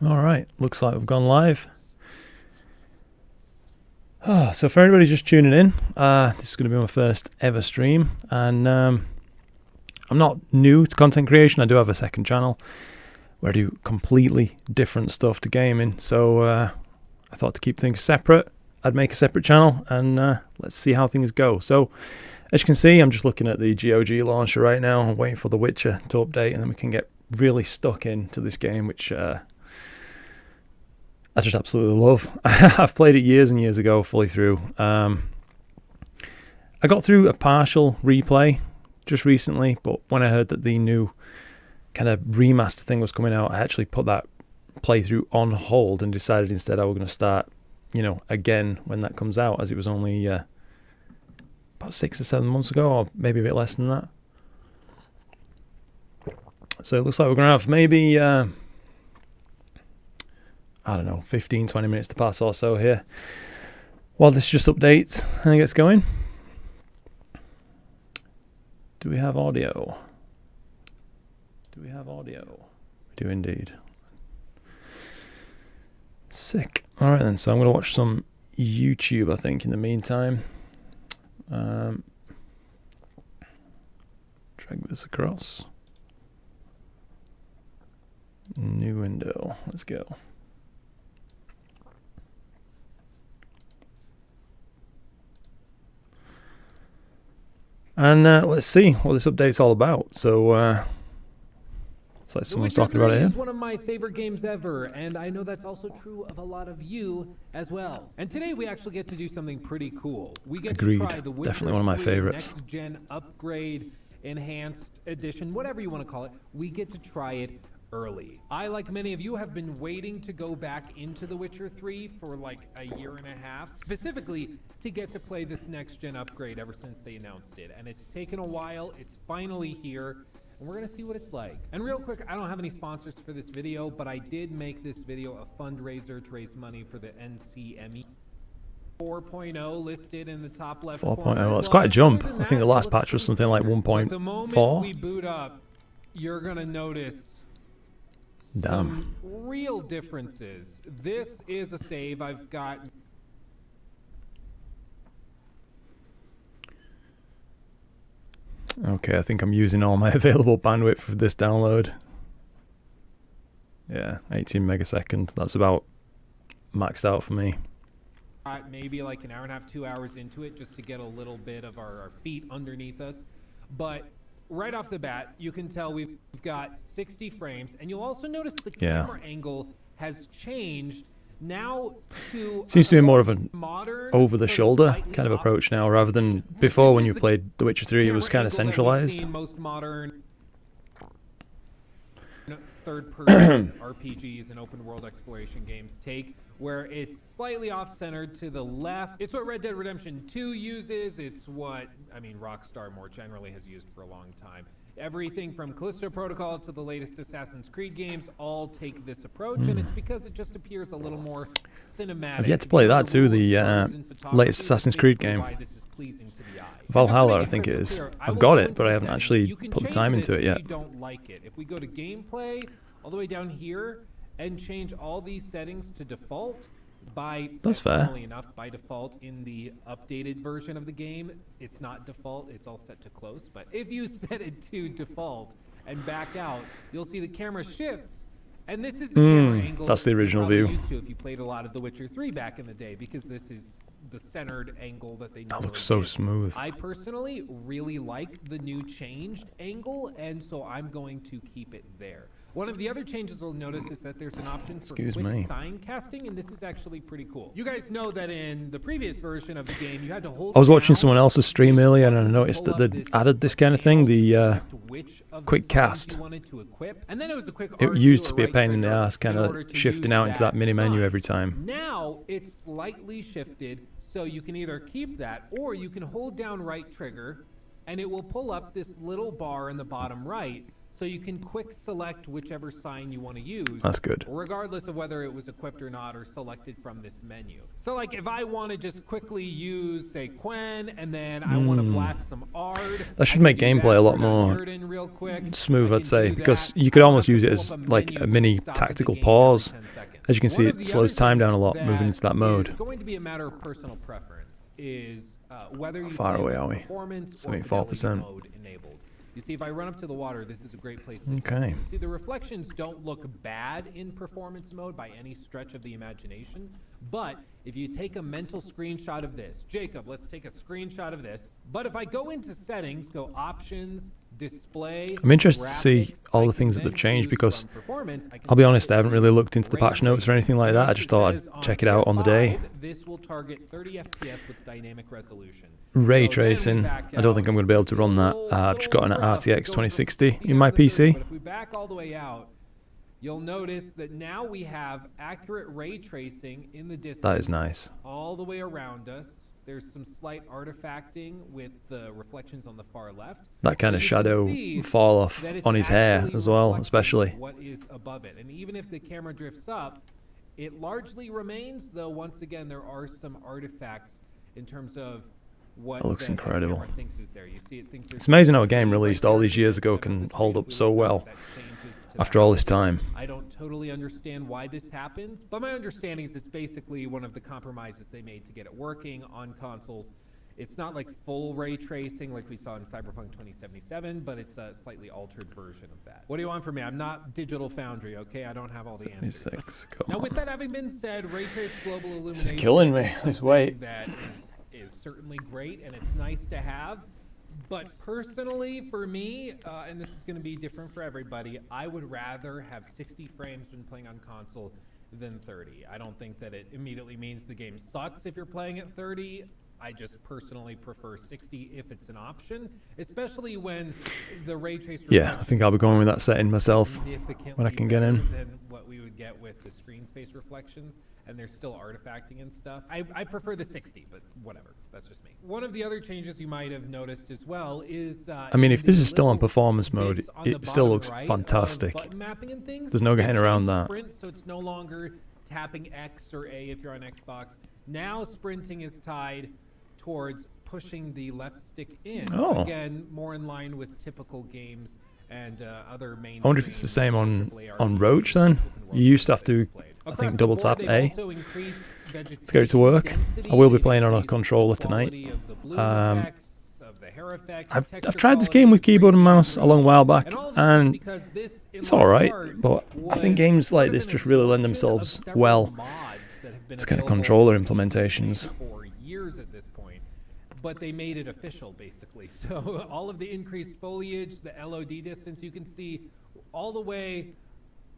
All right, looks like we've gone live. So for anybody just tuning in, this is going to be my first ever stream, and I'm not new to content creation. I do have a second channel where I do completely different stuff to gaming, so I thought to keep things separate, I'd make a separate channel, and let's see how things go. So as you can see, I'm just looking at the GOG launcher right now. I'm waiting for The Witcher to update, and then we can get really stuck into this game, which I just absolutely love. I've played it years and years ago, fully through. I got through a partial replay just recently, but when I heard that the new kind of remaster thing was coming out, I actually put that playthrough on hold and decided instead I was going to start, again when that comes out, as it was only about 6 or 7 months ago, or maybe a bit less than that. So it looks like we're going to have maybe I don't know, 15, 20 minutes to pass or so here, while this just updates and gets going. Do we have audio? Do we have audio? We do indeed. Sick. All right then, so I'm going to watch some YouTube, I think, in the meantime. Drag this across. New window. Let's go. And let's see what this update's all about. So, it's like someone's talking about it here. It's one of my favorite games ever, and I know that's also true of a lot of you as well. And today we actually get to do something pretty cool. We get to try the Witcher Definitely one of my 3 favorites. Next Gen Upgrade, Enhanced Edition, whatever you want to call it. We get to try it early. I, like many of you, have been waiting to go back into The Witcher 3 for like a year and a half, specifically to get to play this next gen upgrade ever since they announced it. And it's taken a while. It's finally here, and we're gonna see what it's like. And real quick, I don't have any sponsors for this video, but I did make this video a fundraiser to raise money for the NCME 4.0 listed in the top left 4.0, corner. that's quite a jump. I think the last Looks patch was something like decent. The moment we 1.4. boot up, you're gonna notice Damn. some real differences. This is a save. I've got Okay, I think I'm using all my available bandwidth for this download. Yeah, 18 megasecond. That's about maxed out for me. maybe like an hour and a half, 2 hours into it just to get a little bit of our feet underneath us. But right off the bat, you can tell we've got 60 frames, and you'll also notice the camera angle has changed now to seems to be more of an modern, over-the-shoulder kind of approach now, rather than before when you played The Witcher 3, it was kind of centralized. Most modern third-person RPGs and open-world exploration games take, where it's slightly off-centered to the left. It's what Red Dead Redemption 2 uses. It's what, Rockstar more generally has used for a long time. Everything from Callisto Protocol to the latest Assassin's Creed games all take this approach, and it's because it just appears a little more cinematic. I've yet to play that too, the latest Assassin's Creed game. Valhalla, I think it is. I've got it, but I haven't actually put the time into it yet. If you don't like it. If we go to gameplay, all the way down here, and change all these settings to default, that's fair. Funnily enough, by default in the updated version of the game, it's not default, it's all set to close. But if you set it to default and back out, you'll see the camera shifts, and this is the camera angle. That's the original view. Used to if you played a lot of The Witcher 3 back in the day, because this is the centered angle that they. That looks so smooth. I personally really like the new changed angle, and so I'm going to keep it there. One of the other changes you'll notice is that there's an option for quick sign casting, and this is actually pretty cool. You guys know that in the previous version of the game, you had to hold. I was watching someone else's stream earlier, and I noticed that they'd added this kind of thing, the quick cast. And then it was a quick. It used to be a pain in the ass, kind of shifting out into that mini menu every time. Now it's slightly shifted, so you can either keep that, or you can hold down right trigger, and it will pull up this little bar in the bottom right. so you can quick select whichever sign you want to use. That's good. Regardless of whether it was equipped or not or selected from this menu. So like if I want to just quickly use, say, Quen, and then I want to blast some Ard. That should make gameplay a lot more smooth, I'd say, because you could almost use it as like a mini tactical pause. As you can see, it slows time down a lot moving into that mode. It's going to be a matter of personal preference. Is whether you How far away are we? 74%. You see, if I run up to the water, this is a great place to test it. You see, the reflections don't look bad in performance mode by any stretch of the imagination. But if you take a mental screenshot of this, Jacob, let's take a screenshot of this. But if I go into settings, go options, display. I'm interested to see all the things that have changed because I'll be honest, I haven't really looked into the patch notes or anything like that. I just thought I'd check it out on the day. This will target 30 FPS with dynamic resolution. Ray tracing, I don't think I'm going to be able to run that. I've just got an RTX 2060 in my PC. But if we back all the way out, you'll notice that now we have accurate ray tracing in the distance. That is nice. All the way around us. There's some slight artifacting with the reflections on the far left. That kind of shadow fall off on his hair as well, especially. What is above it. And even if the camera drifts up, it largely remains, though once again there are some artifacts in terms of what that looks incredible. Is there. You see, it's amazing how a game released all these years ago can hold up so well after all this time. I don't totally understand why this happens, but my understanding is it's basically one of the compromises they made to get it working on consoles. It's not like full ray tracing like we saw in Cyberpunk 2077, but it's a slightly altered version of that. What do you want from me? I'm not Digital Foundry, okay? I don't have all the answers. Now, with that having been said, ray trace global illumination. This is killing me. This weight. That is certainly great, and it's nice to have. But personally, for me, and this is going to be different for everybody, I would rather have 60 frames when playing on console than 30. I don't think that it immediately means the game sucks if you're playing at 30. I just personally prefer 60 if it's an option, especially when the ray trace. Yeah, I think I'll be going with that setting myself when I can get in. Than what we would get with the screen space reflections, and there's still artifacting and stuff. I prefer the 60, but whatever. That's just me. One of the other changes you might have noticed as well is. I mean, if this is still on performance mode, it still looks fantastic. There's no getting around that. Sprint, so it's no longer tapping X or A if you're on Xbox. Now sprinting is tied towards pushing the left stick in. Oh. Again, more in line with typical games and other main. I wonder if it's the same on Roach then. You used to have to, I think, double tap A to get it to work. I will be playing on a controller tonight. I've tried this game with keyboard and mouse a long while back, and it's alright, but I think games like this just really lend themselves well to kind of controller implementations. But they made it official, basically. So all of the increased foliage, the LOD distance, you can see all the way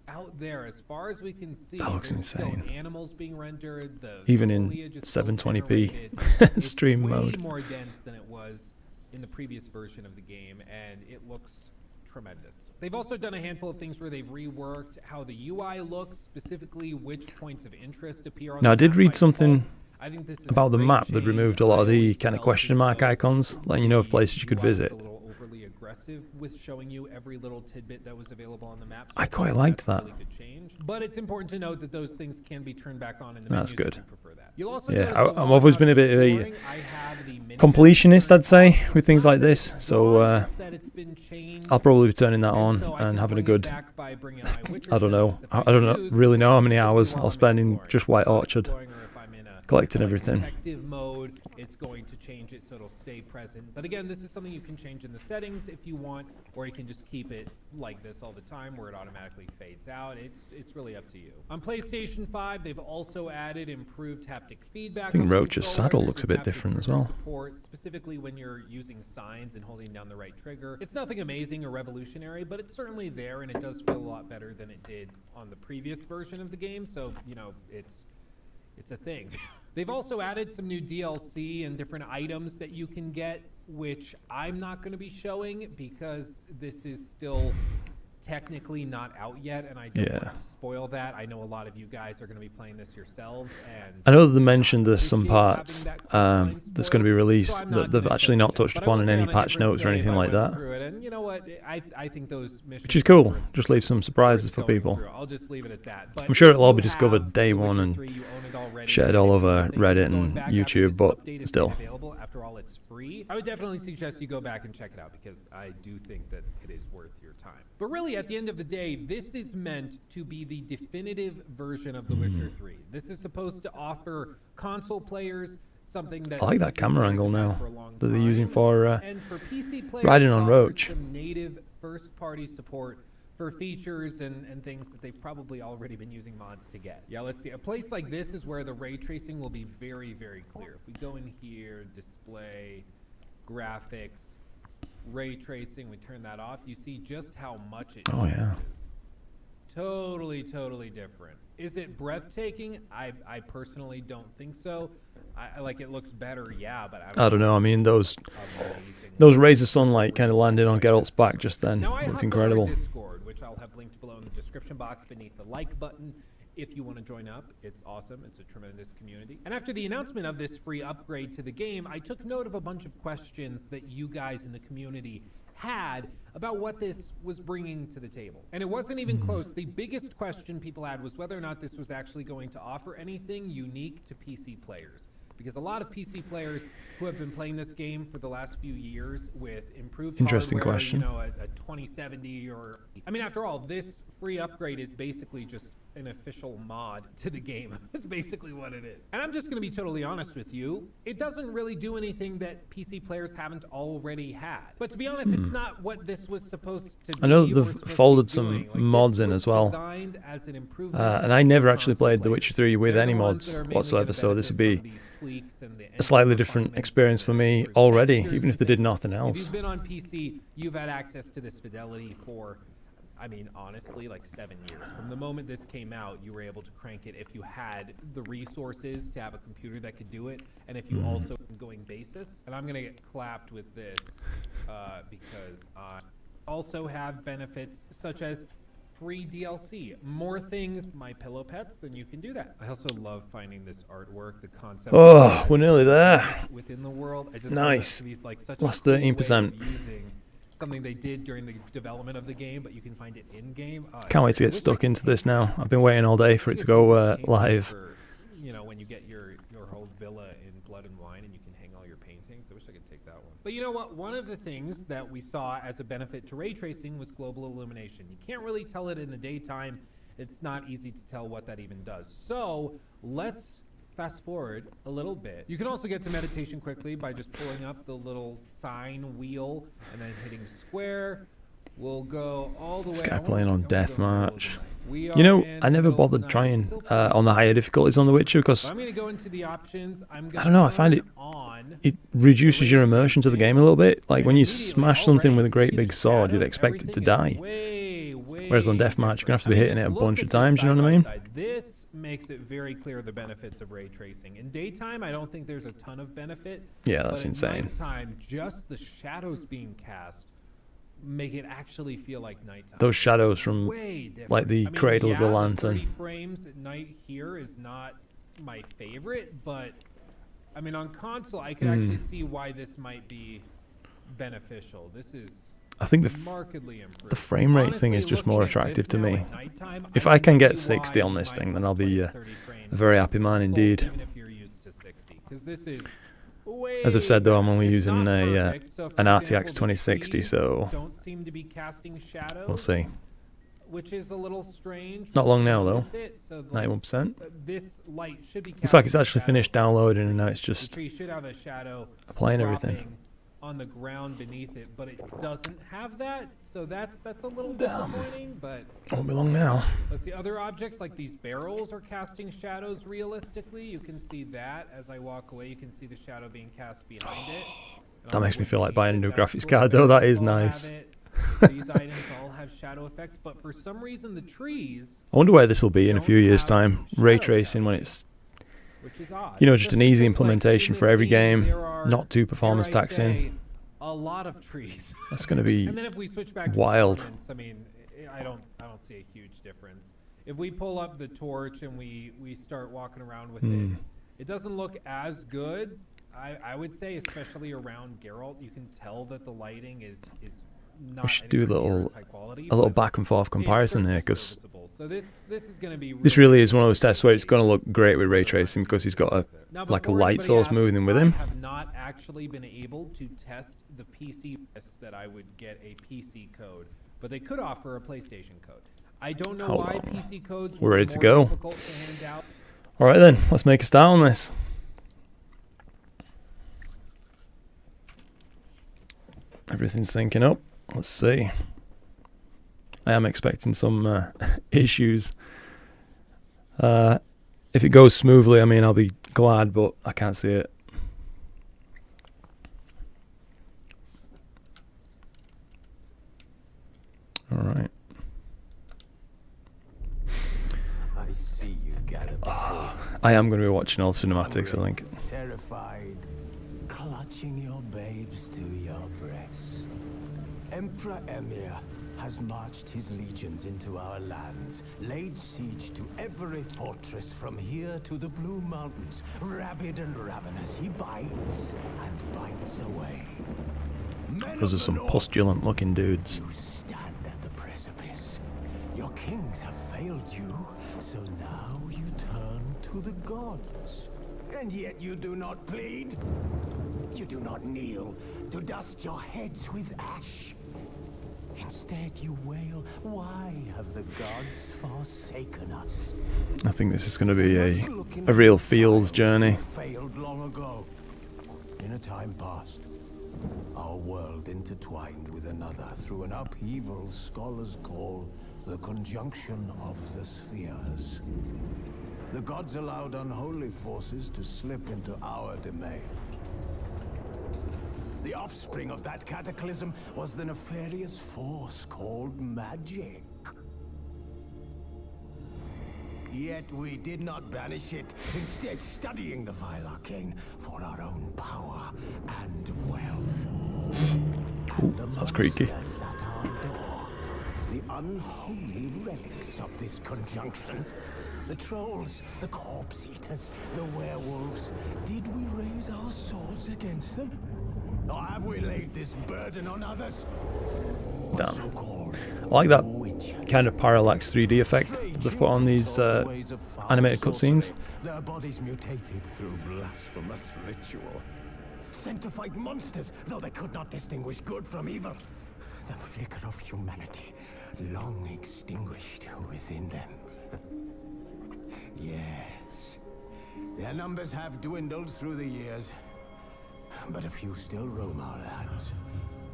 out there, as far as we can see. That looks insane. Animals being rendered, even in 720p stream mode. Way more dense than it was in the previous version of the game, and it looks tremendous. They've also done a handful of things where they've reworked how the UI looks, specifically which points of interest appear on. Now, I did read something I think this is about the map that removed a lot of the kind of question mark icons, letting you know of places you could visit. A little overly aggressive with showing you every little tidbit that was available on the map. So I quite liked that. Really could change. But it's important to note that those things can be turned back on in the That's menus good. if you prefer that. You'll also Yeah, notice I've always been a bit of a I have the mini completionist, I'd say, with things like this. So that it's been changed. I'll probably be turning that on So I and can having a bring it good, back by bringing my Witcher I don't know, senses if I don't choose, really know how many if hours while I'll I'm spend in exploring. just White While I'm Orchard, exploring or if I'm in a collecting like everything. protective mode, it's going to change it so it'll stay present. But again, this is something you can change in the settings if you want, or you can just keep it like this all the time where it automatically fades out. It's really up to you. On PlayStation 5, they've also added improved haptic feedback. I think on the Roach's controller. saddle There's looks a some bit haptic different as trigger well. Support, specifically when you're using signs and holding down the right trigger. It's nothing amazing or revolutionary, but it's certainly there, and it does feel a lot better than it did on the previous version of the game. So, you know, it's a thing. They've also added some new DLC and different items that you can get, which I'm not going to be showing because this is still technically not out yet, and I don't Yeah. want to spoil that. I know a lot of you guys are going to be playing this yourselves, and I know that they mentioned there's some appreciate having parts that questline that's going to be spoiled, released so I'm that gonna they've actually say not it. touched But I upon will in say any on a patch different notes or save, anything I like went that, through it, and you know what? I think those missions which is cool. were Just leave some worth surprises for going people. through. I'll just leave it at that. But I'm sure if it'll all you be discovered have day The one Witcher and 3, you own it already, shared and all if you over think Reddit going and back after YouTube, this but update is still. made available, after all, it's free. I would definitely suggest you go back and check it out because I do think that it is worth your time. But really, at the end of the day, this is meant to be the definitive version of The Witcher 3. This is supposed to offer console players something that I like that PC camera players angle have had now for a long that they're using time. for And for PC players, riding it on offers Roach. some native first-party support for features and things that they've probably already been using mods to get. Yeah, let's see. A place like this is where the ray tracing will be very, very clear. If we go in here, display, graphics, ray tracing, we turn that off, you see just how much it Oh, yeah. changes. Totally different. Is it breathtaking? I personally don't think so. I like, it looks better, yeah, but I don't know. I mean, those amazing. rays of sunlight kind of landing on Geralt's back just then Now I looked have incredible. our Discord, which I'll have linked below in the description box beneath the like button. If you want to join up, it's awesome. It's a tremendous community. And after the announcement of this free upgrade to the game, I took note of a bunch of questions that you guys in the community had about what this was bringing to the table. And it wasn't even close. The biggest question people had was whether or not this was actually going to offer anything unique to PC players. Because a lot of PC players who have been playing this game for the last few years with improved Interesting hardware, question. you know, a 2070 or... I mean, after all, this free upgrade is basically just an official mod to the game. That's basically what it is. And I'm just going to be totally honest with you. It doesn't really do anything that PC players haven't already had. But to be honest, it's not what this was supposed to be. I know or they've supposed to be folded some doing. Like, mods this in was as well. designed as an improvement And I never for actually console played The players. Witcher 3 with They're any the ones mods that are mainly whatsoever, gonna so this would benefit be from these tweaks and the a slightly engine different refinements experience for and me improved already, textures even and if they did things. nothing If else. you've been on PC, you've had access to this fidelity for, I mean, honestly, like 7 years. From the moment this came out, you were able to crank it if you had the resources to have a computer that could do it, and if you also going basis. And I'm gonna get clapped with this because I also have benefits such as free DLC, more things, My Pillow Pets, then you can do that. I also love finding this artwork, the concept. Oh, we're nearly there. Within the world, I just Nice. find that to be, like, such Last a cool way 13%. of using something they did during the development of the game, but you can find it in game. Can't wait to get stuck into this now. I've been waiting all day for it to go live. For, you know, when you get your whole villa in Blood and Wine and you can hang all your paintings. I wish I could take that one. But you know what? One of the things that we saw as a benefit to ray tracing was global illumination. You can't really tell it in the daytime. It's not easy to tell what that even does. So let's fast forward a little bit. You can also get to meditation quickly by just pulling up the little sign wheel and then hitting square. We'll go all the way. This guy I wanna- playing on I wanna go in the middle of the Deathmatch. night. We You are know, in I the never middle of the bothered night. trying Still pretty on the higher difficulties on The Witcher because So I'm going to go into the options. I'm I gonna don't know, I find turn it on. it reduces your immersion to the game a little bit. Like when you Immediately, smash something with a already, great see big the sword, you'd shadows, expect it to everything is die. way Whereas on Deathmatch, you're gonna have to be different. hitting it a just bunch look of at this times, you know what I side mean? by side. This makes it very clear the benefits of ray tracing. In daytime, I don't think there's a ton of benefit. Yeah, that's but insane. At nighttime, just the shadows being cast make it actually feel like nighttime. Those It's shadows from, way different. like, the cradle of the lantern. 30 frames at night here is not my favorite, but I mean on console I could actually see why this might be beneficial. This is I think markedly improved. the frame rate thing is Honestly, just more looking at attractive this to now me. at nighttime, If I can get see 60 why on you this might thing, then wanna I'll be play a 30 frames very happy man console, indeed. Even if you're used to 60, because this is way As I've said though, I'm only better. It's using not a perfect. So, for an example, RTX the 2060, trees so don't seem to be casting shadows. we'll see. Which is a little strange. Not long now though. Notice it, so like, 91%. this light should be. Looks like it's casting actually shadow finished across downloading the and now tree. it's just The tree should have a shadow applying everything. dropping on the ground beneath it, but it doesn't have that. So that's a little disappointing. But Won't be long now. let's see, other objects like these barrels are casting shadows realistically. You can see that as I walk away. You can see the shadow being cast behind it. And That on makes the me feel like wiki, buying a new that's graphics cool. card though. That Barrels is all have nice. it. These items all have shadow effects, but for some reason the trees, I wonder where this will be in a few years' don't have time. Ray shadow tracing when casting, it's, which is odd. you know, just an easy like, implementation in for this every game, there are, not too performance dare I say, taxing. a lot of trees. That's going to be And then if we switch back to wild. performance, I mean, I don't see a huge difference. If we pull up the torch and we start walking around with it, it doesn't look as good. I would say, especially around Geralt, you can tell that the lighting is not. We should do high quality, a little back and forth comparison here, because so this is going to be. This really is one of those tests where it's going to look great with ray tracing, because he's got a light source moving with him. I have not actually been able to test the PC tests that I would get a PC code, but they could offer a PlayStation code. I don't know why PC codes We're ready to go. difficult to hand out. All right then, let's make a start on this. Everything's syncing up. Let's see. I am expecting some issues. If it goes smoothly, I mean, I'll be glad, but I can't see it. All right. I see you gathered before. I am going to be watching all cinematics, I think. Terrified, clutching your babes to your breast. Emperor Emir has marched his legions into our lands, laid siege to every fortress from here to the Blue Mountains. Rabid and ravenous, he bites and bites away. Those are some postulant-looking dudes. You stand at the precipice. Your kings have failed you, so now you turn to the gods. And yet you do not plead. You do not kneel to dust your heads with ash. Instead you wail, why have the gods forsaken us? I think this is going to be a real Fields journey. Failed long ago. In a time past, our world intertwined with another through an upheaval scholars call the conjunction of the spheres. The gods allowed unholy forces to slip into our domain. The offspring of that cataclysm was the nefarious force called magic. Yet we did not banish it, instead studying the vile arcane for our own power and wealth. Ooh, that's creaky. Monsters at our door, the unholy relics of this conjunction. The trolls, the corpse eaters, the werewolves. Did we raise our swords against them? Or have we laid this burden on others? Damn. I like that kind of parallax 3D effect they've put on these animated cutscenes. Their bodies mutated through blasphemous ritual. Sent to fight monsters, though they could not distinguish good from evil. The flicker of humanity, long extinguished within them. Yes, their numbers have dwindled through the years, but a few still roam our lands,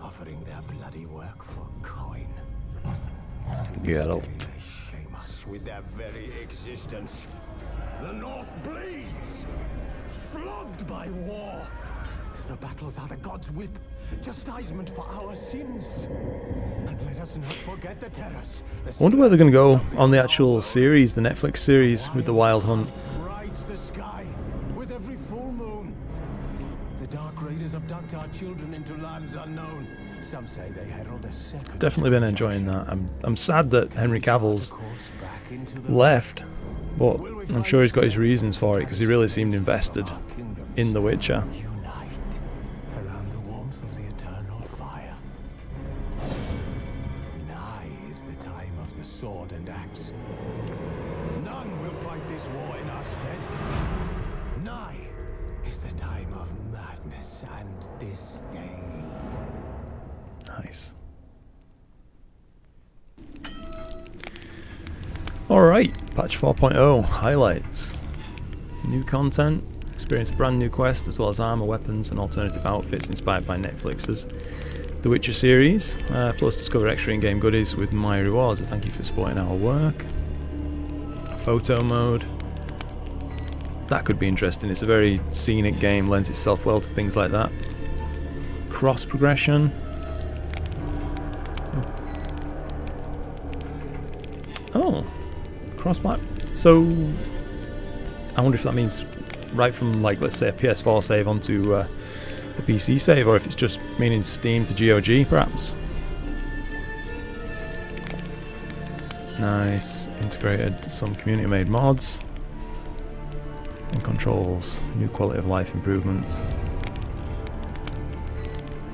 offering their bloody work for coin. To this Geralt. day, they shame us with their very existence. The North bleeds, flogged by war. The battles are the gods' whip, chastisement for our sins. And let us not forget the terrors. I wonder where they're going to go on the actual series, the Netflix series with the Wild Hunt. Rides the sky with every full moon. The Dark Raiders abduct our children into lands unknown. Some say they herald a second. Definitely been enjoying that. I'm sad that Henry Cavill's left, but I'm sure he's got his reasons for it, because he really seemed invested in The Witcher. Unite around the warmth of the eternal fire. Nigh is the time of the sword and axe. None will fight this war in our stead. Nigh is the time of madness and disdain. Nice. Alright, patch 4.0, highlights. New content, experience a brand new quest, as well as armor, weapons, and alternative outfits inspired by Netflix's The Witcher series. Plus discover extra in-game goodies with my rewards. Thank you for supporting our work. Photo mode. That could be interesting. It's a very scenic game, lends itself well to things like that. Cross progression. Oh, cross-plat. So, I wonder if that means right from, like, let's say a PS4 save onto a PC save, or if it's just meaning Steam to GOG, perhaps. Nice. Integrated some community-made mods and controls. New quality of life improvements.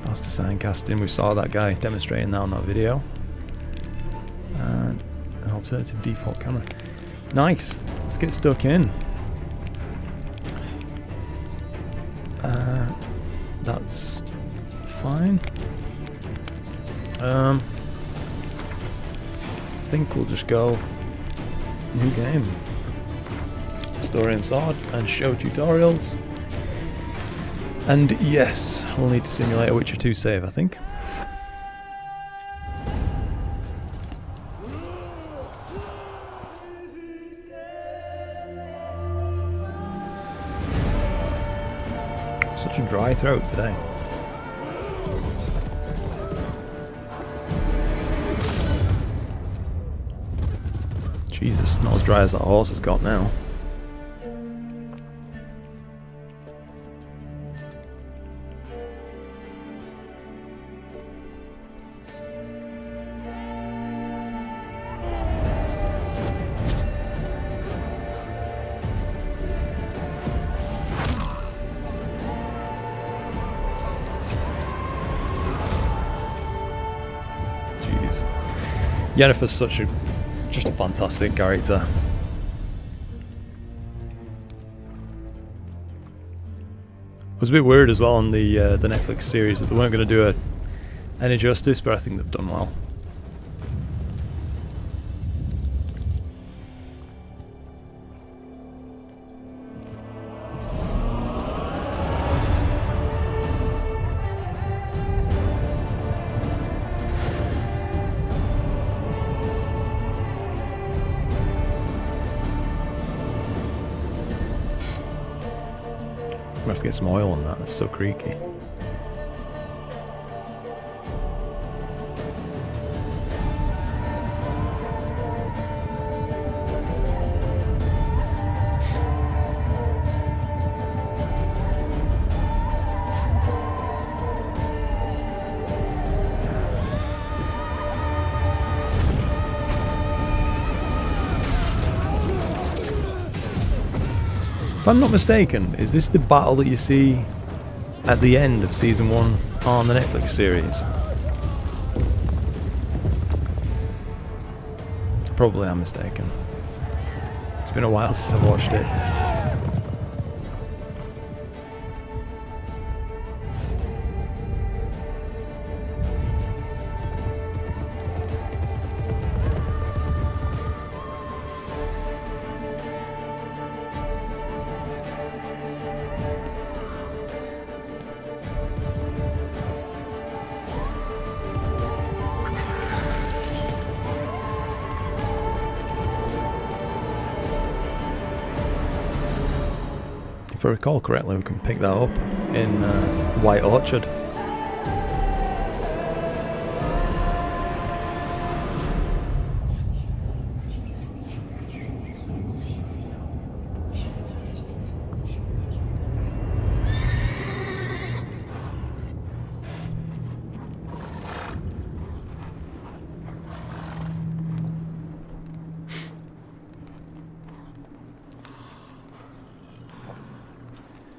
Faster sign casting. We saw that guy demonstrating that on that video. And an alternative default camera. Nice. Let's get stuck in. That's fine. I think we'll just go new game. Story and sword and show tutorials. And yes, we'll need to simulate a Witcher 2 save, I think. Such a dry throat today. Jesus, not as dry as that horse has got now. Yennefer's just a fantastic character. It was a bit weird as well on the Netflix series that they weren't going to do any justice, but I think they've done well. We have to get some oil on that, it's so creaky. If I'm not mistaken, is this the battle that you see at the end of Season 1 on the Netflix series? Probably I'm mistaken. It's been a while since I've watched it. If I recall correctly, we can pick that up in White Orchard.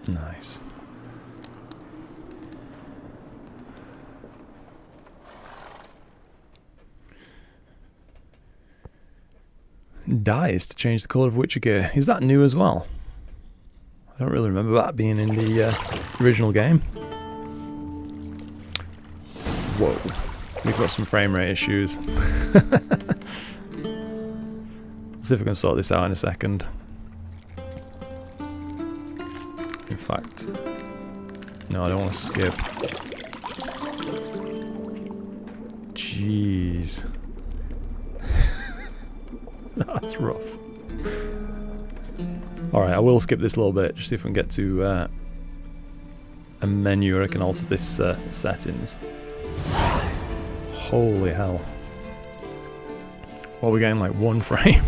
Nice. Dyes to change the colour of Witcher gear. Is that new as well? I don't really remember that being in the original game. Whoa. We've got some frame rate issues. Let's see if we can sort this out in a second. In fact, no, I don't want to skip. Jeez. That's rough. Alright, I will skip this a little bit, just see if we can get to a menu where I can alter this settings. Holy hell. Well, we're getting like one frame.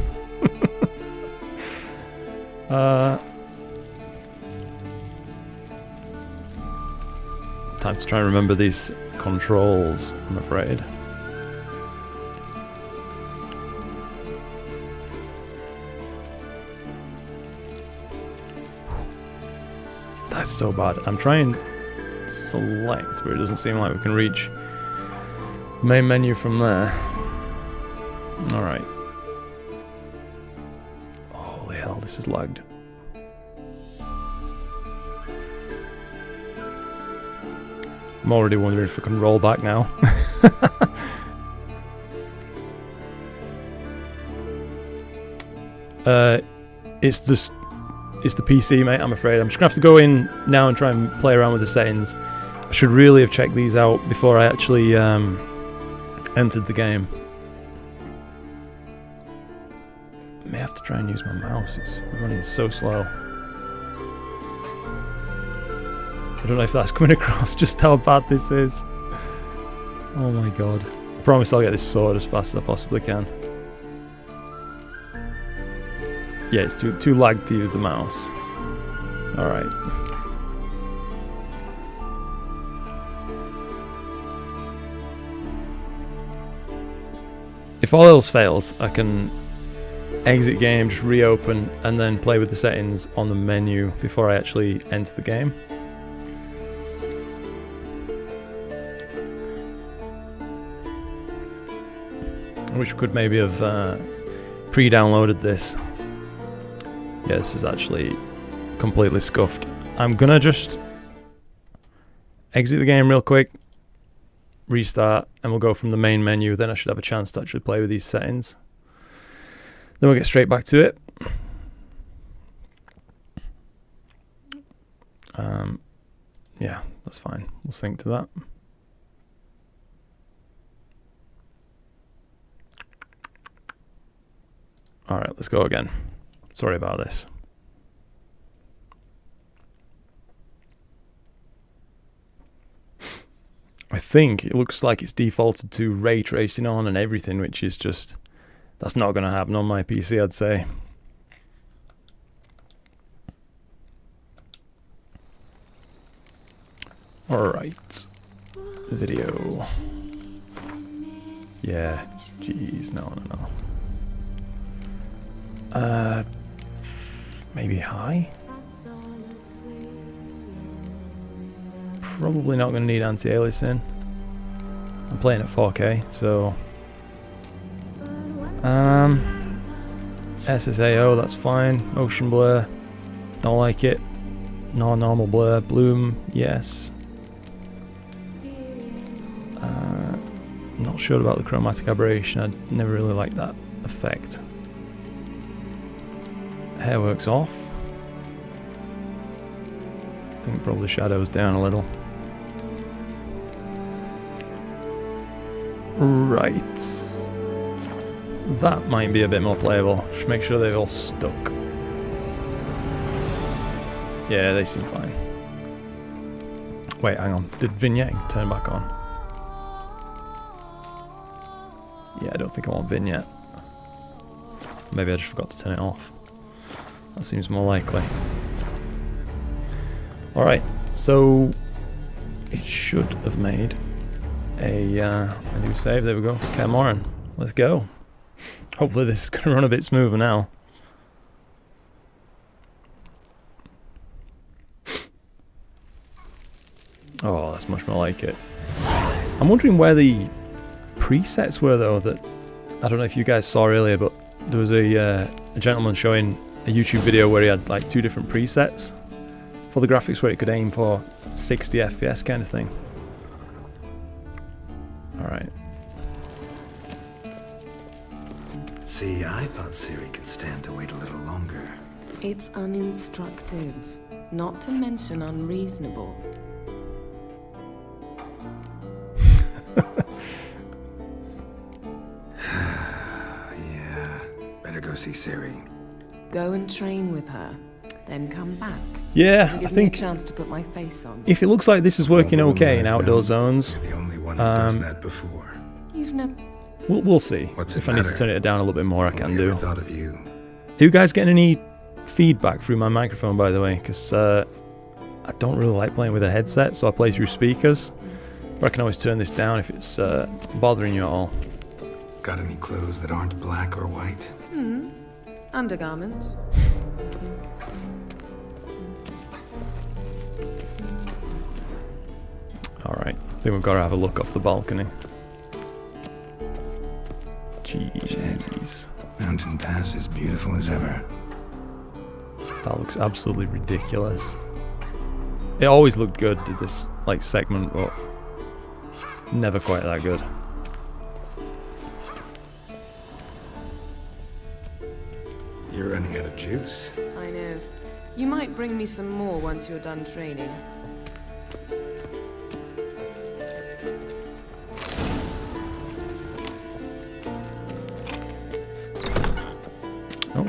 Time to try and remember these controls, I'm afraid. That's so bad. I'm trying select, but it doesn't seem like we can reach the main menu from there. Alright. Holy hell, this is lagged. I'm already wondering if I can roll back now. It's the PC, mate, I'm afraid. I'm just gonna have to go in now and try and play around with the settings. I should really have checked these out before I actually entered the game. I may have to try and use my mouse. It's running so slow. I don't know if that's coming across just how bad this is. Oh my god. I promise I'll get this sorted as fast as I possibly can. Yeah, it's too lagged to use the mouse. Alright. If all else fails, I can exit game, just reopen, and then play with the settings on the menu before I actually enter the game. I wish we could maybe have pre-downloaded this. Yeah, this is actually completely scuffed. I'm gonna just exit the game real quick, restart, and we'll go from the main menu. Then I should have a chance to actually play with these settings. Then we'll get straight back to it. Yeah, that's fine. We'll sync to that. Alright, let's go again. Sorry about this. I think it looks like it's defaulted to ray tracing on and everything, which is just... that's not going to happen on my PC, I'd say. Alright. Video. Yeah. Jeez, no. Maybe high? Probably not going to need anti-aliasing. I'm playing at 4K, so... SSAO, that's fine. Motion blur, don't like it. Normal blur. Bloom, yes. Not sure about the chromatic aberration. I never really liked that effect. Hairworks off. I think probably shadows down a little. Right. That might be a bit more playable. Just make sure they're all stuck. Yeah, they seem fine. Wait, hang on. Did vignette turn back on? Yeah, I don't think I want vignette. Maybe I just forgot to turn it off. That seems more likely. Alright, so it should have made a new save. There we go. Cameron, let's go. Hopefully this is going to run a bit smoother now. Oh, that's much more like it. I'm wondering where the presets were though. That I don't know if you guys saw earlier, but there was a gentleman showing a YouTube video where he had like 2 different presets for the graphics where it could aim for 60 FPS kind of thing. Alright. See, I thought Siri could stand to wait a little longer. It's uninstructive, not to mention unreasonable. Yeah, better go see Siri. Go and train with her, then come back. Yeah, and I give think me a chance to put my face on. if it looks like this is working okay in outdoor zones, You're the only one who does that before. You've never... we'll see. What's it If I need to matter? turn it down a little bit more, I can Only do. ever thought of you. Do you guys get any feedback through my microphone, by the way? Because I don't really like playing with a headset, so I play through speakers. But I can always turn this down if it's bothering you at all. Got any clothes that aren't black or white? Undergarments. Alright, I think we've got to have a look off the balcony. Jeez. Mountain Pass is beautiful as ever. That looks absolutely ridiculous. It always looked good, did this like segment, but never quite that good. You're running out of juice. I know. You might bring me some more once you're done training. Oh.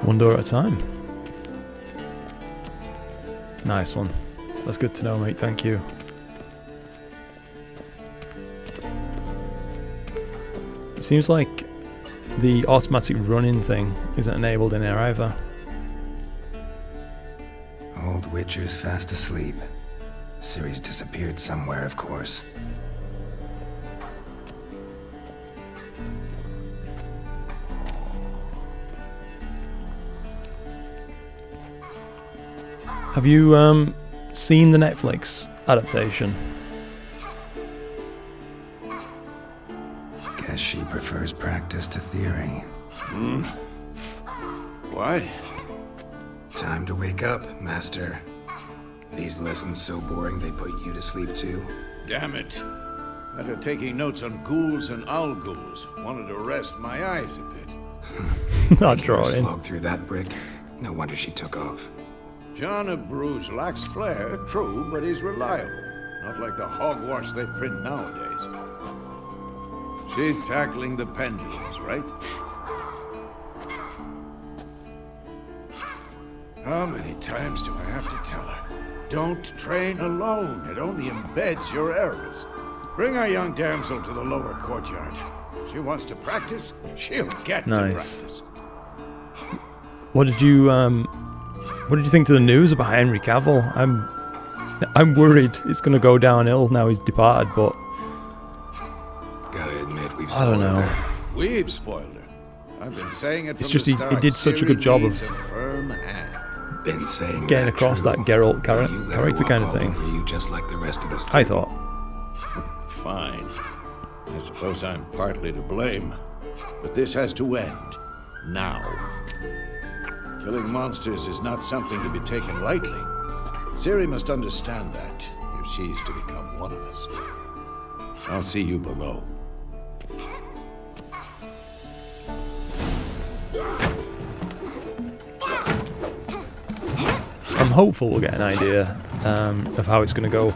One door at a time. Nice one. That's good to know, mate. Thank you. It seems like the automatic running thing isn't enabled in here either. Old Witcher's fast asleep. Ciri's disappeared somewhere, of course. Have you seen the Netflix adaptation? Guess she prefers practice to theory. What? Time to wake up, Master. These lessons so boring they put you to sleep too? Damn it. After taking notes on ghouls and owl ghouls, wanted to rest my eyes a bit. Not Making her drawing. slog through that brick. No wonder she took off. John of Bruges lacks flair, true, but he's reliable. Not like the hogwash they print nowadays. She's tackling the pendulums, right? How many times do I have to tell her? Don't train alone. It only embeds your errors. Bring our young damsel to the lower courtyard. She wants to practice, she'll get to Nice. practice. What did you think to the news about Henry Cavill? I'm worried it's gonna go downhill now he's departed, but Gotta admit, we've I don't spoiled know. her. We've spoiled her. I've been saying it from It's just the he start. did such a good Ciri job needs of a firm hand. Been saying getting that across true. that Geralt You let her character walk kind of all thing. over you just like the rest of us I do. thought. Fine. I suppose I'm partly to blame. But this has to end. Now. Killing monsters is not something to be taken lightly. Ciri must understand that, if she's to become one of us. I'll see you below. I'm hopeful we'll get an idea of how it's going to go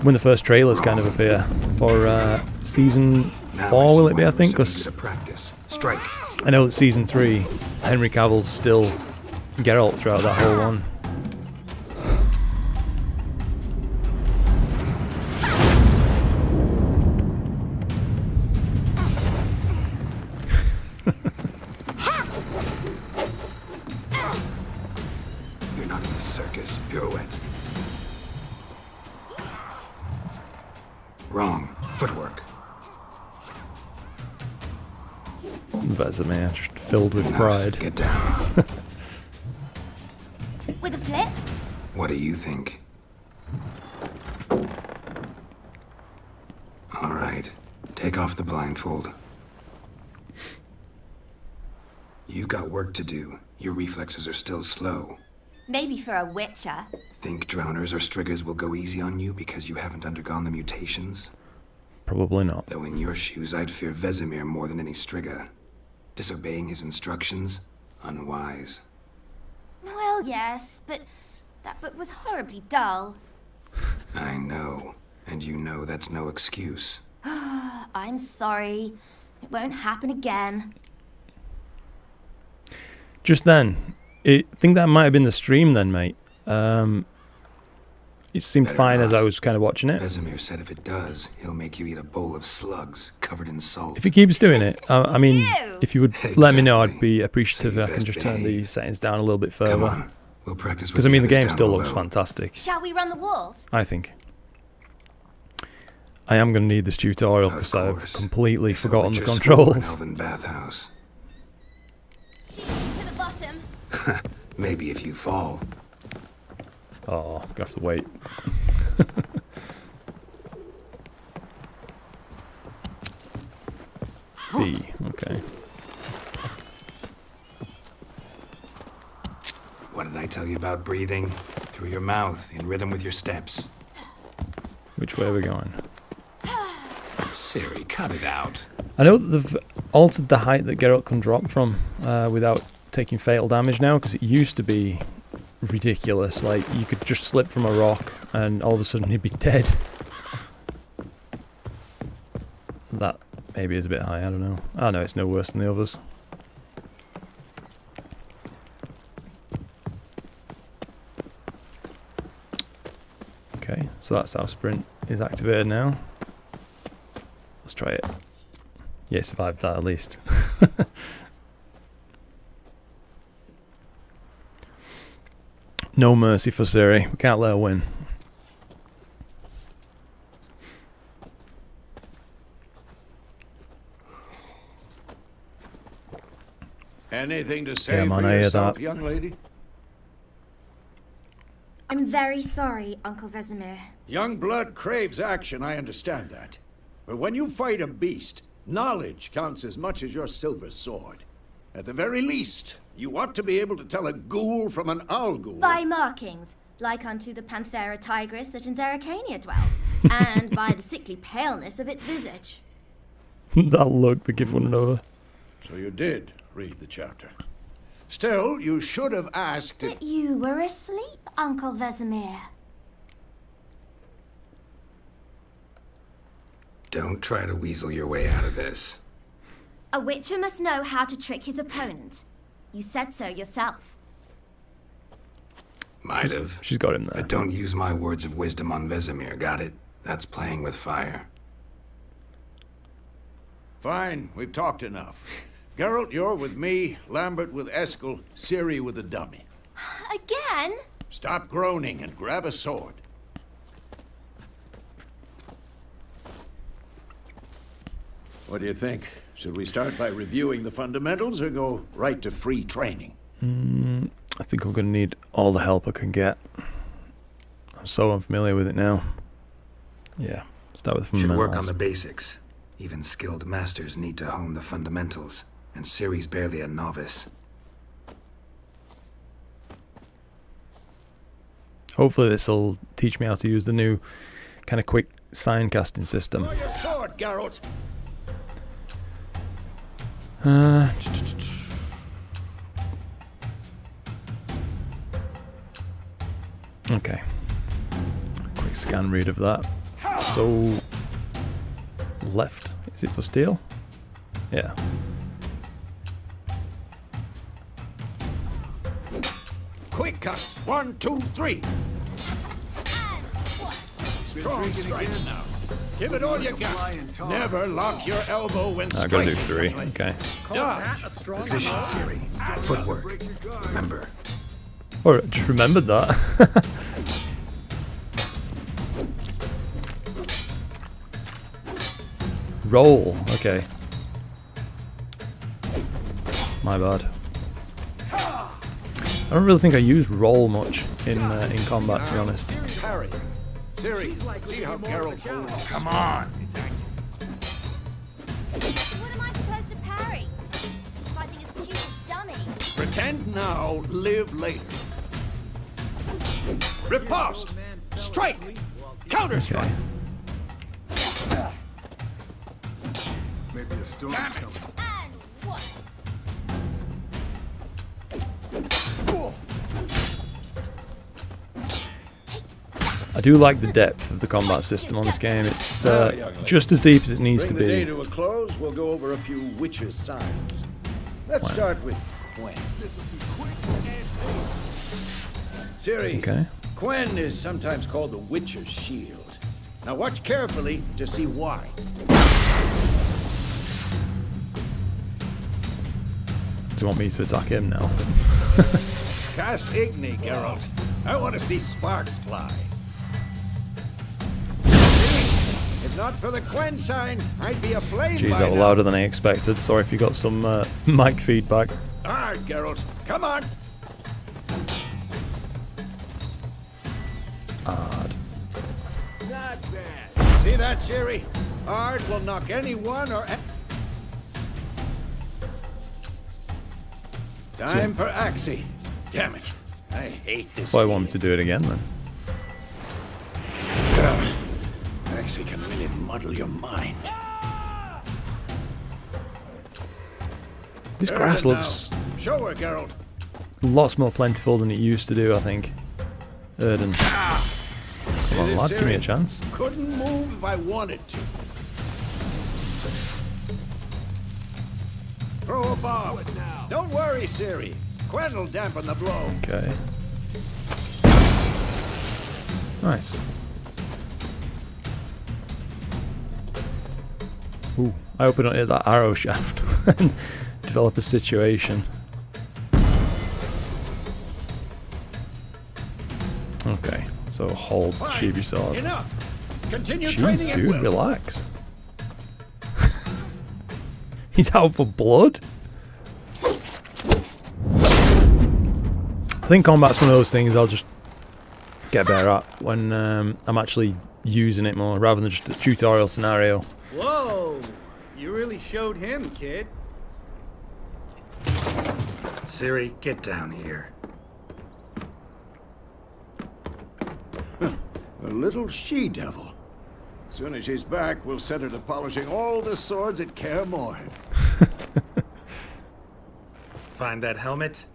when the first trailers kind of appear for season Now 4. see Will it be? why I we're think so eager because to practice. Strike. I know that season 3, Henry Cavill's still Geralt throughout that whole one. You're not in a circus, pirouette. Wrong. Footwork. Vesemir just filled with Enough. pride. Get down. With a flip? What do you think? All right. Take off the blindfold. You've got work to do. Your reflexes are still slow. Maybe for a witcher. Think drowners or striggers will go easy on you because you haven't undergone the mutations? Probably not. Though in your shoes, I'd fear Vesemir more than any strigger. Disobeying his instructions? Unwise. Well, yes, but that book was horribly dull. I know. And you know that's no excuse. I'm sorry. It won't happen again. Just then, I think that might have been the stream then, mate. It seemed Better fine as not. I was kind of watching it. Vesemir said if it does, he'll make you eat a bowl of slugs covered in salt. If he keeps doing it, I mean, Ew. if you would let me know, I'd Exactly. be appreciative. So you I can best just turn the behave. settings down a little bit Come further. on. We'll practice with Because I mean, the others game down still looks below. fantastic. Shall we run the walls? I think. I am going to need this tutorial Of because I've course. completely It's a forgotten the Witcher school in controls. Elven bathhouse. To the bottom. Maybe if you fall. Oh, I'm going to have to wait. What did I tell you about breathing? Through your mouth, in rhythm with your steps. Which way are we going? Siri, cut it out. I know that they've altered the height that Geralt can drop from without taking fatal damage now, because it used to be ridiculous. Like, you could just slip from a rock and all of a sudden he'd be dead. That maybe is a bit high, I don't know. Oh no, it's no worse than the others. Okay, so that's how sprint is activated now. Let's try it. Yeah, survived that at least. No mercy for Siri. We can't let her win. Anything to say man, for I hear yourself, that. young lady? I'm very sorry, Uncle Vesemir. Young blood craves action, I understand that. But when you fight a beast, knowledge counts as much as your silver sword. At the very least, you ought to be able to tell a ghoul from an owl ghoul. By markings, like unto the Panthera tigris that in Zerrikania dwells, and by the sickly paleness of its visage. That look they give one another. So you did read the chapter. Still, you should have asked if... But you were asleep, Uncle Vesemir. Don't try to weasel your way out of this. A witcher must know how to trick his opponent. You said so yourself. Might have. She's got him there. But don't use my words of wisdom on Vesemir, got it? That's playing with fire. Fine, we've talked enough. Geralt, you're with me, Lambert with Eskel, Ciri with the dummy. Again? Stop groaning and grab a sword. What do you think? Should we start by reviewing the fundamentals or go right to free training? I think I'm going to need all the help I can get. I'm so unfamiliar with it now. Yeah, start with Should fundamentals. work on the basics. Even skilled masters need to hone the fundamentals, and Ciri's barely a novice. Hopefully this will teach me how to use the new kind of quick sign casting system. Draw your sword, Geralt! Okay. Quick scan read of that. So left. Is it for steel? Yeah. Quick cuts! 1, 2, 3! Strong strikes now. Give it all you got. Never lock your elbow when I gotta do striking. 3. Okay. Dodge. Position, Ciri. Footwork. Remember. Oh, I just remembered that. Roll. Okay. My bad. I don't really think I use roll much in combat, to be honest. Parry. Ciri, see how Geralt holds. Come on! What am I supposed to parry? Fighting a stupid dummy. Pretend now, live later. Riposte! Strike! Counter-strike! Okay. Maybe a storm's coming. And what? I do like the depth of the combat system on this game. It's just as deep as it needs to Bring the day be. to a close, we'll go over a few witches' signs. Let's start with Quen. Ciri, Okay. Quen is sometimes called the witcher's shield. Now watch carefully to see why. Do you want me to attack him now? Cast Igni, Geralt. I want to see sparks fly. If not for the Quen sign, I'd be aflame Jeez, by that was now. louder than I expected. Sorry if you got some mic feedback. Hard, Geralt. Come on. Hard. Not bad. See that, Ciri? Hard will knock anyone or... Time for Axie. Damn it. I hate this. That's why I want me to do it again then. Actually can really muddle your mind. This grass looks Show her, Geralt. lots more plentiful than it used to do, I think. Erden. Come on, lad, give me a chance. Couldn't move if I wanted to. Throw a bomb. Don't worry, Ciri. Quen'll dampen the blow. Okay. Nice. Ooh, I hope I don't hit that arrow shaft and develop a situation. Okay, so hold the Shibi sword. Enough. Continue Jeez, training at dude, will. relax. He's out for blood? I think combat's one of those things I'll just get better at when I'm actually using it more, rather than just a tutorial scenario. Whoa! You really showed him, kid. Ciri, get down here. A little she-devil. Soon as she's back, we'll set her to polishing all the swords at Kaer Morhen. Find that helmet.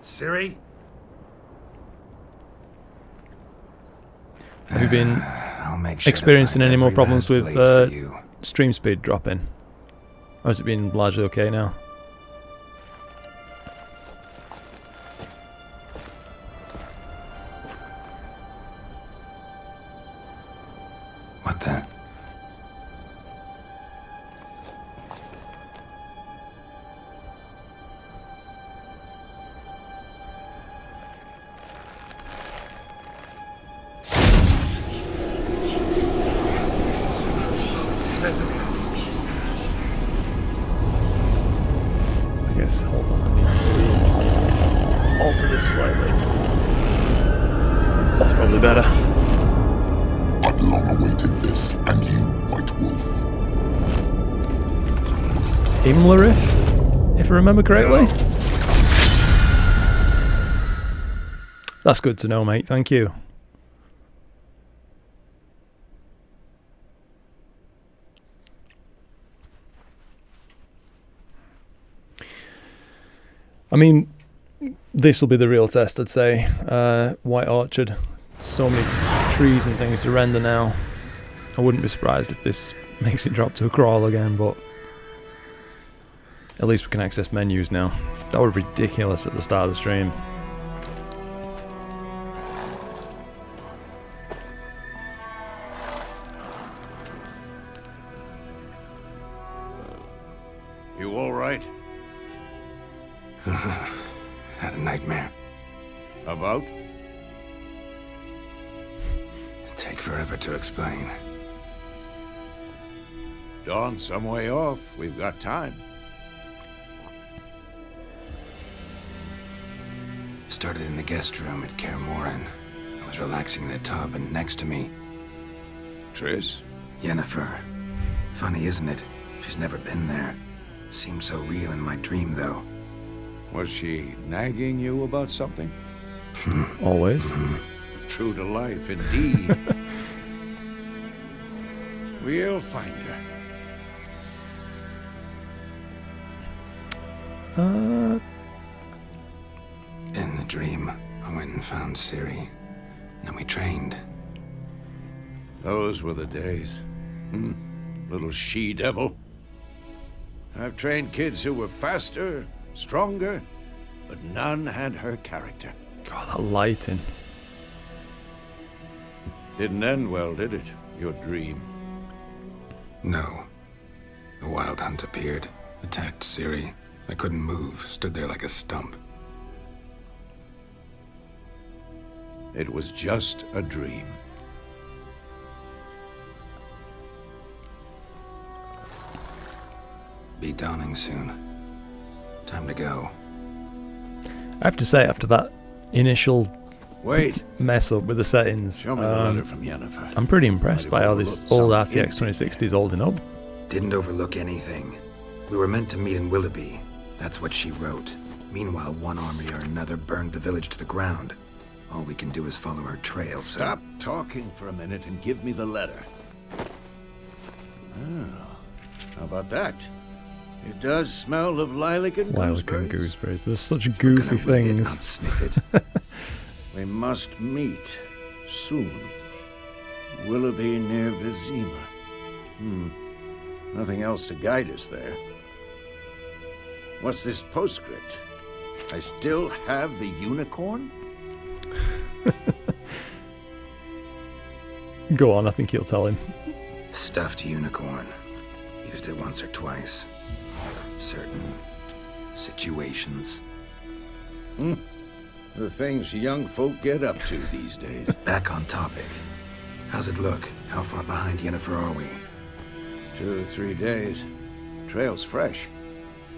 Ciri? Have you been I'll make sure to experiencing find any more every problems last with blade for you. stream speed dropping? Or has it been largely okay now? What the? I guess, hold on, I need to alter this slightly. That's probably better. I've long awaited this, and you, White Wolf. Imlerith, if I remember correctly. That's good to know, mate. Thank you. I mean, this will be the real test, I'd say. White Orchard. So many trees and things to render now. I wouldn't be surprised if this makes it drop to a crawl again, but at least we can access menus now. That was ridiculous at the start of the stream. You all right? Had a nightmare. About? Take forever to explain. Dawn's some way off. We've got time. Started in the guest room at Kaer Morhen. I was relaxing in the tub, and next to me, Triss? Yennefer. Funny, isn't it? She's never been there. Seemed so real in my dream, though. Was she nagging you about something? Always. True to life, indeed. We'll find her. In the dream, I went and found Ciri. Then we trained. Those were the days. Little she-devil. I've trained kids who were faster, stronger, but none had her character. God, that lighting. Didn't end well, did it? Your dream. No. The Wild Hunt appeared, attacked Ciri. I couldn't move, stood there like a stump. It was just a dream. Be dawning soon. Time to go. I have to say, after that initial Wait. mess up with the settings, Show me the letter from Yennefer. I'm pretty impressed by how this overlooked old some RTX 2060 is holding up. Didn't overlook anything. We were meant to meet in Willoughby. That's what she wrote. Meanwhile, one army or another burned the village to the ground. All we can do is follow her trail, so... Stop talking for a minute and give me the letter. Oh, how about that? It does smell of lilac and gooseberries. Gooseberries. There's such goofy things. Not sniff it. We must meet soon. Willoughby near Vizima. Nothing else to guide us there. What's this postscript? I still have the unicorn? Go on, I think he'll tell him. Stuffed unicorn. Used it once or twice. Certain situations. The things young folk get up to these days. Back on topic. How's it look? How far behind Yennefer are we? 2 or 3 days. Trail's fresh,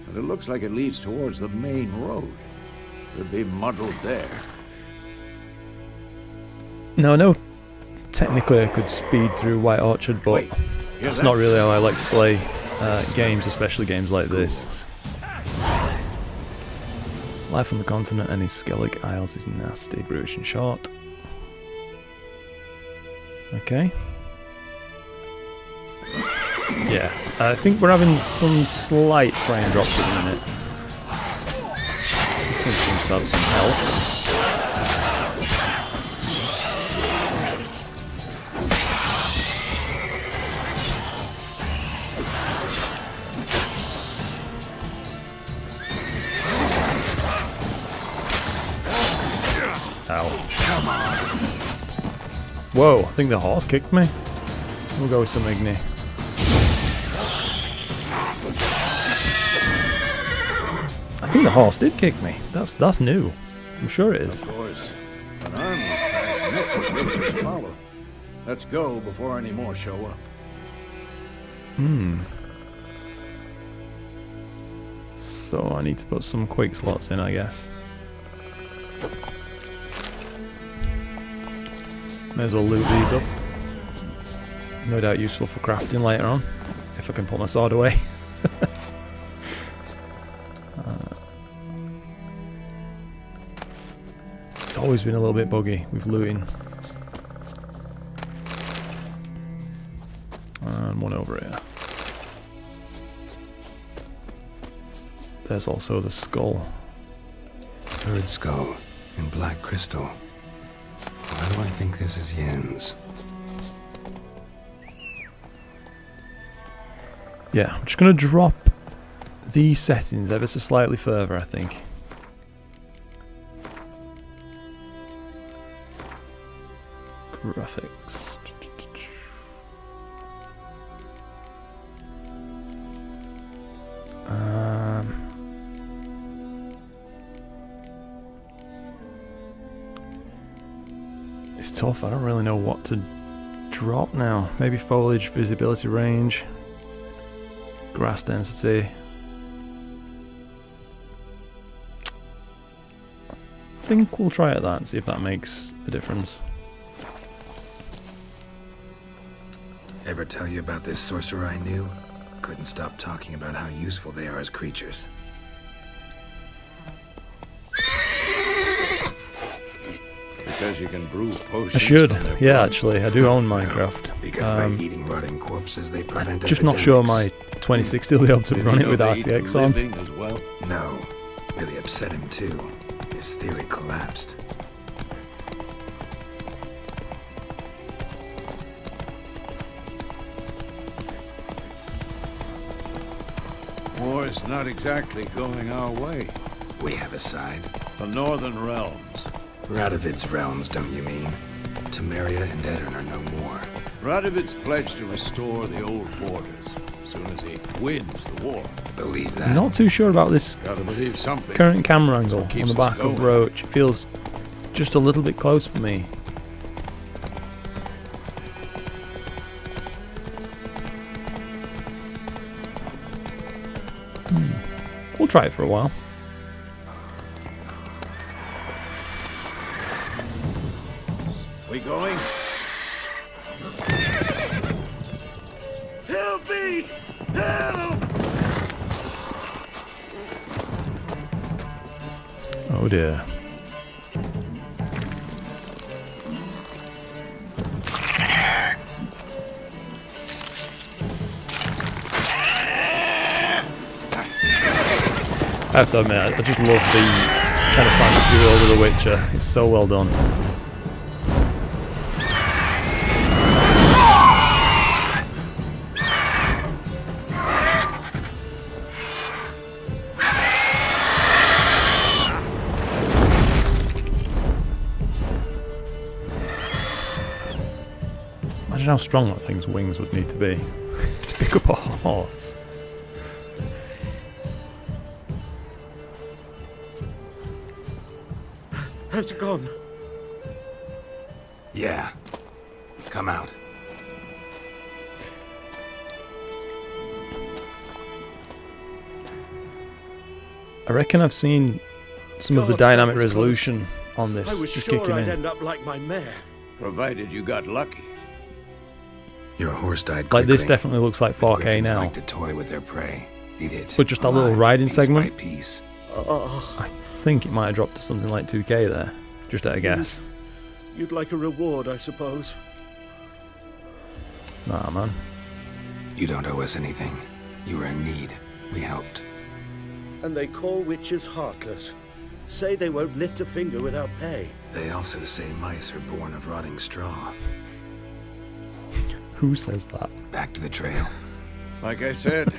but it looks like it leads towards the main road. Could be muddled there. No, I know technically I could speed through White Orchard, but Wait, that's not really how I like to play games, especially games like this. Life on the continent and his Skellig Isles is nasty, brutish and short. Okay. Yeah, I think we're having some slight frame drops at the minute. This thing seems to have some health. Ow. Come on. Whoa, I think the horse kicked me. We'll go with some Igni. I think the horse did kick me. That's new. I'm sure it is. Of course. An army's passing up, the villagers follow. Let's go before any more show up. So I need to put some quick slots in, I guess. May as well loot these up. No doubt useful for crafting later on, if I can put my sword away. It's always been a little bit buggy with looting. And one over here. There's also the skull. Bird skull in black crystal. Why do I think this is Yen's? Yeah, I'm just going to drop these settings ever so slightly further, I think. Graphics. It's tough. I don't really know what to drop now. Maybe foliage, visibility range, grass density. I think we'll try at that and see if that makes a difference. Ever tell you about this sorcerer I knew? Couldn't stop talking about how useful they are as creatures. Because you can brew potions. I should. From their Yeah, blood. actually, I do own Minecraft. Because by eating rotting corpses, they prevent I'm just not sure epidemics. my 2060 will be able to Did run you it know with they eat RTX on. living as well? No. Really upset him too. His theory collapsed. War's not exactly going our way. We have a side. The Northern Realms. Radovid's realms, don't you mean? Temeria and Edirn are no more. Radovid's pledged to restore the old borders as soon as he wins the war. Believe that. Not too sure about this Gotta believe something. current camera angle on keeps the us back of going. Roach. It feels just a little bit close for me. We'll try it for a while. We going? Help me! Help! Oh dear. I have to admit, I just love the kind of fantasy world of The Witcher. It's so well done. Imagine how strong that thing's wings would need to be to pick up a horse. Has it gone? Yeah. Come out. I reckon I've seen some of the God, that dynamic was resolution on this I was just sure kicking I'd in. end up like my mare. Provided you got lucky. Your horse died quickly. Like this definitely looks like 4K Griffins now. like to toy with their prey. Eat it. But just a little alive, riding piece segment? by piece. I think it might have dropped to something like 2K there. Just at a guess. You'd like a reward, I suppose. Nah, man. You don't owe us anything. You were in need. We helped. And they call witches heartless. Say they won't lift a finger without pay. They also say mice are born of rotting straw. Who says that? Back to the trail. Like I said,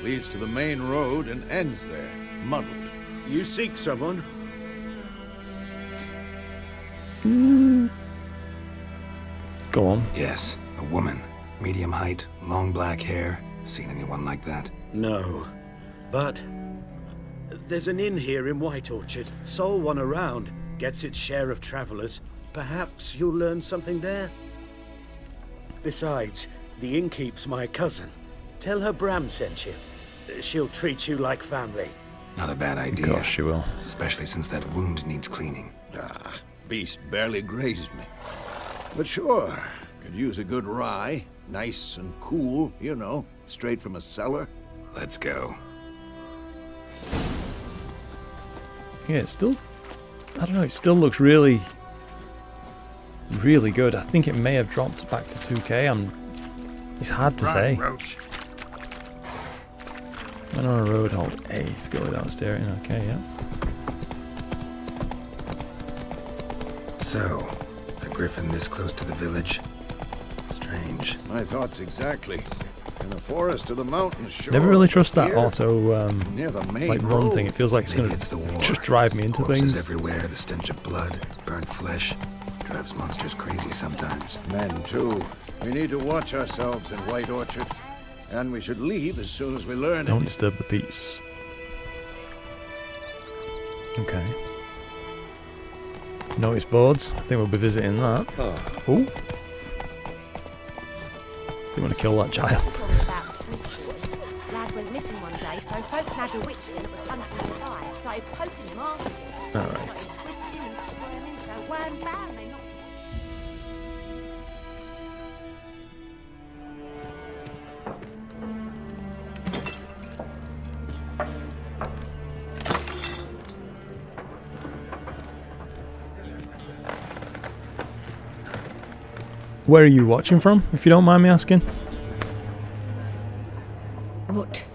leads to the main road and ends there, muddled. You seek someone? Go on. Yes, a woman. Medium height, long black hair. Seen anyone like that? No. But there's an inn here in White Orchard. Sole one around. Gets its share of travelers. Perhaps you'll learn something there. Besides, the innkeep's my cousin. Tell her Bram sent you. She'll treat you like family. Not a bad idea. Gosh, she will. Especially since that wound needs cleaning. Ah, beast barely grazed me. But sure, could use a good rye. Nice and cool, you know, straight from a cellar. Let's go. Yeah, it still... I don't know, it still looks really... really good. I think it may have dropped back to 2K. It's hard to say. Roach. When on a road, hold A to go without steering. Okay, yeah. So, a griffin this close to the village? Strange. My thoughts exactly. In the forest or the mountains, sure. Never really trust that Here, auto, near the main like run road. thing. It feels like it's Maybe gonna it's the war. just drive me into Corpses things. everywhere, the stench of blood, burnt flesh. Drives monsters crazy sometimes. Men, too. We need to watch ourselves in White Orchard. And we should leave as soon as we learn Don't it. disturb the peace. Okay. Notice boards. I think we'll be visiting that. Oh. You want to kill that child? Lad went missing one day, so folk had a witch that was hunting the fire, started poking him, asking him. Alright. Started twisting and squirming, so wham bam, they knocked him. Where are you watching from, if you don't mind me asking? What?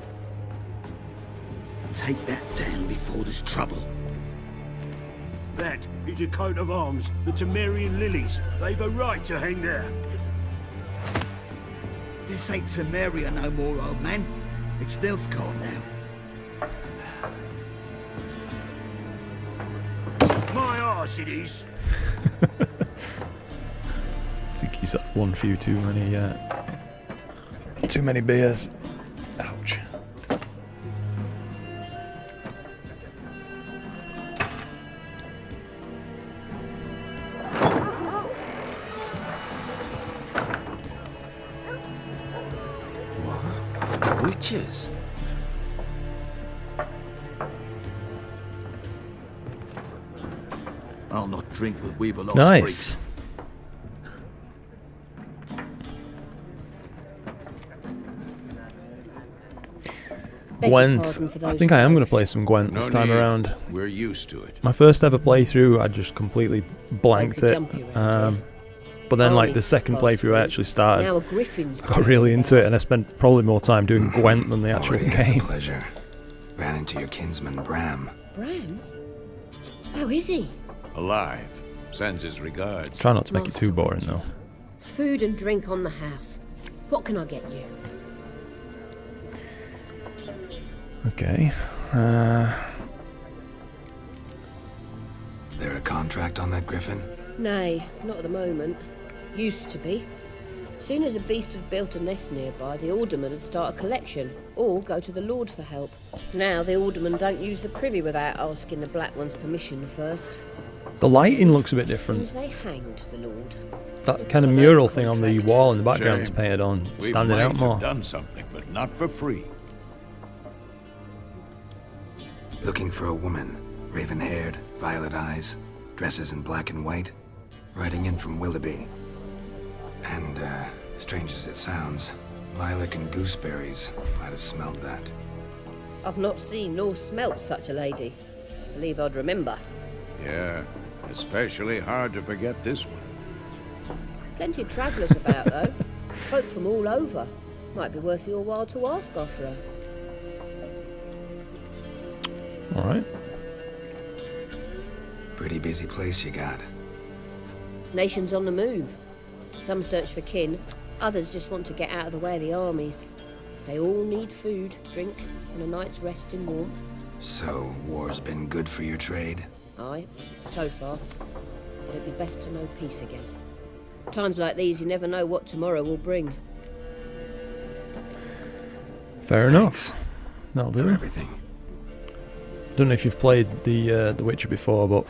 Take that down before there's trouble. That is a coat of arms, the Temerian lilies. They've a right to hang there. This ain't Temeria no more, old man. It's Nilfgaard now. My arse it is. I think he's had one few too many beers. Ouch. Witches? I'll not drink with Weaver lost Nice. freaks. Gwent. I think I am going to play some Gwent this time around. We're used to it. My first ever playthrough, I just completely blanked it. But then, like, the second playthrough I actually started, I got really into it, and I spent probably more time doing Gwent than the actual game. Pleasure. Ran into your kinsman, Bram. Bram? How is he? Alive. Sends his regards. Try not to make it too boring, though. Food and drink on the house. What can I get you? Okay. There a contract on that griffin? Nay, not at the moment. Used to be. Soon as a beast had built a nest nearby, the alderman would start a collection, or go to the Lord for help. Now the alderman don't use the privy without asking the Black One's permission first. The lighting looks a bit different. Seems they hanged the Lord. That kind of mural thing on the wall in the background is painted on, standing out more. We've done something, but not for free. Looking for a woman, raven-haired, violet eyes, dresses in black and white, riding in from Willoughby. And, strange as it sounds, lilac and gooseberries might have smelled that. I've not seen nor smelt such a lady. Believe I'd remember. Yeah, especially hard to forget this one. Plenty of travellers about, though. Folk from all over. Might be worth your while to ask after her. Alright. Pretty busy place you got. Nations on the move. Some search for kin, others just want to get out of the way of the armies. They all need food, drink, and a night's rest in warmth. So, war's been good for your trade? Aye, so far. But it'd be best to know peace again. Times like these, you never know what tomorrow will bring. Fair enough. That'll do. For everything. Don't know if you've played the Witcher before, but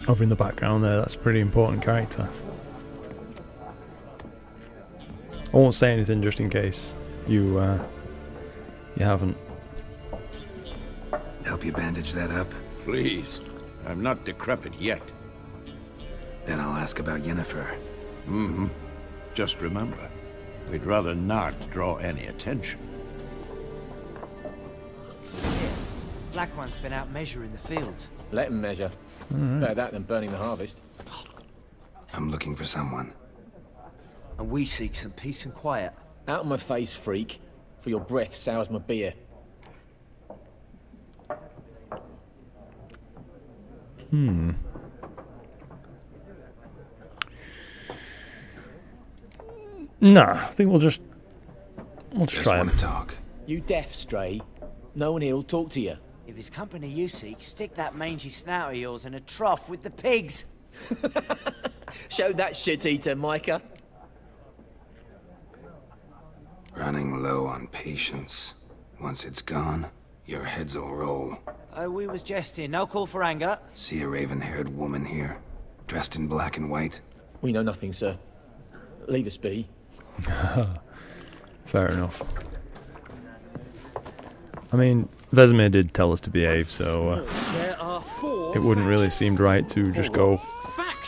over in the background there, that's a pretty important character. I won't say anything just in case you haven't. Help you bandage that up? Please. I'm not decrepit yet. Then I'll ask about Yennefer. Mm-hmm. Just remember, we'd rather not draw any attention. Black One's been out measuring the fields. Let him measure. Better that than burning the harvest. I'm looking for someone. And we seek some peace and quiet. Out of my face, freak. For your breath sours my beer. Nah, I think we'll just try want him. to talk. You deaf, Stray? No one here will talk to you. If it's company you seek, stick that mangy snout of yours in a trough with the pigs. Show that shit-eater, Micah. Running low on patience. Once it's gone, your heads will roll. Oh, we was jesting. No call for anger. See a raven-haired woman here, dressed in black and white? We know nothing, sir. Leave us be. Fair enough. I mean, Vesemir did tell us to behave, so it wouldn't really seem right to just go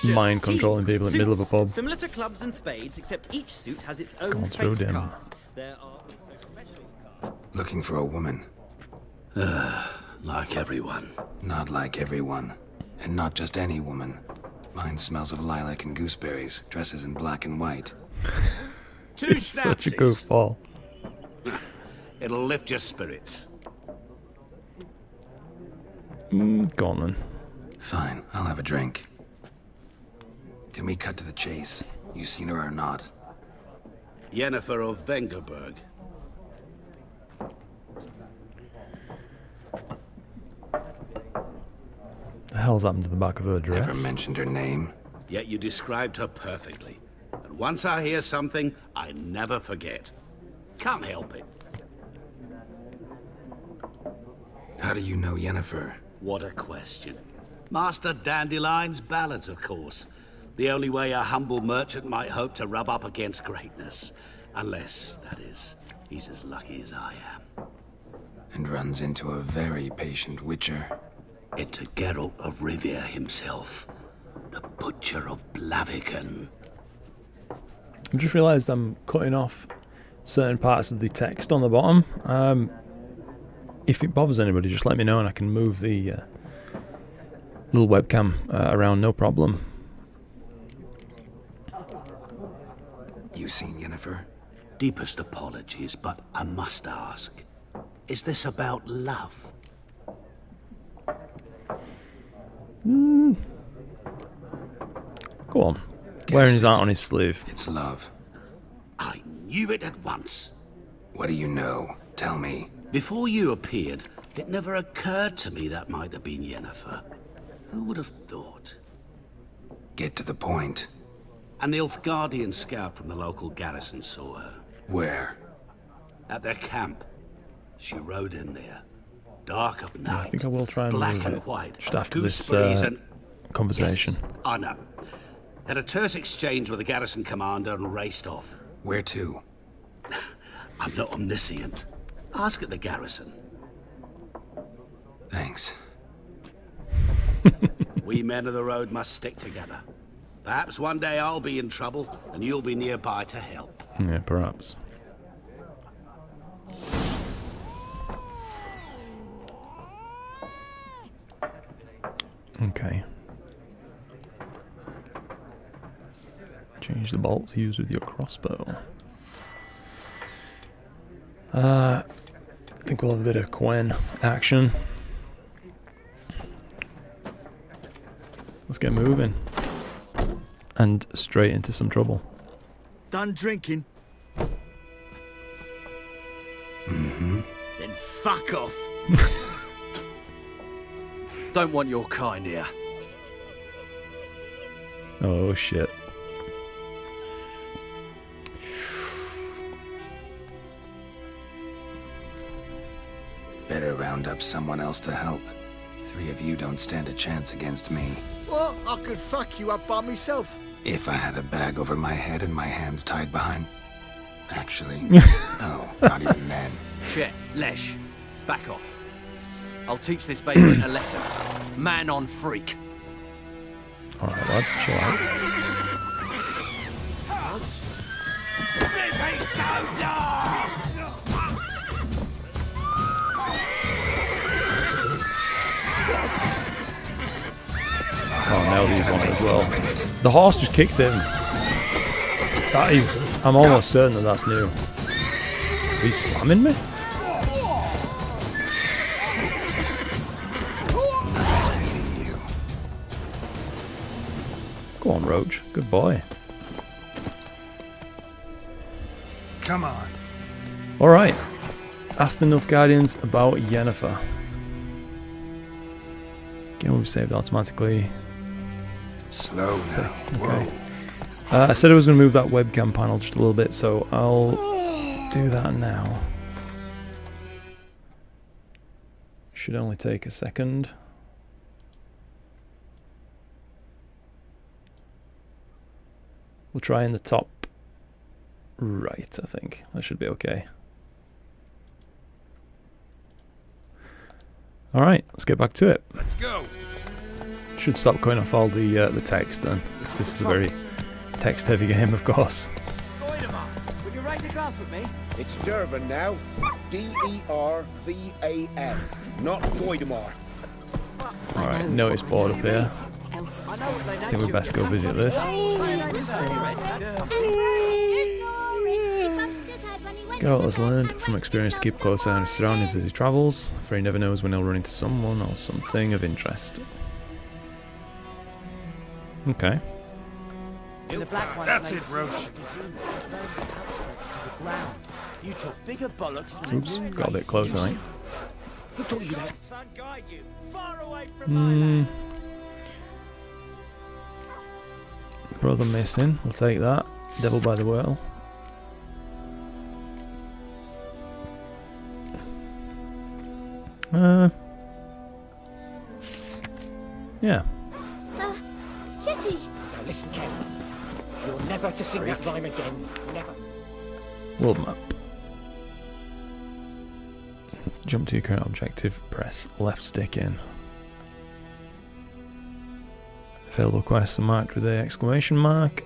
mind controlling people in the middle of a pub. Similar to clubs and spades, except each suit has its own Going through face them. cards. There are also special cards. Looking for a woman. Like everyone. Not like everyone. And not just any woman. Mine smells of lilac and gooseberries, dresses in black and white. It's such a goofball. It'll lift your spirits. Go on then. Fine, I'll have a drink. Can we cut to the chase? You seen her or not? Yennefer of Vengerberg. The hell's happened to the back of her dress? Never mentioned her name. Yet you described her perfectly. And once I hear something, I never forget. Can't help it. How do you know Yennefer? What a question. Master Dandelion's ballads, of course. The only way a humble merchant might hope to rub up against greatness. Unless, that is, he's as lucky as I am. And runs into a very patient witcher. It's a Geralt of Rivia himself. The Butcher of Blaviken. I just realised I'm cutting off certain parts of the text on the bottom. if it bothers anybody, just let me know and I can move the little webcam around, no problem. You seen Yennefer? Deepest apologies, but I must ask. Is this about love? Go on. Wearing his art on his sleeve. It's love. I knew it at once. What do you know? Tell me. Before you appeared, it never occurred to me that might have been Yennefer. Who would have thought? Get to the point. An Nilfgaardian scout from the local garrison saw her. Where? At their camp. She rode in there. Dark of night. Yeah, I think I will try and black move and it white. just after this Gooseberries and... conversation. Yes, I know. Had a terse exchange with the garrison commander and raced off. Where to? I'm not omniscient. Ask at the garrison. Thanks. We men of the road must stick together. Perhaps one day I'll be in trouble and you'll be nearby to help. Yeah, perhaps. Okay. Change the bolts used with your crossbow. I think we'll have a bit of Quen action. Let's get moving. And straight into some trouble. Done drinking? Mm-hmm. Then fuck off. Don't want your kind here. Oh shit. Better round up someone else to help. 3 of you don't stand a chance against me. Well, I could fuck you up by myself. If I had a bag over my head and my hands tied behind... Actually, no, not even then. Chet, Lesh, back off. I'll teach this vagrant a lesson. Man on freak. Alright, lads, chill out. Oh, Nelvy's on it as well. The horse just kicked him. That is... I'm almost certain that that's new. He's slamming me? Nice meeting you. Go on, Roach. Good boy. Come on. Alright. Ask the Nilfgaardians about Yennefer. Game will be saved automatically. Slow now. Okay. I said I was going to move that webcam panel just a little bit, so I'll do that now. Should only take a second. We'll try in the top right, I think. That should be okay. Alright, let's get back to it. Let's go. Should stop cutting off all the text then, because this is a very text-heavy game, of course. Would you raise a glass with me? It's Dervan now. D-E-R-V-A-N. Not Goidemar. Alright, notice board up here. I think we best go visit this. Geralt has learned from experience to keep a close eye on his surroundings as he travels, for he never knows when he'll run into someone or something of interest. Okay. That's it, Roach. You took bigger bollocks than Oops, got a bit closer, I think. Who taught you that? Sun guide you far away from my land. Brother missing, we'll take that. Devil by the Whale. Yeah. Jetty! Now listen carefully. You're never to sing that rhyme again. Never. World map. Jump to your current objective, press left stick in. Available quests are marked with an exclamation mark.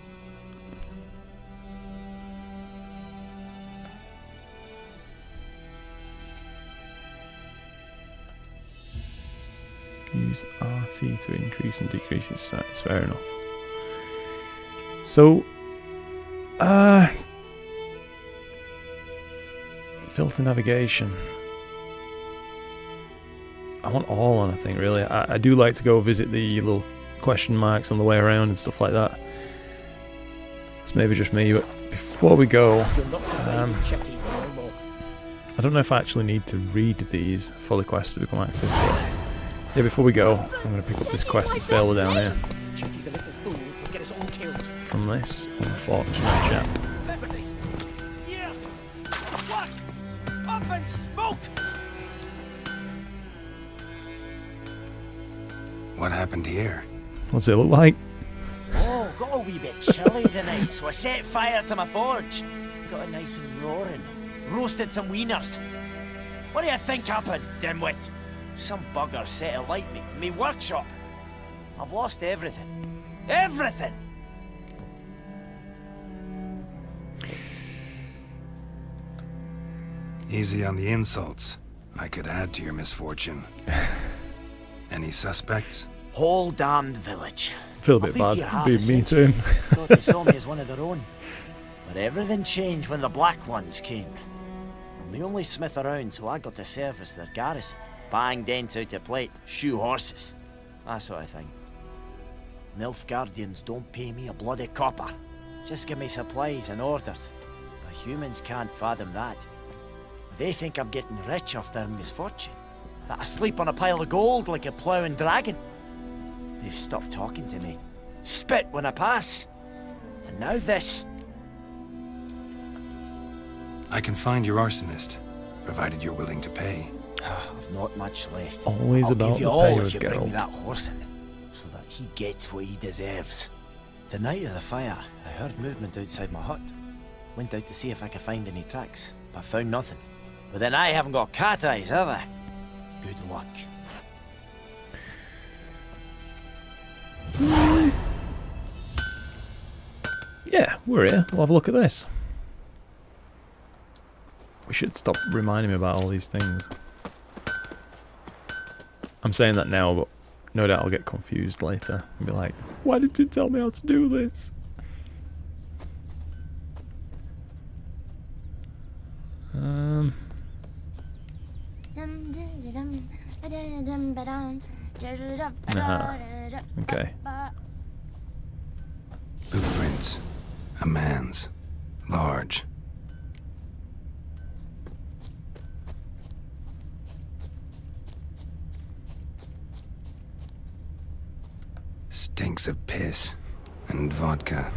Use RT to increase and decrease his size. Fair enough. So, filter navigation. I want all on, I think, really. I do like to go visit the little question marks on the way around and stuff like that. It's maybe just me, but before we go, I don't know if I actually need to read these for the quest to become active, but yeah, before we go, I'm going to pick up this quest that's available down here. From this unfortunate chap. Yes! What? Up in smoke! What happened here? What's it look like? Oh, got a wee bit chilly the night, so I set fire to my forge. Got it nice and roaring. Roasted some wieners. What do you think happened, dimwit? Some bugger set alight me workshop. I've lost everything. Everything! Easy on the insults. I could add to your misfortune. Any suspects? Whole damned village. I feel a bit bad being mean to him. Thought they saw me as one of their own. But everything changed when the Black Ones came. I'm the only smith around, so I got to service their garrison. Bang dents out of plate, shoe horses. That sort of thing. Nilfgaardians don't pay me a bloody copper. Just give me supplies and orders. But humans can't fathom that. They think I'm getting rich off their misfortune. That I sleep on a pile of gold like a ploughing dragon. They've stopped talking to me. Spit when I pass. And now this. I can find your arsonist, provided you're willing to pay. I've not much left. Always I'll about give you the all pay if of you bring me Geralt. that horse in, so that he gets what he deserves. The night of the fire, I heard movement outside my hut. Went out to see if I could find any tracks, but found nothing. But then I haven't got cat eyes, have I? Good luck. Yeah, we're here. We'll have a look at this. We should stop reminding me about all these things. I'm saying that now, but no doubt I'll get confused later and be like, why did you tell me how to do this? Okay. Blueprints. A man's. Large. Stinks of piss and vodka.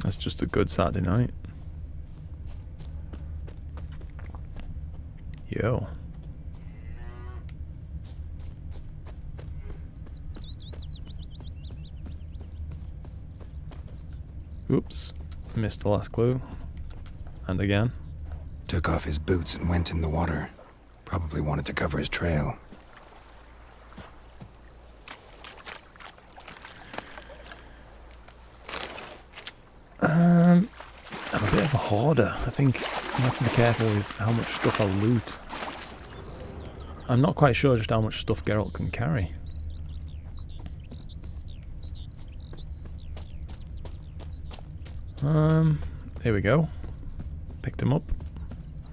That's just a good Saturday night. Yo. Oops. Missed the last clue. And again. Took off his boots and went in the water. Probably wanted to cover his trail. I'm a bit of a hoarder. I think I have to be careful with how much stuff I loot. I'm not quite sure just how much stuff Geralt can carry. Here we go. Picked him up.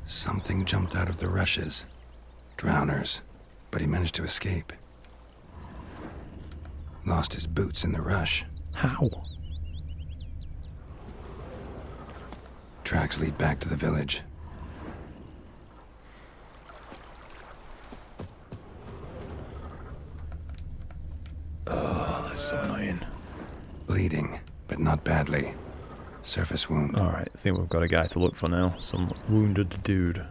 Something jumped out of the rushes. Drowners. But he managed to escape. Lost his boots in the rush. How? Tracks lead back to the village. Oh, that's so annoying. Bleeding, but not badly. Surface wound. Alright, I think we've got a guy to look for now. Some wounded dude.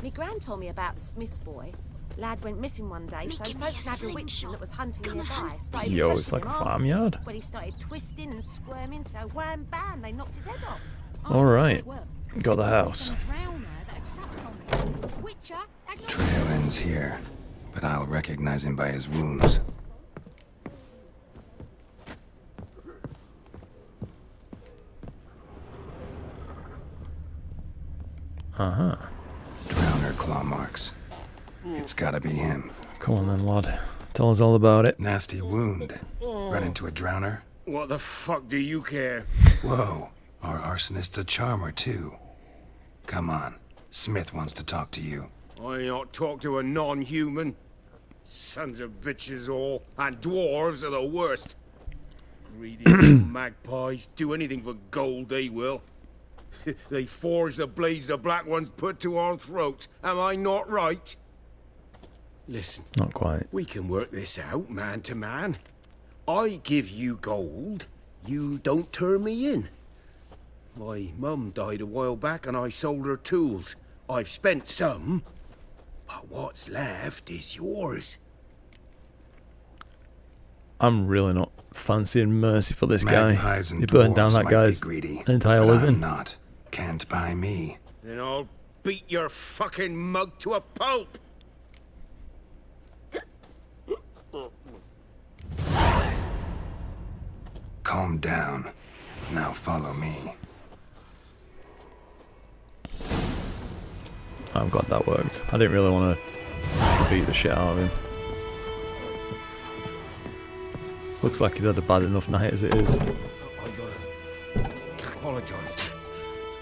Me gran told me about the Smith's boy. Lad went missing one day, so folks had a witch that was hunting nearby. Started Yo, it's like a questioning farmyard. When he started twisting and squirming, so wham bam, they knocked his head off. Alright, got the house. Trail ends here, but I'll recognize him by his wounds. Uh-huh. Drowner claw marks. It's gotta be him. Come on then, lad. Tell us all about it. Nasty wound. Run into a drowner. What the fuck do you care? Whoa. Our arsonist's a charmer, too. Come on. Smith wants to talk to you. I not talk to a non-human. Sons of bitches all, and dwarves are the worst. Greedy little magpies do anything for gold, they will. They forge the blades the black ones put to our throats. Am I not right? Listen. Not quite. We can work this out, man to man. I give you gold, you don't turn me in. My mum died a while back and I sold her tools. I've spent some, but what's left is yours. I'm really not fancying mercy for this Magpies guy. and He burned down dwarves that might guy's be greedy, entire but living. I'm not. Can't buy me. Then I'll beat your fucking mug to a pulp. Calm down. Now follow me. I'm glad that worked. I didn't really want to beat the shit out of him. Looks like he's had a bad enough night as it is. I gotta apologize.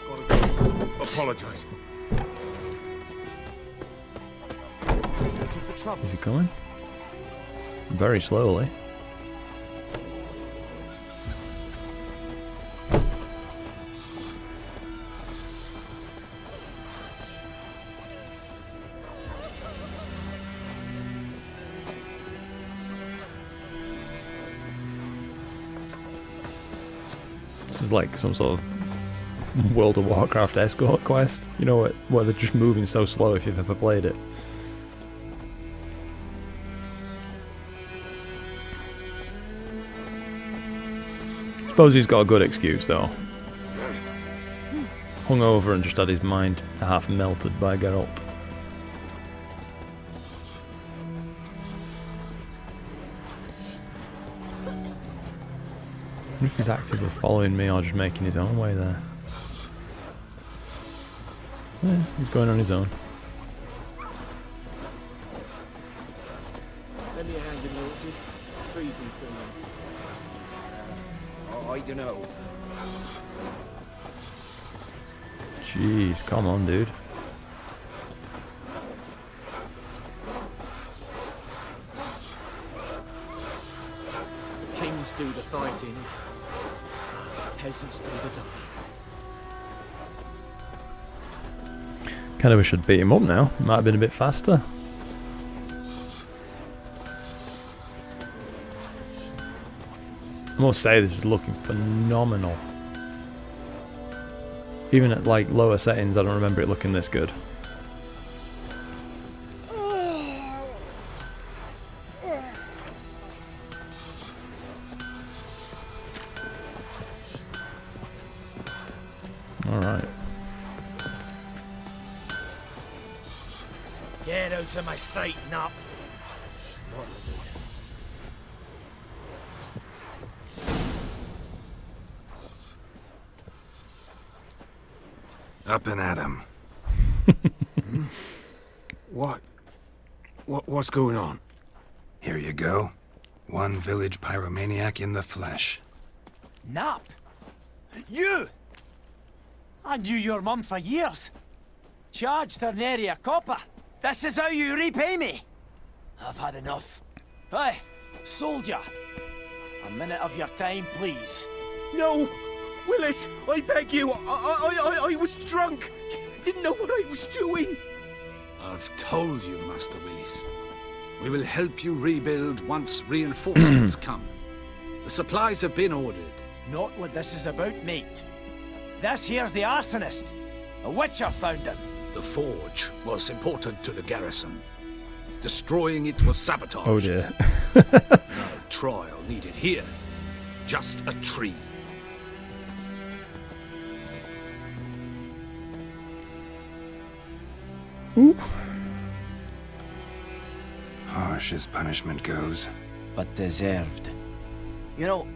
Gotta apologize. Looking for trouble. Is he coming? Very slowly. This is like some sort of World of Warcraft escort quest. You know what? Where they're just moving so slow if you've ever played it. Suppose he's got a good excuse though. Hungover and just had his mind half melted by Geralt. I wonder if he's actively following me or just making his own way there. Yeah, he's going on his own. Let me a hand in the orchard. Trees need trimming. I don't know. Jeez, come on, dude. The kings do the fighting. Peasants do the dying. Kind of wish I'd beat him up now. Might have been a bit faster. I must say this is looking phenomenal. Even at like lower settings, I don't remember it looking this good. Alright. Get out of my sight, Nap. Up and at him. What's going on? Here you go. One village pyromaniac in the flesh. Nap? You? I knew your mum for years. Charged her nary a copper. This is how you repay me. I've had enough. Hey, soldier. A minute of your time, please. No! Willis, I beg you. I was drunk. Didn't know what I was doing. I've told you, Master Willis. We will help you rebuild once reinforcements come. The supplies have been ordered. Not what this is about, mate. This here's the arsonist. A witcher found him. The forge was important to the garrison. Destroying it was sabotage. Oh dear. No trial needed here. Just a tree. Ooh. Harsh as punishment goes. But deserved. You know,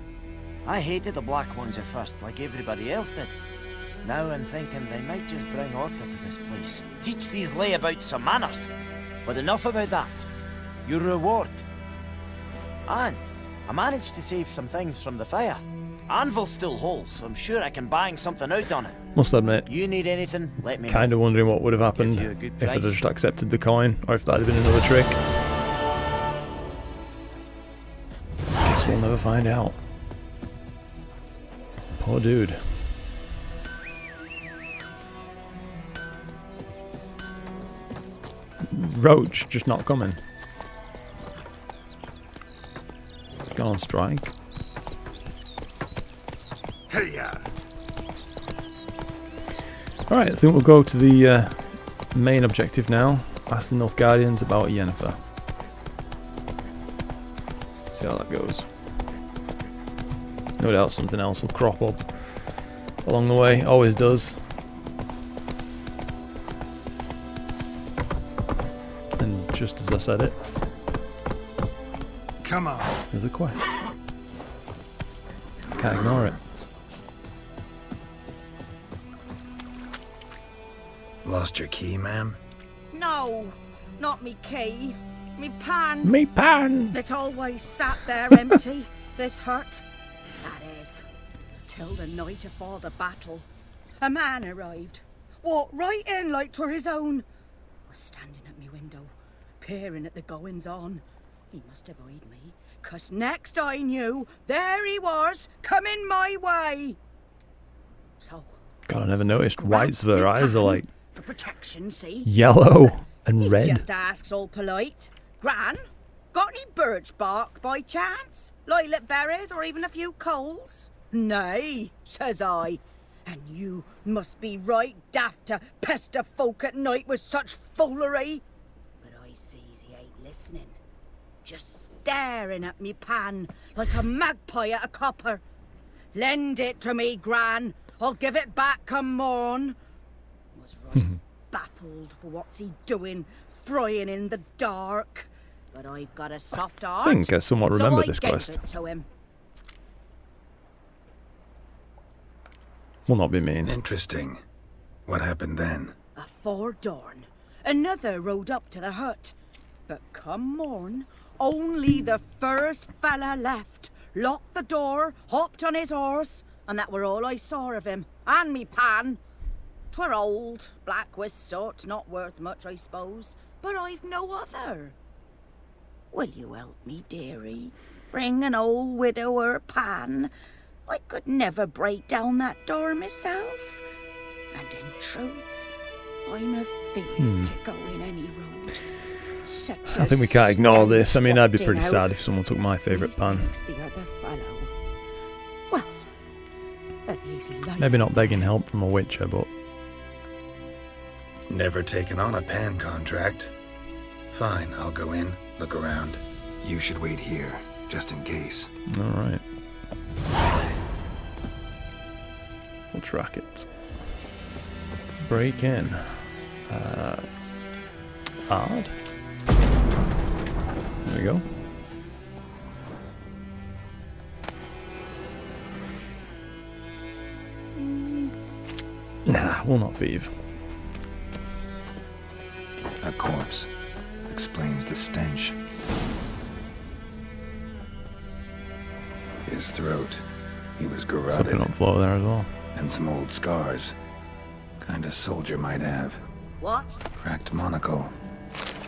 I hated the Black Ones at first, like everybody else did. Now I'm thinking they might just bring order to this place. Teach these layabouts some manners. But enough about that. Your reward. And I managed to save some things from the fire. Anvil's still whole, so I'm sure I can bang something out on it. Must admit, You need anything, let me know. kind of wondering what would have happened Give you a good if I'd price. just accepted the coin, or if that had been another trick. Guess we'll never find out. Poor dude. Roach just not coming. Gone on strike. Hey-ya. Alright, I think we'll go to the main objective now. Ask the North Guardians about Yennefer. See how that goes. No doubt something else will crop up along the way. Always does. And just as I said it, Come on. there's a quest. Can't ignore it. Lost your key, ma'am? No, not me key. Me pan. Me pan! It's always sat there empty, this hut. That is, till the night afore the battle. A man arrived, walked right in like 'twere his own. Was standing at me window, peering at the goings on. He must avoid me, 'cause next I knew, there he was, coming my way. So, God, I never noticed. Whites of her eyes are like for protection, see? yellow and He red. just asks all polite. Gran, got any birch bark by chance? Lilac berries or even a few coals? Nay, says I. And you must be right daft to pester folk at night with such foolery. But I sees he ain't listening. Just staring at me pan like a magpie at a copper. Lend it to me, Gran. I'll give it back come morn. Was right baffled for what's he doing, frying in the dark. But I've got a soft heart. I think I somewhat remember this gave quest. it to him. Will not be mean. Interesting. What happened then? Afore dawn, another rode up to the hut. But come morn, only the first fella left, locked the door, hopped on his horse, and that were all I saw of him, and me pan. 'Twere old, black with soot, not worth much, I suppose, but I've no other. Will you help me, dearie? Bring an old widower pan. I could never break down that door myself. And in truth, I'm afeard to go in any road. Such I think we can't ignore this. I mean, I'd be pretty sad if someone took my favourite pan. The other fellow. Well, that he's like Maybe not begging help from a witcher, but Never taken on a pan contract. Fine, I'll go in, look around. You should wait here, just in case. alright. We'll track it. Break in. Odd. There we go. Nah, we'll not thieve. A corpse. Explains the stench. His throat. He was garroted. Something on the floor there as well. And some old scars. Kind of soldier might have. What? Cracked monocle.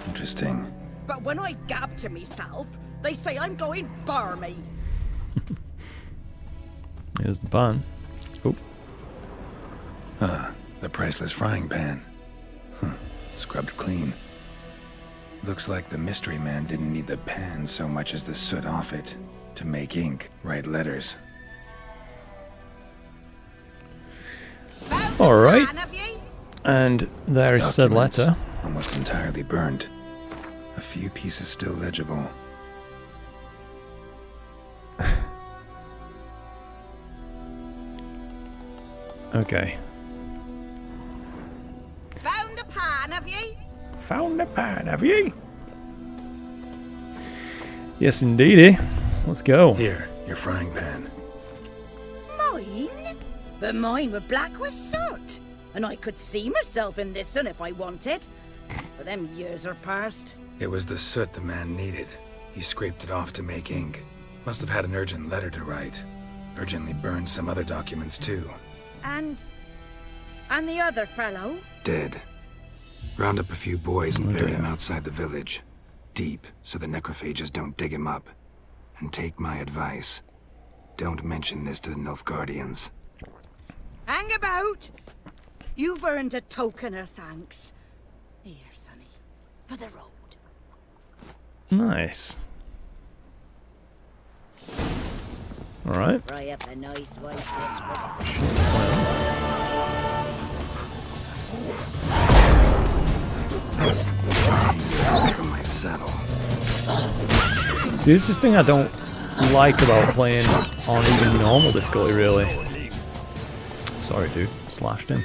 Interesting. But when I gab to myself, they say I'm going barmy. Here's the pan. Oh. Ah, the priceless frying pan. Scrubbed clean. Looks like the mystery man didn't need the pan so much as the soot off it to make ink, write letters. Alright. And there is said Documents, letter. Almost entirely burned. A few pieces still legible. Okay. Found the pan, have ye? Found the pan, have ye? Yes, indeedy. Let's go. Here, your frying pan. Mine? But mine were black with soot, and I could see myself in this one if I wanted. But them years are past. It was the soot the man needed. He scraped it off to make ink. Must have had an urgent letter to write. Urgently burned some other documents too. And the other fellow? Dead. Round up a few boys and bury him outside the village. Deep, so the necrophages don't dig him up. And take my advice. Don't mention this to the Nilfgaardians. Hang about! You've earned a token of thanks. Here, sonny, for the road. Nice. Alright. Fry up a nice white dish From my saddle. See, this is the thing I don't like about playing on even normal difficulty, really. Sorry, dude. Slashed him.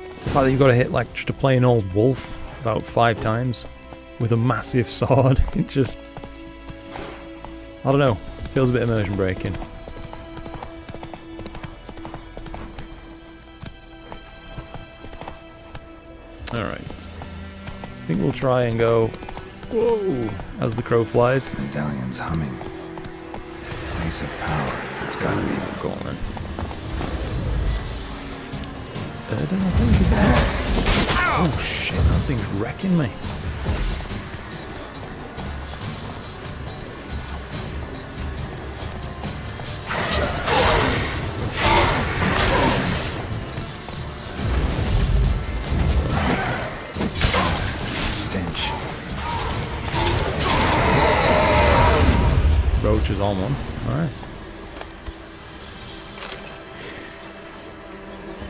The fact that you've got to hit like just a plain old wolf about 5 times with a massive sword. It just... I don't know. Feels a bit immersion breaking. Alright. I think we'll try and go... Whoa! As the crow flies. Medallion's humming. Place of power. It's gotta be. Go on then. Oh shit, that thing's wrecking me. Stench. Roach is on one. Nice.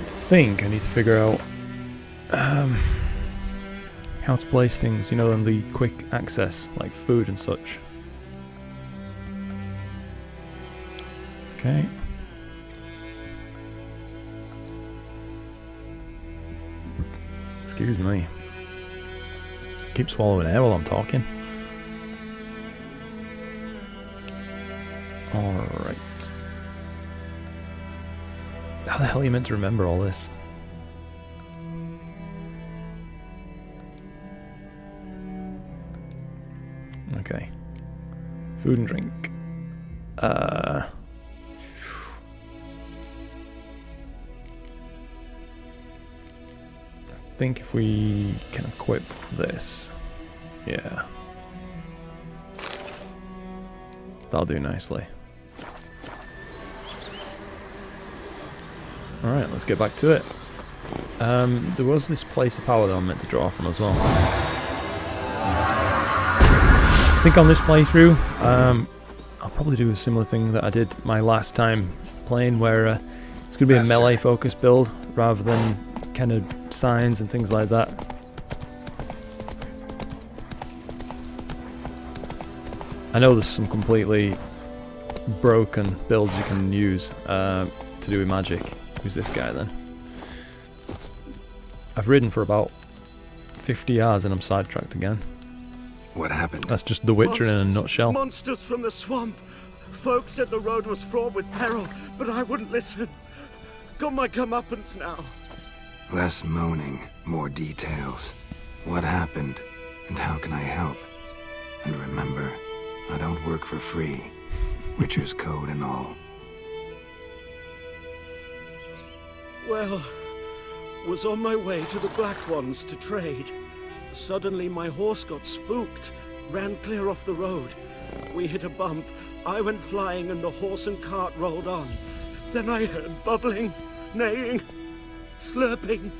I think I need to figure out how to place things, you know, in the quick access, like food and such. Okay. Excuse me. Keep swallowing air while I'm talking. Alright. How the hell are you meant to remember all this? Okay. Food and drink. I think if we can equip this. Yeah. That'll do nicely. Alright, let's get back to it. There was this place of power that I'm meant to draw from as well. I think on this playthrough, I'll probably do a similar thing that I did my last time playing, where it's going to be a melee focused build rather than kind of signs and things like that. I know there's some completely broken builds you can use to do with magic. Who's this guy then? I've ridden for about 50 yards and I'm sidetracked again. What happened? That's just The Witcher in a nutshell. Monsters from the swamp. Folk said the road was fraught with peril, but I wouldn't listen. Got my comeuppance now. Less moaning, more details. What happened, and how can I help? And remember, I don't work for free. Witcher's code and all. Well, was on my way to the Black Ones to trade. Suddenly my horse got spooked, ran clear off the road. We hit a bump, I went flying and the horse and cart rolled on. Then I heard bubbling, neighing, slurping.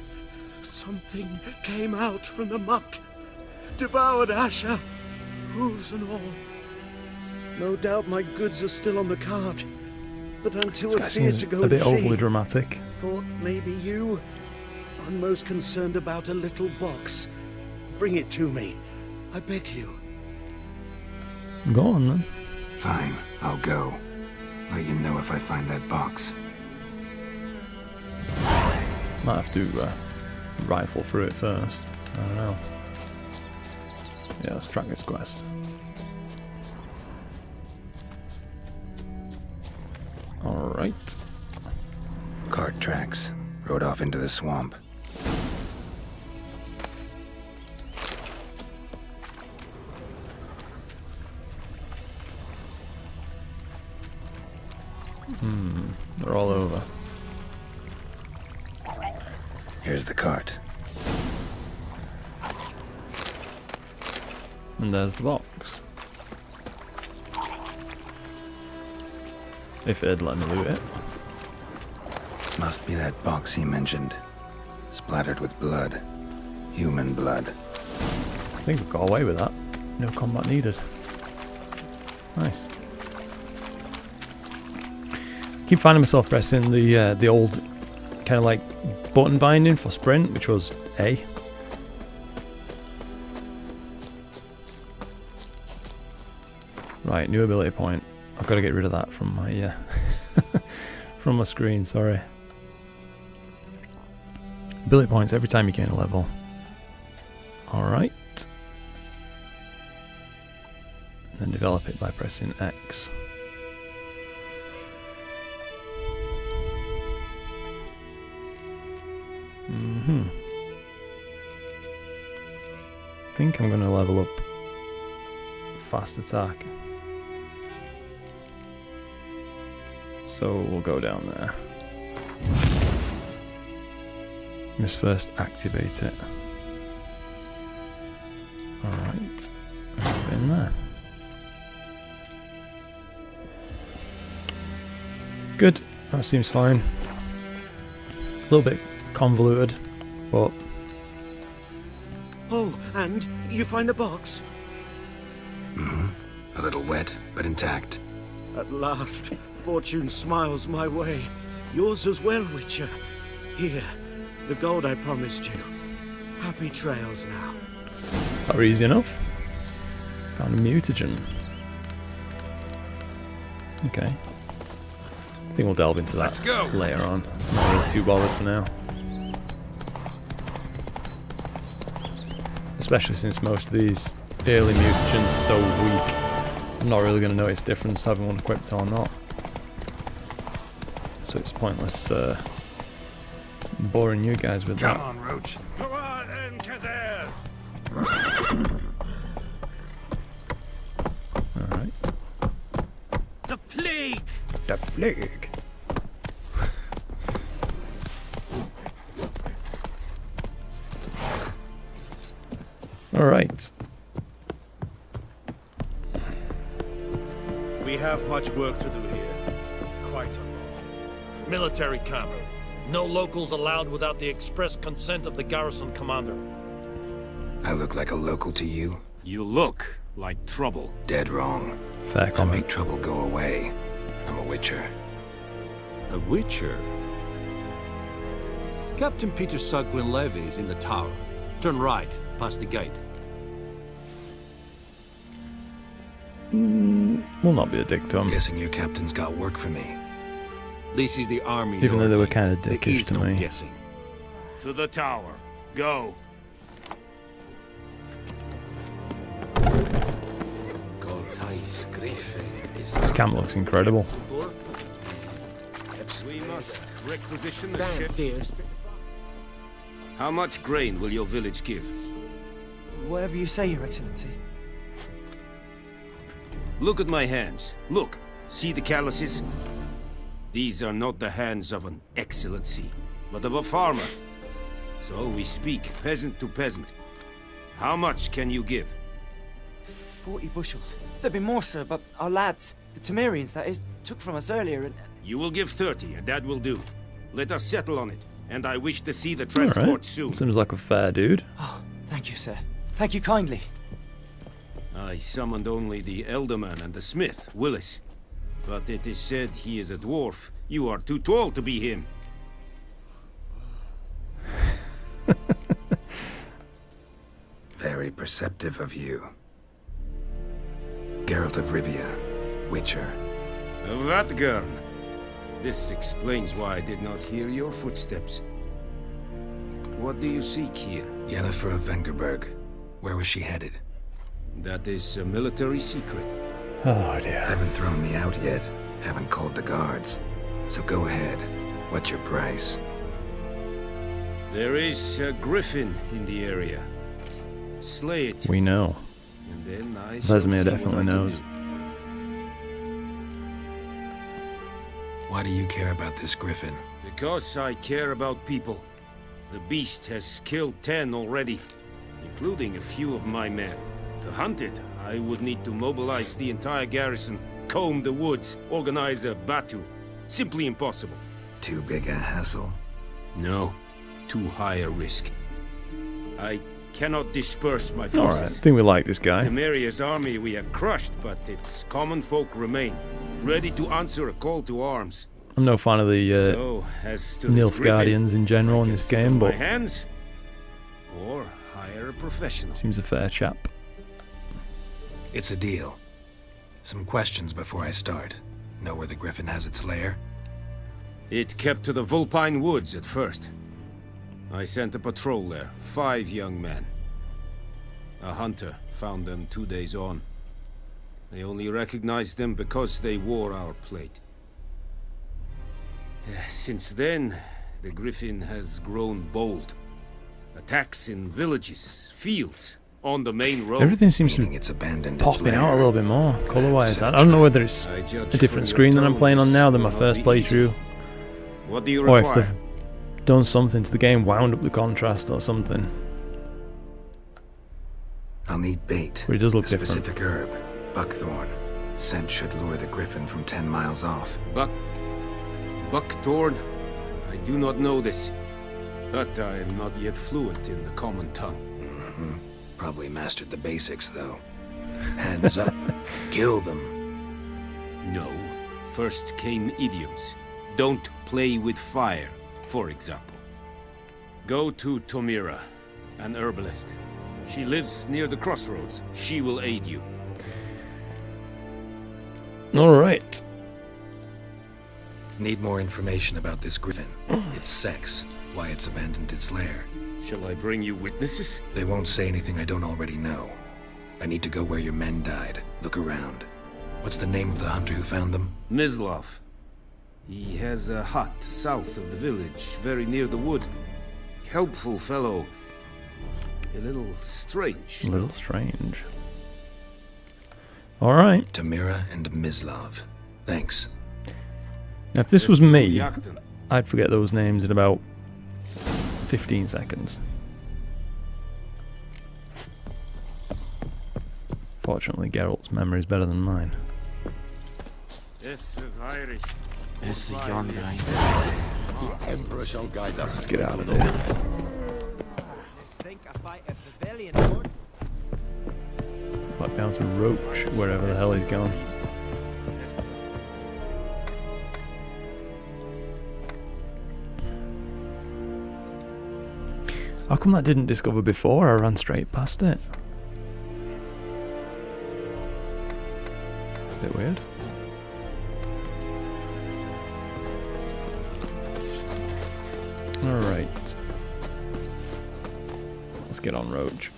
Something came out from the muck, devoured Asher, hooves and all. No doubt my goods are still on the cart, but I'm too afraid to go a bit and see. overly dramatic. Thought maybe you. I'm most concerned about a little box. Bring it to me, I beg you. Go on then. Fine, I'll go. Let you know if I find that box. Might have to rifle through it first. I don't know. Yeah, let's track this quest. Alright. Cart Dirt tracks. Rode off into the swamp. They're all over. Here's the cart. And there's the box. If it'd let me loot it. Must be that box he mentioned. Splattered with blood. Human blood. I think we got away with that. No combat needed. Nice. Keep finding myself pressing the old kind of like button binding for sprint, which was A. Right, new ability point. I've got to get rid of that from my from my screen. Sorry. Ability points every time you gain a level. All right. And then develop it by pressing X. I think I'm going to level up fast attack. So we'll go down there. Must first activate it. Alright. In there. Good. That seems fine. A little bit convoluted, but... Oh, and you find the box? A little wet, but intact. At last, fortune smiles my way. Yours as well, Witcher. Here, the gold I promised you. Happy trails now. That were easy enough. Found a mutagen. Okay. I think we'll delve into that later on. Not really too bothered for now. Especially since most of these early mutagens are so weak. I'm not really going to notice difference having one equipped or not. So it's pointless boring you guys with that. Come on, Roach. Go on and Kazer. Alright. The plague. The plague. Alright. We have much work to do here. Quite a lot. Military camp. No locals allowed without the express consent of the garrison commander. I look like a local to you? You look like trouble. Dead wrong. Fair comment. I make trouble go away. I'm a witcher. A witcher? Captain Peter Sagwin Levy is in the tower. Turn right, past the gate. Will not be a dick to him. Guessing your captain's got work for me. This is the army. Even though they were kind of dickish to me. Guessing. To the tower. Go. This camp looks incredible. We must requisition the ship. How much grain will your village give? Whatever you say, Your Excellency. Look at my hands. Look. See the calluses? These are not the hands of an excellency, but of a farmer. So we speak peasant to peasant. How much can you give? 40 bushels. There'd be more, sir, but our lads, the Temerians, that is, took from us earlier and... You will give 30, and that will do. Let us settle on it, and I wish to see the transport soon. Seems like a fair dude. Oh, thank you, sir. Thank you kindly. I summoned only the Elderman and the smith, Willis. But it is said he is a dwarf. You are too tall to be him. Very perceptive of you. Geralt of Rivia, Witcher. Vatgern. This explains why I did not hear your footsteps. What do you seek here? Yennefer of Vengerberg. Where was she headed? That is a military secret. Oh dear. Haven't thrown me out yet. Haven't called the guards. So go ahead. What's your price? There is a griffin in the area. Slay it. We know. And then I shall Vesemir see definitely what I can knows. do. Why do you care about this griffin? Because I care about people. The beast has killed 10 already, including a few of my men. To hunt it, I would need to mobilize the entire garrison, comb the woods, organize a batu. Simply impossible. Too big a hassle? No, too high a risk. I cannot disperse my Alright, I forces. think we like this guy. Temeria's army we have crushed, but its common folk remain, ready to answer a call to arms. I'm no fan of the So, as to this Nilfgaardians in general in this game, my but hands, or hire a professional. seems a fair chap. It's a deal. Some questions before I start. Know where the griffin has its lair? It kept to the Vulpine Woods at first. I sent a patrol there, 5 young men. A hunter found them 2 days on. They only recognized them because they wore our plate. Since then, the griffin has grown bold. Attacks in villages, fields, on the main road. Everything seems to be popping out a little bit more, colour-wise. I don't know whether it's I judge a different from screen your that I'm tone playing on this now than will my not first be easy. playthrough. What do you Or if require? they've done something to the game, wound up the contrast or something. I'll need bait. But it does look a different. specific herb. Buckthorn. Scent should lure the griffin from 10 miles off. Buckthorn? I do not know this. But I am not yet fluent in the common tongue. Probably mastered the basics, though. Hands up. Kill them. No. First came idioms. Don't play with fire, for example. Go to Tomira, an herbalist. She lives near the crossroads. She will aid you. Alright. Need more information about this griffin. Its sex. Why it's abandoned its lair. Shall I bring you witnesses? They won't say anything I don't already know. I need to go where your men died. Look around. What's the name of the hunter who found them? Mislav. He has a hut south of the village, very near the wood. Helpful fellow. A little strange. A little strange. Alright. Tamira and Mislav. Thanks. Now if this was me, I'd forget those names in about 15 seconds. Fortunately, Geralt's memory is better than mine. It's a The Emperor shall guide us. Let's get out of there. Back down to Roach, wherever the hell he's gone. How come that didn't discover before? I ran straight past it. Bit weird. Alright. Let's get on Roach.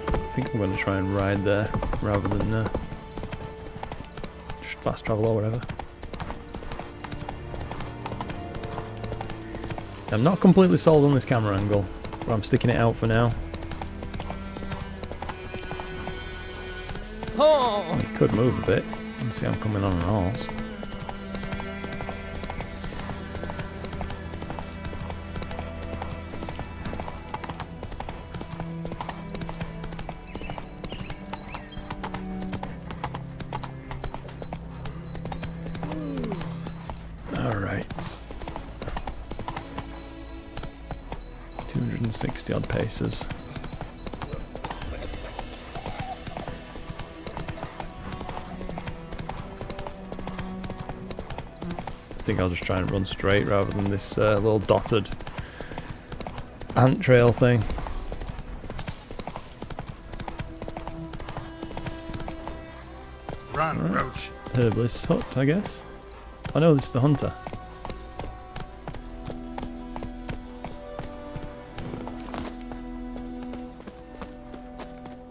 I think I'm going to try and ride there rather than just fast travel or whatever. I'm not completely sold on this camera angle, but I'm sticking it out for now. Oh, he could move a bit. You can see I'm coming on an horse. Alright. 260 odd paces. I think I'll just try and run straight rather than this little dotted ant trail thing. Run, Roach. Herbalist's hut, I guess. I know this is the hunter.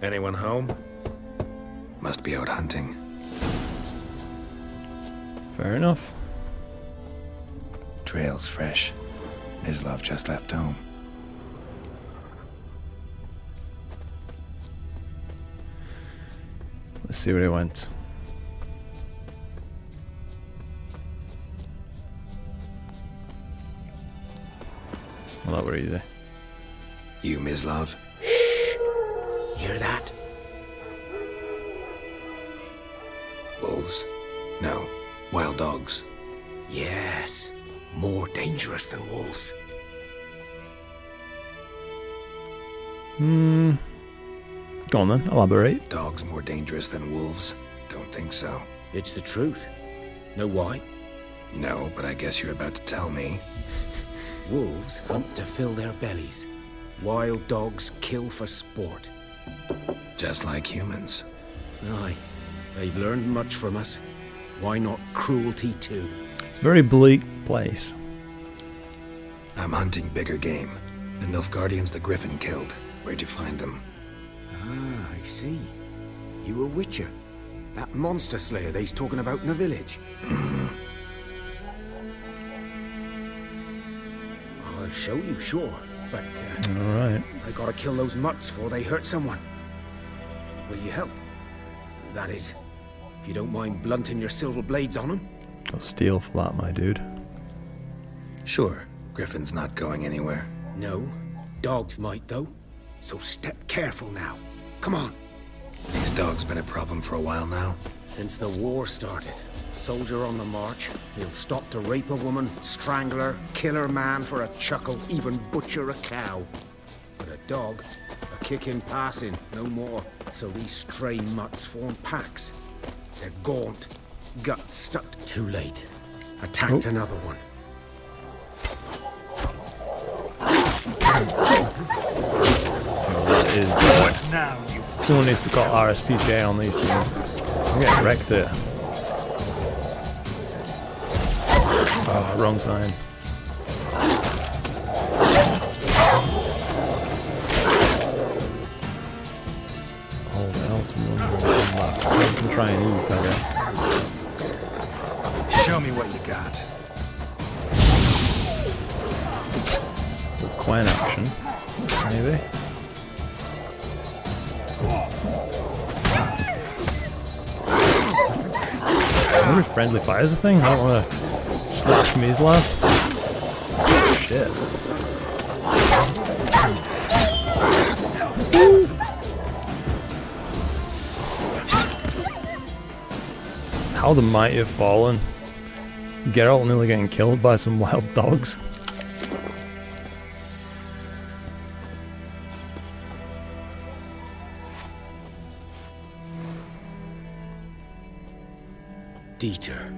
Anyone home? Must be out hunting. Fair enough. Trail's fresh. His love just left home. Let's see where he went. Well, that were easy. You, Mislav? Hear that? Wolves? No. Wild dogs. Yes. More dangerous than wolves. Go on then, elaborate. Dogs more dangerous than wolves? Don't think so. It's the truth. Know why? No, but I guess you're about to tell me. Wolves hunt to fill their bellies. Wild dogs kill for sport. Just like humans. Aye. They've learned much from us. Why not cruelty too? It's a very bleak place. I'm hunting bigger game. The Nilfgaardians the Griffin killed. Where'd you find them? Ah, I see. You a witcher. That monster slayer they's talking about in the village. I'll show you, sure. But, Alright. I gotta kill those mutts before they hurt someone. Will you help? That is, if you don't mind blunting your silver blades on them. Got steel for that, my dude. Sure. Griffin's not going anywhere. No. Dogs might, though. So step careful now. Come on. These dogs been a problem for a while now? Since the war started. Soldier on the march. He'll stop to rape a woman, strangle her, kill her man for a chuckle, even butcher a cow. But a dog, a kick in passing, no more. So these stray mutts form packs. They're gaunt, guts stuck. Too late. Attacked another one. That is. Someone needs to call RSPCA on these things. I'm getting wrecked here. Oh, wrong sign. Hold L to run and come back. I can try and eat, I guess. Show me what you got. Quen action, maybe. I wonder if friendly fire's a thing. I don't want to slash Mislav. Shit. How the mighty have fallen. Geralt nearly getting killed by some wild dogs. Dieter.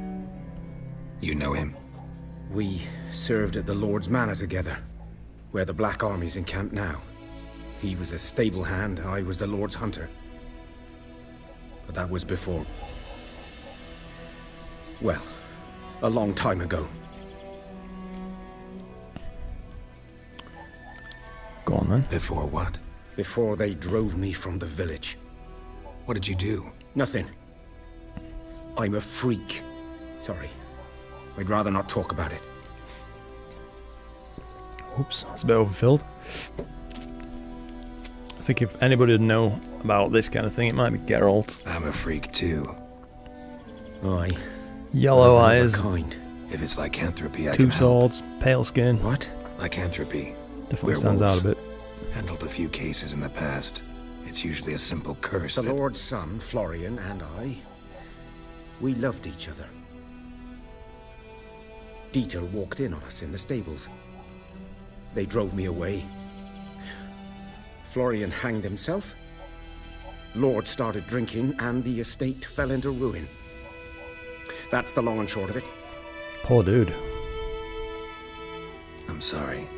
You know him? We served at the Lord's Manor together, where the Black Army's encamped now. He was a stable hand, I was the Lord's hunter. But that was before... well, a long time ago. Go on then. Before what? Before they drove me from the village. What did you do? Nothing. I'm a freak. Sorry. I'd rather not talk about it. Oops, that's a bit overfilled. I think if anybody would know about this kind of thing, it might be Geralt. I'm a freak too. Aye. Yellow eyes. Kind. If it's lycanthropy, I Two can swords, pale skin. What? Lycanthropy. Definitely stands out a bit. Handled a few cases in the past. It's usually a simple curse. The Lord's son, Florian, and I, we loved each other. Dieter walked in on us in the stables. They drove me away. Florian hanged himself. Lord started drinking, and the estate fell into ruin. That's the long and short of it. Poor dude. I'm sorry.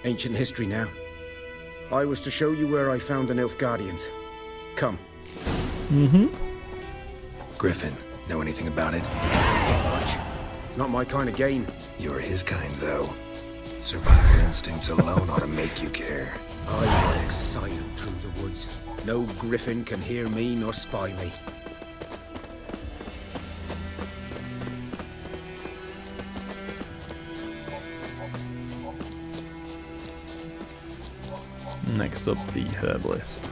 Ancient history now. I was to show you where I found the Nilfgaardians. Come. Mm-hmm. Griffin, know anything about it? Not much. It's not my kind of game. You're his kind, though. Survival instincts alone ought to make you care. I walk silent through the woods. No griffin can hear me nor spy me. Next up, the herbalist.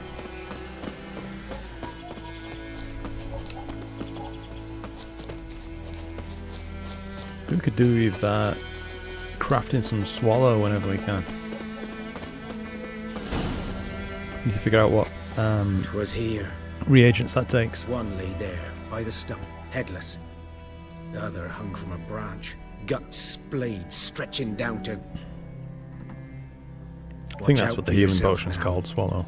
I think we could do with crafting some swallow whenever we can. Need to figure out what 'Twas here. reagents that takes. One lay there, by the stump, headless. The other hung from a branch, guts splayed, stretching down to... I think Watch that's out what the for healing yourself potion's now. called, swallow.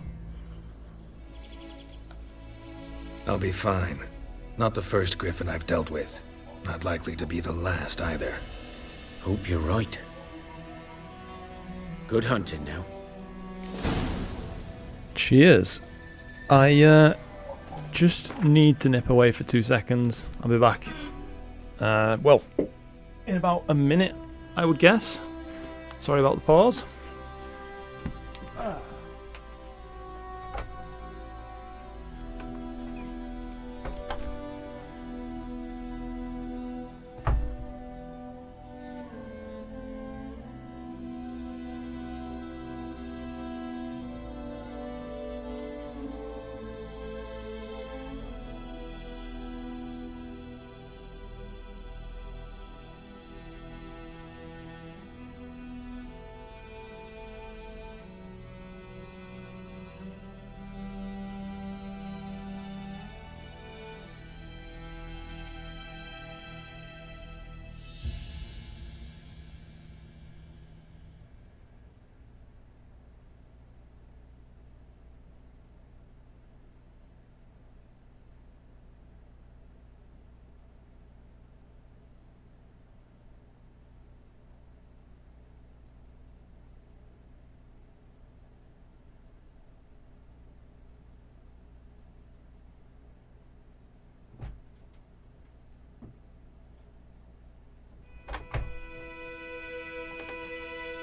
I'll be fine. Not the first griffin I've dealt with. Not likely to be the last either. Hope you're right. Good hunting now. Cheers. I just need to nip away for 2 seconds. I'll be back. Well, in about a minute, I would guess. Sorry about the pause.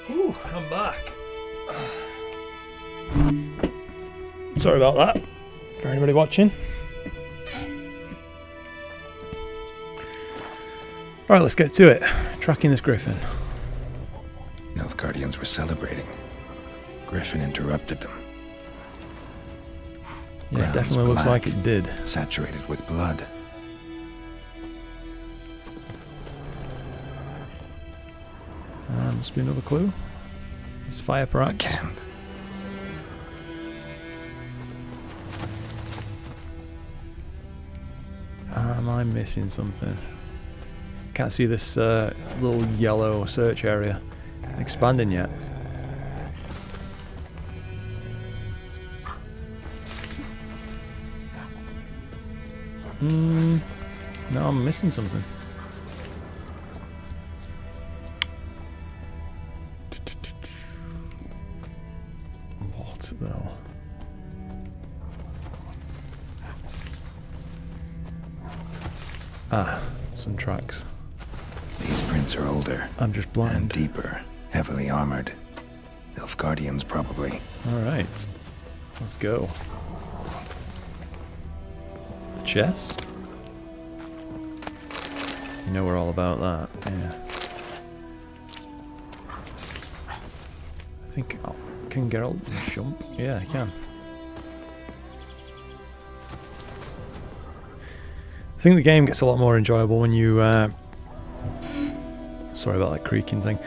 Ooh, I'm back. Sorry about that. For anybody watching. Alright, let's get to it. Tracking this griffin. Nilfgaardians were celebrating. Griffin interrupted them. Yeah, it Ground's definitely looks black, like it did. Saturated with blood. Must be another clue. It's fire, perhaps. A camp. Am I missing something? Can't see this little yellow search area expanding yet. No, I'm missing something. What though? Ah, some tracks. These prints are older. I'm just blind. And deeper. Heavily armored. Nilfgaardians, probably. Alright. Let's go. A chest? You know we're all about that, yeah. I think... Oh, can Geralt jump? Yeah, I can. I think the game gets a lot more enjoyable when you... sorry about that creaking thing.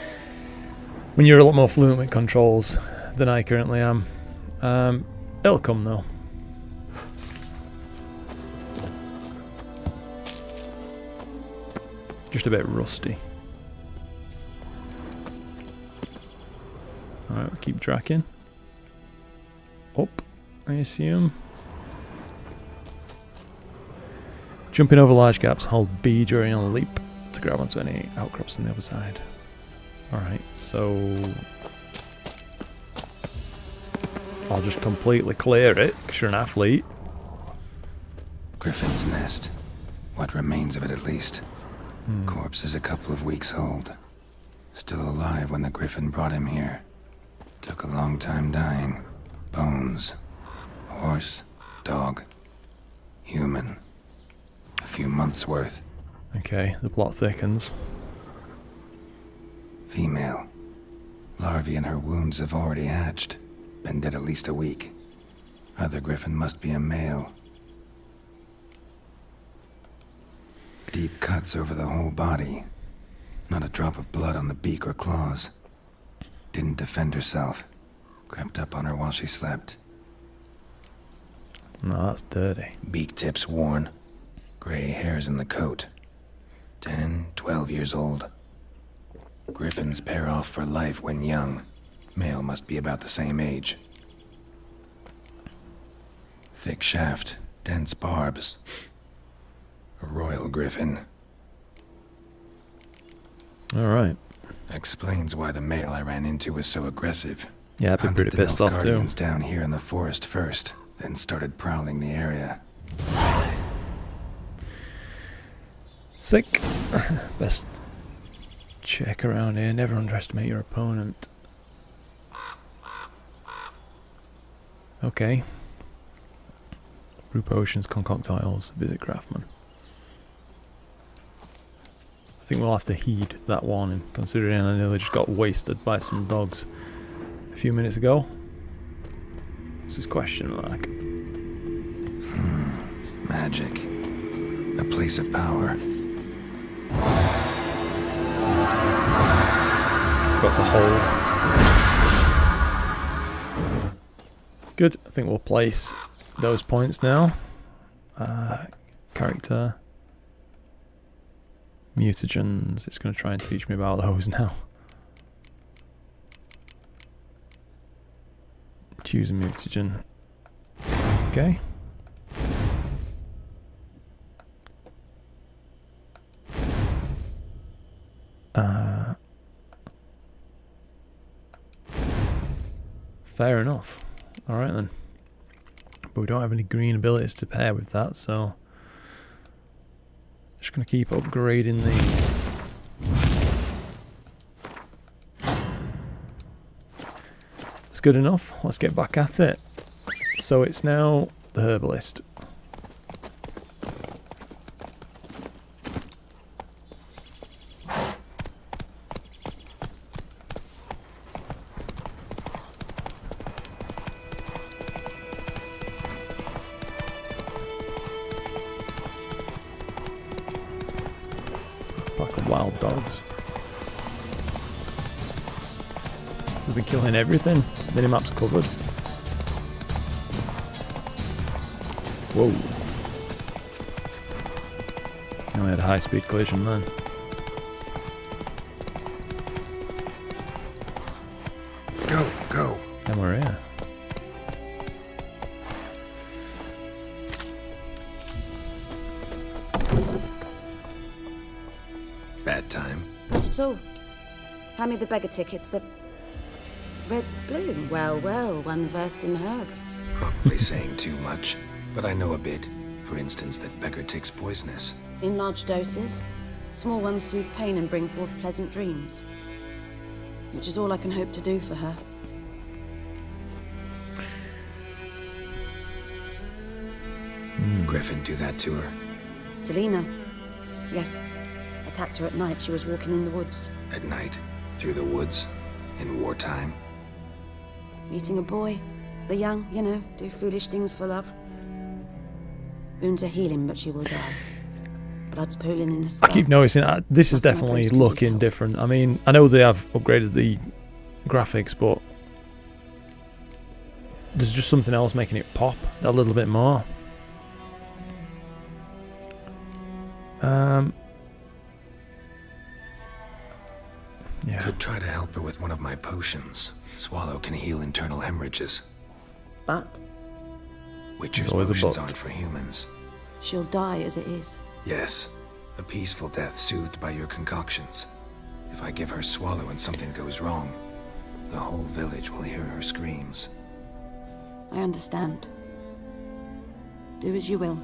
When you're a lot more fluent with controls than I currently am. It'll come though. Just a bit rusty. Alright, we'll keep tracking. Up, I assume. Jumping over large gaps, hold B during a leap to grab onto any outcrops on the other side. Alright, so... I'll just completely clear it, because you're an athlete. Griffin's nest. What remains of it, at least. Corpse is a couple of weeks old. Still alive when the griffin brought him here. Took a long time dying. Bones. Horse. Dog. Human. A few months' worth. Okay, the plot thickens. Female. Larvae in her wounds have already hatched. Been dead at least a week. Other griffin must be a male. Deep cuts over the whole body. Not a drop of blood on the beak or claws. Didn't defend herself. Crept up on her while she slept. No, that's dirty. Beak tips worn. Gray hairs in the coat. 10, 12 years old. Griffins pair off for life when young. Male must be about the same age. Thick shaft, dense barbs. A royal griffin. Alright. Explains why the male I ran into was so aggressive. Yeah, I'd be pretty pissed off too. Down here in the forest first, then started prowling the area. Sick. Best check around here. Never underestimate your opponent. Okay. Brew potions, concoct tiles, visit craftsman. I think we'll have to heed that warning, considering I nearly just got wasted by some dogs a few minutes ago. What's this question like? Magic. A place of power. Got to hold. Good. I think we'll place those points now. Character. Mutagens. It's going to try and teach me about those now. Choose a mutagen. Okay. Fair enough. Alright then. But we don't have any green abilities to pair with that, so just going to keep upgrading these. That's good enough. Let's get back at it. So it's now the herbalist. Pack of wild dogs. We've been killing everything. Minimap's covered. Whoa. Only had a high-speed collision then. Go. And we're here. Bad time. Not at all. Hand me the beggar tickets, the red bloom. Well, one versed in herbs. Probably saying too much, but I know a bit. For instance, that beggar tick's poisonous. In large doses, small ones soothe pain and bring forth pleasant dreams. Which is all I can hope to do for her. Griffin do that to her? Delina. Yes. Attacked her at night. She was walking in the woods. At night? Through the woods? In wartime? Meeting a boy. The young, you know, do foolish things for love. Wounds are healing, but she will die. Blood's pooling in her skull. I keep noticing this is definitely looking different. I mean, I know they have upgraded the graphics, but there's just something else making it pop a little bit more. Yeah. Could try to help her with one of my potions. Swallow can heal internal hemorrhages. But Witcher's potions aren't for humans. she'll die as it is. Yes, a peaceful death soothed by your concoctions. If I give her Swallow and something goes wrong, the whole village will hear her screams. I understand. Do as you will.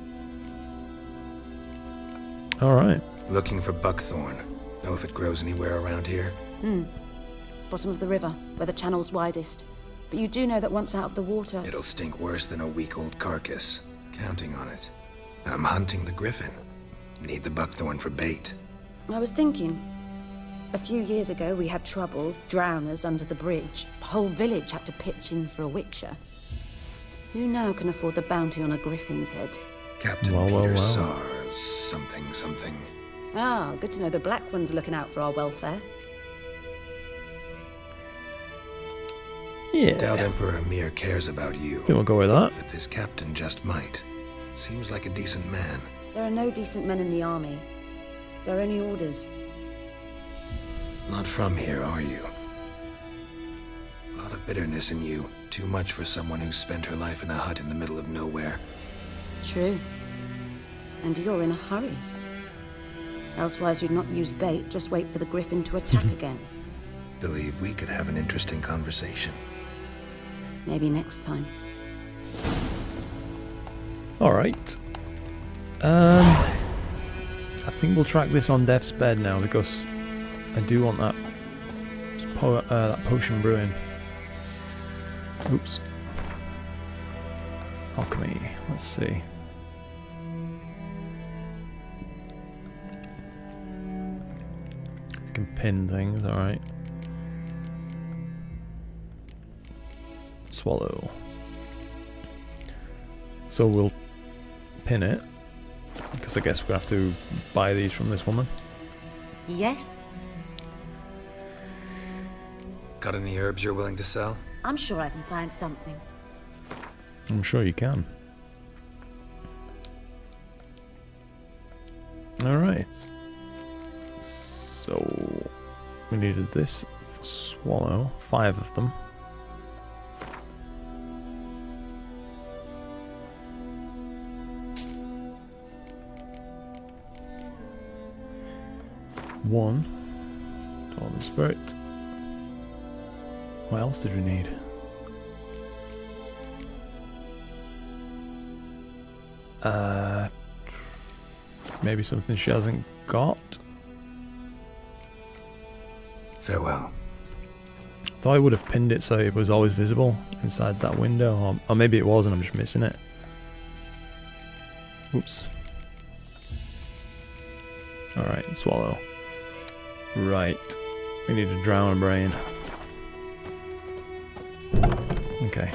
Alright. Looking for buckthorn. Know if it grows anywhere around here? Bottom of the river, where the channel's widest. But you do know that once out of the water... It'll stink worse than a week-old carcass. Counting on it. I'm hunting the griffin. Need the buckthorn for bait. I was thinking, A few years ago, we had trouble, drowners under the bridge. The whole village had to pitch in for a witcher. Who now can afford the bounty on a griffin's head? Captain Peter Sars, something. Ah, good to know the Black One's looking out for our welfare. Yeah. Doubt Emperor Amir cares about you. Think we'll go with that. But this captain just might. Seems like a decent man. There are no decent men in the army. There are only orders. Not from here, are you? A lot of bitterness in you. Too much for someone who spent her life in a hut in the middle of nowhere. True. And you're in a hurry. Elsewise you'd not use bait, just wait for the griffin to attack again. Believe we could have an interesting conversation. Maybe next time. Alright. I think we'll track this on Death's Bed now because I do want that, that potion brewing. Oops. Alchemy. Let's see. You can pin things, alright. Swallow. So we'll pin it, because I guess we're going to have to buy these from this woman. Yes? Got any herbs you're willing to sell? I'm sure I can find something. I'm sure you can. Alright. So we needed this for swallow, 5 of them. One. Golden Spirit. What else did we need? Maybe something she hasn't got. Farewell. Thought I would have pinned it so it was always visible inside that window, or maybe it was and I'm just missing it. Oops. Alright, swallow. Right. We need to drown a brain. Okay.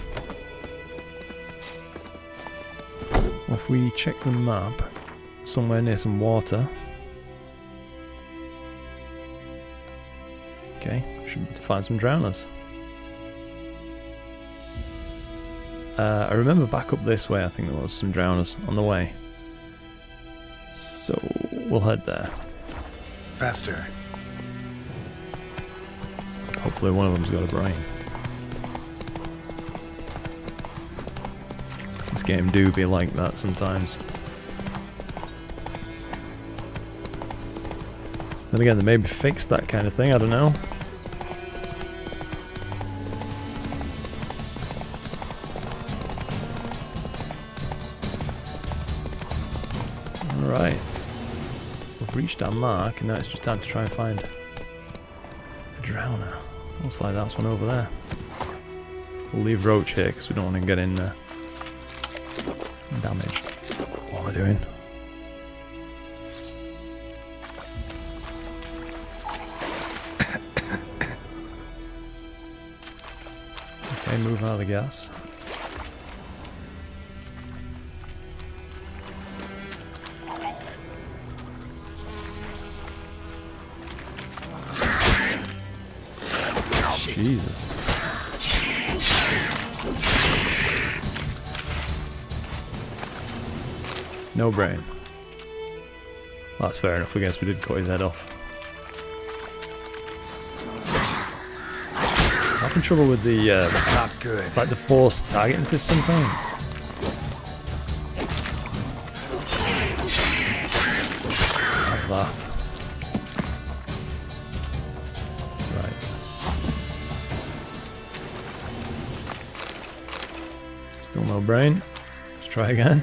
Well, if we check the map, somewhere near some water. Okay, should be able to find some drowners. I remember back up this way, I think there was some drowners on the way. So, we'll head there. Faster. Hopefully one of them's got a brain. This game do be like that sometimes. Then again, they maybe fixed that kind of thing, I don't know. Right. We've reached our mark, and now it's just time to try and find a drowner. Looks like that's one over there. We'll leave Roach here, because we don't want to get in damaged. What am I doing? Okay, move out of the gas. Jesus. No brain. That's fair enough, I guess we did cut his head off. I'm having trouble with the not good. Like the forced targeting system things. Like that. Right. Still no brain. Let's try again.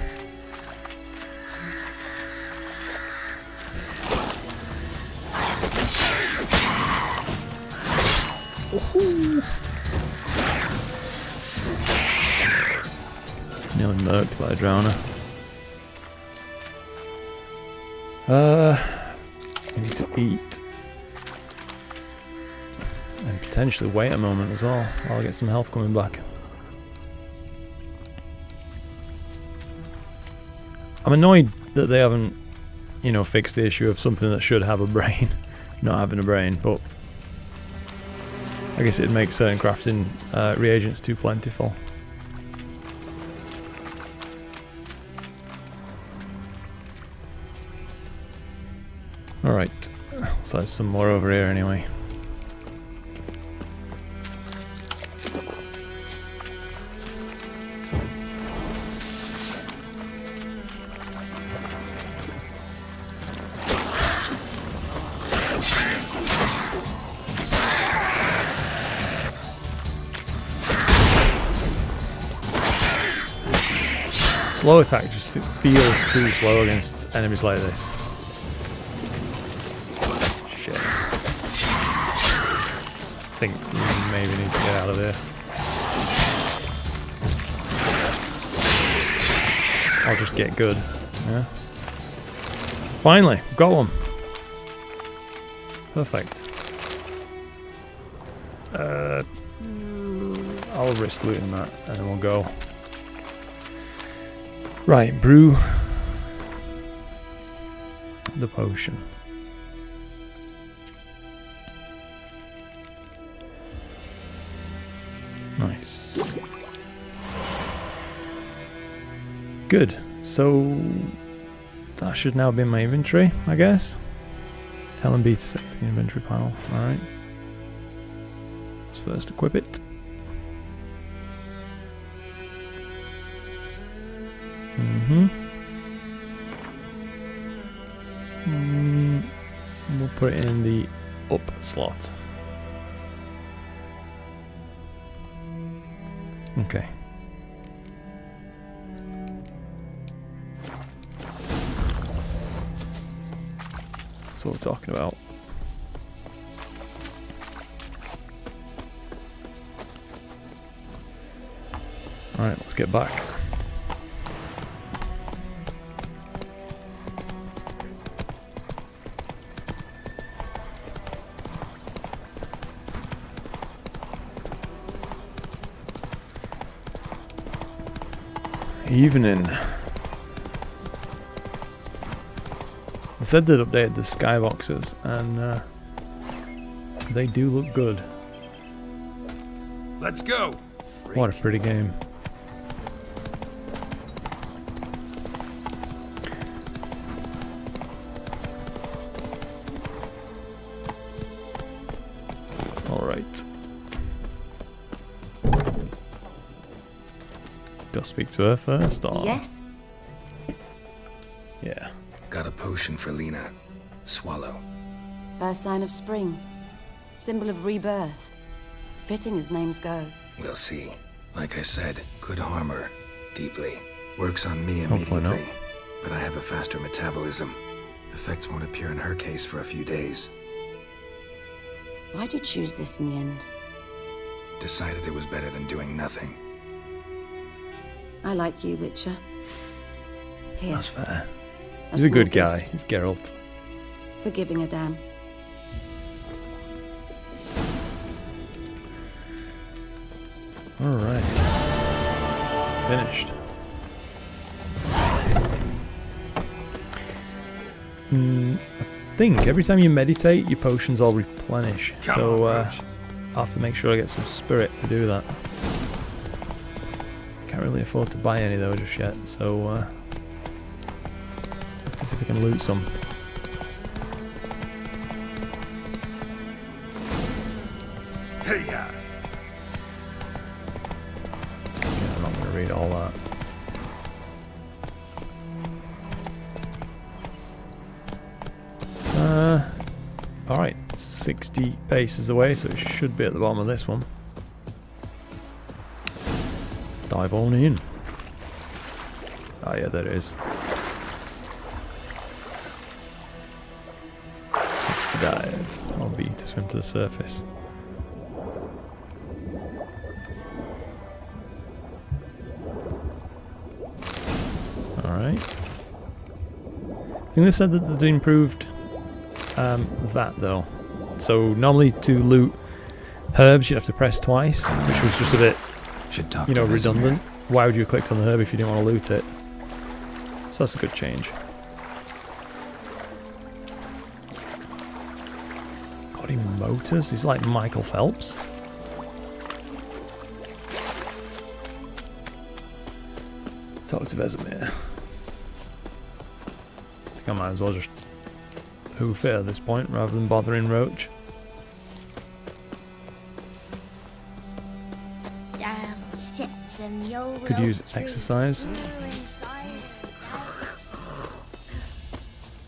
Nearly murked by a drowner. We need to eat. potentially wait a moment as well while I get some health coming back. I'm annoyed that they haven't, you know, fixed the issue of something that should have a brain not having a brain, but I guess it'd make certain crafting reagents too plentiful. Alright, so there's some more over here anyway. Slow attack just feels too slow against enemies like this. Shit. I think we maybe need to get out of there. I'll just get good. Yeah. Finally, got one. Perfect. I'll risk looting that and then we'll go. Right, brew the potion. Nice. Good. So that should now be in my inventory, I guess. L and B to set the inventory panel. Alright. Let's first equip it. We'll put it in the up slot. Okay. That's what we're talking about. Alright, let's get back. Evening. They said they'd updated the skyboxes, and they do look good. Let's go. What a pretty game. All right. Go speak to her first, or? Yes? Yeah. Got a potion for Lena. Swallow. First sign of spring. Symbol of rebirth. Fitting as names go. We'll see. Like I said, could harm her. Deeply. Works on me Hopefully immediately. not. But I have a faster metabolism. Effects won't appear in her case for a few days. Why'd you choose this in the end? Decided it was better than doing nothing. I like you, Witcher. Here. That's fair. He's a good guy. He's Geralt. For giving a damn. Alright. Finished. I think every time you meditate, your potions all replenish. So I'll have to make sure I get some spirit to do that. Can't really afford to buy any though just yet, so have to see if I can loot some. Hey, yeah. I'm not going to read all that. Alright, 60 paces away, so it should be at the bottom of this one. Dive on in. Oh yeah, there it is. X to dive, or B to swim to the surface. Alright. I think they said that they'd improved that though. So normally to loot Herbs you'd have to press twice, which was just a bit, Should you know, redundant. Why would you have clicked on the herb if you didn't want to loot it? So that's a good change. God, he motors? He's like Michael Phelps. Talk to Vesemir. I think I might as well just hoof it at this point rather than bothering Roach. Could use exercise.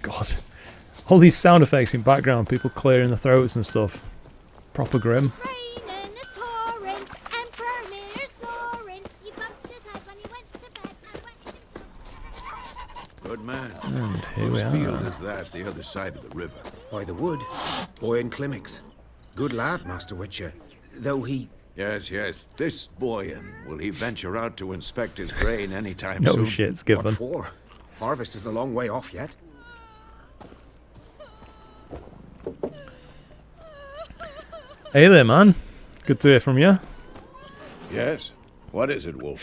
God. All these sound effects in background, people clearing their throats and stuff. Proper grim. Good man. And here we Whose are. field is that, the other side of the river? By the wood. Boy in Climmix. Good lad, Master Witcher. Though he... Yes, yes. This Boyan, will he venture out to inspect his grain anytime No soon? shit's given. What for? Harvest is a long way off yet. Hey there, man. Good to hear from you. Yes. What is it, Wolf?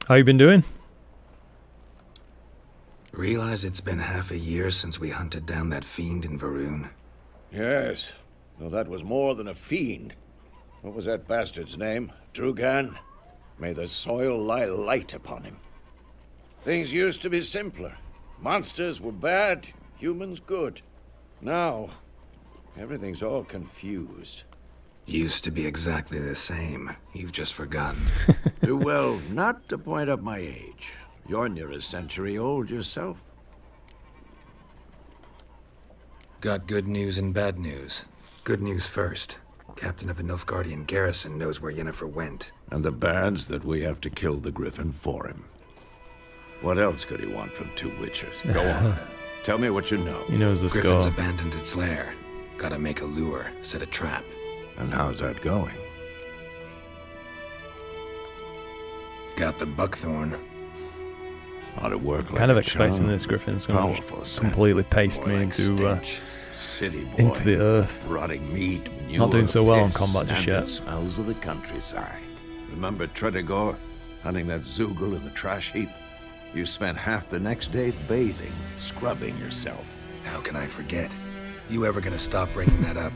How you been doing? Realize it's been half a year since we hunted down that fiend in Varun. Yes. Well, that was more than a fiend. What was that bastard's name? Drugan? May the soil lie light upon him. Things used to be simpler. Monsters were bad, humans good. Now, everything's all confused. Used to be exactly the same. You've just forgotten. Well, not to point up my age. You're near a century old yourself. Got good news and bad news. Good news first. Captain of a Nilfgaardian garrison knows where Yennefer went. And the bad's that we have to kill the Griffin for him. What else could he want from two witchers? Go on. Tell me what you know. He knows the Griffin's score. abandoned its lair. Gotta make a lure, set a trap. And how's that going? Got the buckthorn. Ought to work like Kind of a expecting charm. this Griffin's going to Powerful just scent. completely paste More me like into stench. City boy. into the earth. Rotting meat, Not doing so well on piss, combat just and yet. the smells of the countryside. Remember Tredigor hunting that Zoogle in the trash heap? You spent half the next day bathing, scrubbing yourself. How can I forget? You ever gonna stop bringing that up?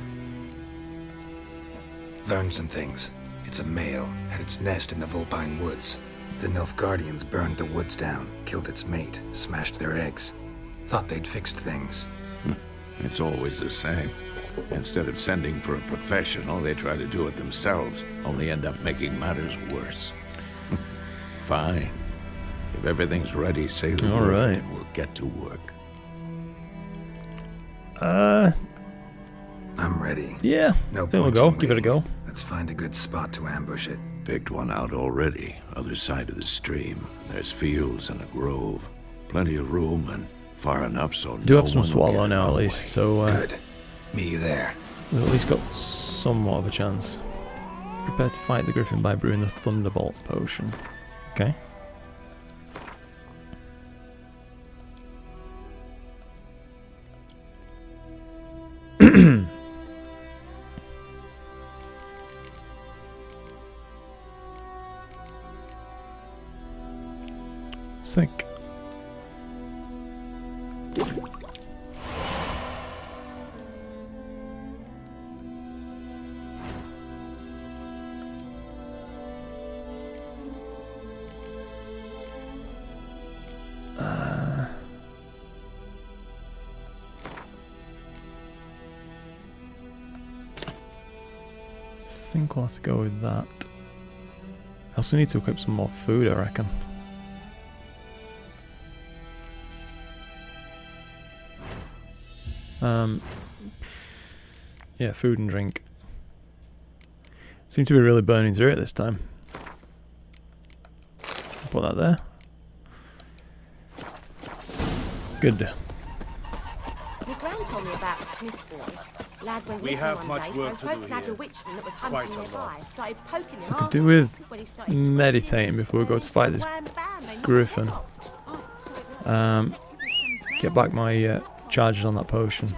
Learned some things. It's a male, had its nest in the Vulpine Woods. The Nilfgaardians burned the woods down, killed its mate, smashed their eggs. Thought they'd fixed things. It's always the same. Instead of sending for a professional, they try to do it themselves, only end up making matters worse. Fine. If everything's ready, say the All word right. and we'll get to work. I'm ready. Yeah, No I think we'll point go. in Give it a waiting. go. Let's find a good spot to ambush it. Picked one out already, other side of the stream. There's fields and a grove. Plenty of room and far enough so Do no have some one will swallow get now in at our least, way. so Good. Meet you there. we've at least got somewhat of a chance. Prepare to fight the Griffin by brewing the Thunderbolt potion. Okay. Sick. I think we'll have to go with that. I also need to equip some more food, I reckon. Yeah, food and drink. Seem to be really burning through it this time. Put that there. Good. My gran told me about Smith's boy. Lad went We missing have one much day, work so to folk do nabbed here. a witchman that was Quite hunting a nearby. lot. Started poking him So I could do with when he started meditating before we go to fight this Griffin. Get back my charges on that potion.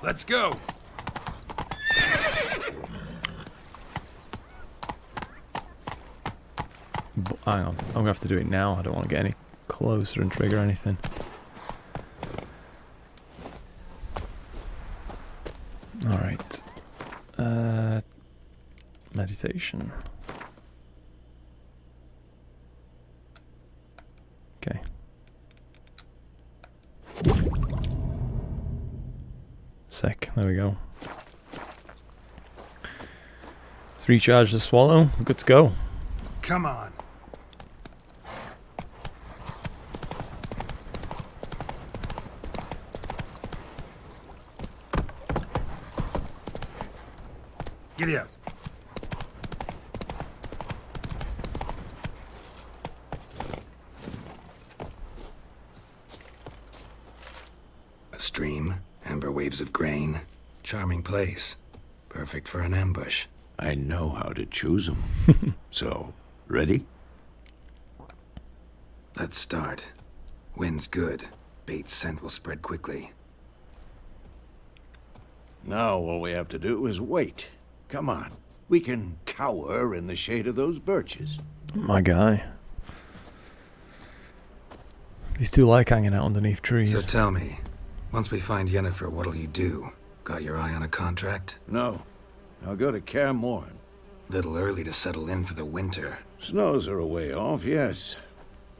Let's go. Hang on, I'm gonna have to do it now. I don't want to get any closer and trigger anything. All right. Meditation. Okay. Sec. There we go. Let's recharge the swallow. We're good to go. Come on. Giddy up. A stream, amber waves of grain, charming place. Perfect for an ambush. I know how to choose them. So, ready? Let's start. Wind's good. Bait's scent will spread quickly. Now all we have to do is wait. Come on. We can cower in the shade of those birches. My guy. These two like hanging out underneath trees. So tell me, once we find Yennefer, what'll you do? Got your eye on a contract? No. I'll go to Kaer Morhen. Little early to settle in for the winter. Snows are a way off, yes.